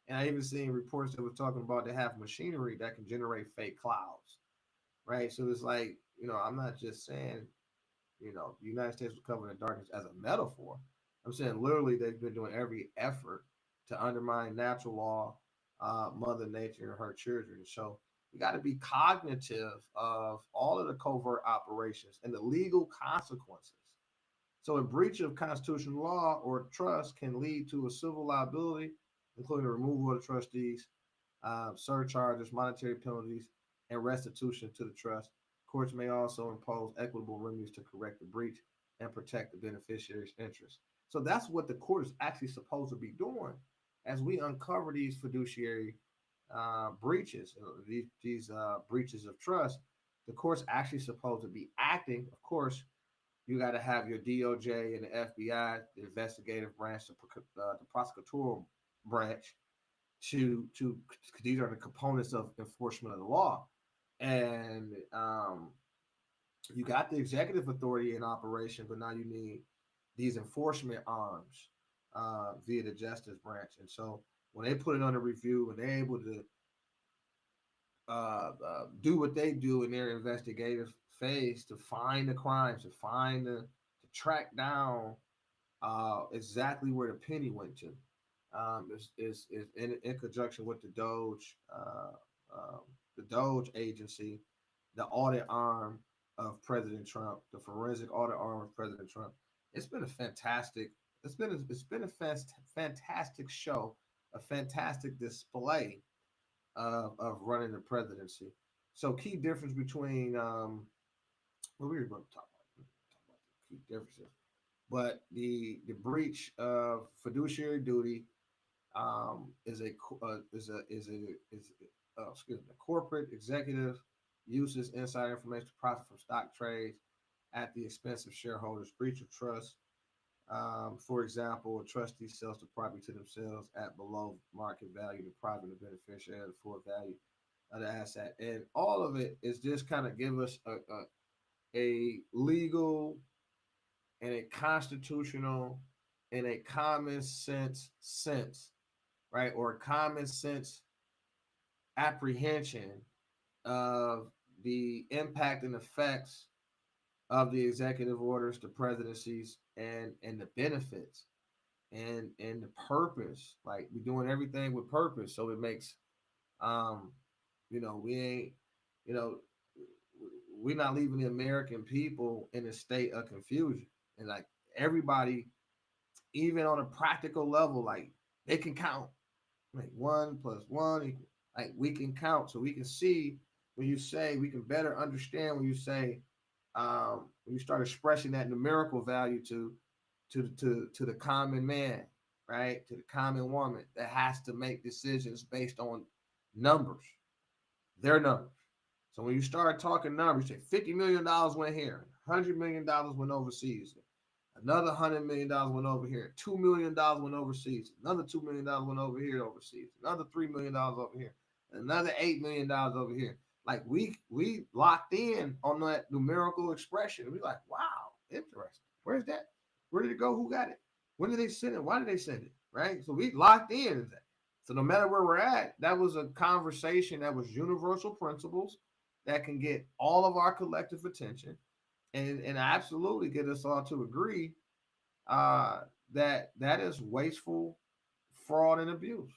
And I even seen reports that were talking about they have machinery that can generate fake clouds, right? So it's like, I'm not just saying, the United States was covered in darkness as a metaphor. I'm saying literally they've been doing every effort to undermine natural law, Mother Nature, and her children. So we got to be cognitive of all of the covert operations and the legal consequences. So a breach of constitutional law or trust can lead to a civil liability, including the removal of the trustees, surcharges, monetary penalties, and restitution to the trust. Courts may also impose equitable remedies to correct the breach and protect the beneficiary's interests. So that's what the court is actually supposed to be doing as we uncover these fiduciary breaches, these breaches of trust. The court's actually supposed to be acting. Of course, you got to have your DOJ and the FBI, the investigative branch, the prosecutorial branch, to these are the components of enforcement of the law. And you got the executive authority in operation, but now you need these enforcement arms via the justice branch. And so when they put it under review and they're able to do what they do in their investigative phase to find the crimes, to track down exactly where the penny went to, is in conjunction with the Doge agency, the audit arm of President Trump, the forensic audit arm of President Trump. It's been a fantastic show, a fantastic display of running the presidency. So key difference between what we were going to talk about the key differences, but the breach of fiduciary duty is a corporate executive uses inside information to profit from stock trades at the expense of shareholders. Breach of trust, for example, a trustee sells the property to themselves at below market value, depriving the beneficiary of the full value of the asset. And all of it is just kind of give us a legal and a constitutional and a common sense, right? Or a common sense apprehension of the impact and effects of the executive orders, the presidencies, and the benefits and the purpose. Like, we're doing everything with purpose, so it makes we ain't, we're not leaving the American people in a state of confusion. And like everybody, even on a practical level, like they can count, like 1 + 1 equals, like we can count, so we can see when you say we can better understand, when you say when you start expressing that numerical value to the common man, right, to the common woman that has to make decisions based on numbers, their numbers. So when you start talking numbers, say $50 million went here, $100 million went overseas, another $100 million went over here, $2 million went overseas, another $2 million went over here overseas, another $3 million over here, another $8 million over here. Like we locked in on that numerical expression. We're like, wow, interesting. Where's that? Where did it go? Who got it? When did they send it? Why did they send it? Right? So we locked in that. So no matter where we're at, that was a conversation that was universal principles that can get all of our collective attention and absolutely get us all to agree that that is wasteful fraud and abuse.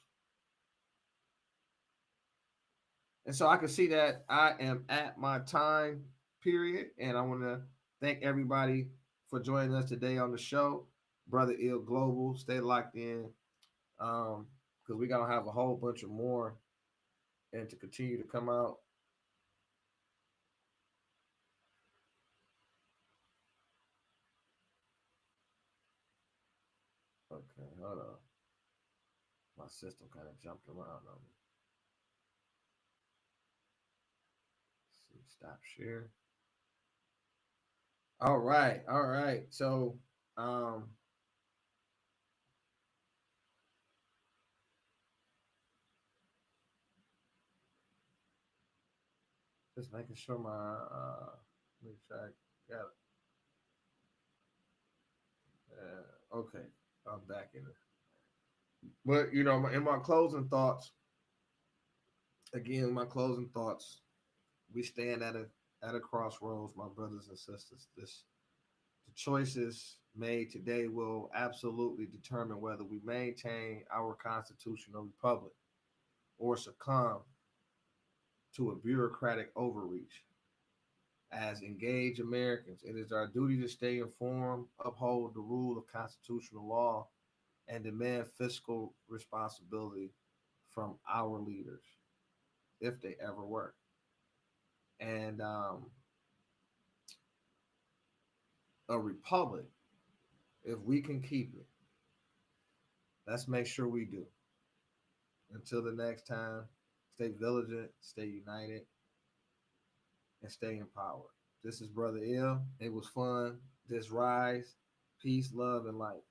And so I can see that I am at my time period, and I want to thank everybody for joining us today on the show. Brother Ill Global, stay locked in, because we're going to have a whole bunch of more and to continue to come out. Okay, hold on. My system kind of jumped around on me. Let's see, stop share. All right, all right. So, just making sure my make sure I got it. Okay, I'm back in it. But you know, in my closing thoughts, again, my closing thoughts, we stand at a crossroads, my brothers and sisters. The choices made today will absolutely determine whether we maintain our constitutional republic or succumb to a bureaucratic overreach. As engaged Americans, it is our duty to stay informed, uphold the rule of constitutional law, and demand fiscal responsibility from our leaders, if they ever were. And a republic, if we can keep it, let's make sure we do. Until the next time, stay vigilant, stay united, and stay empowered. This is Brother Ill. It was fun. This rise, peace, love, and light.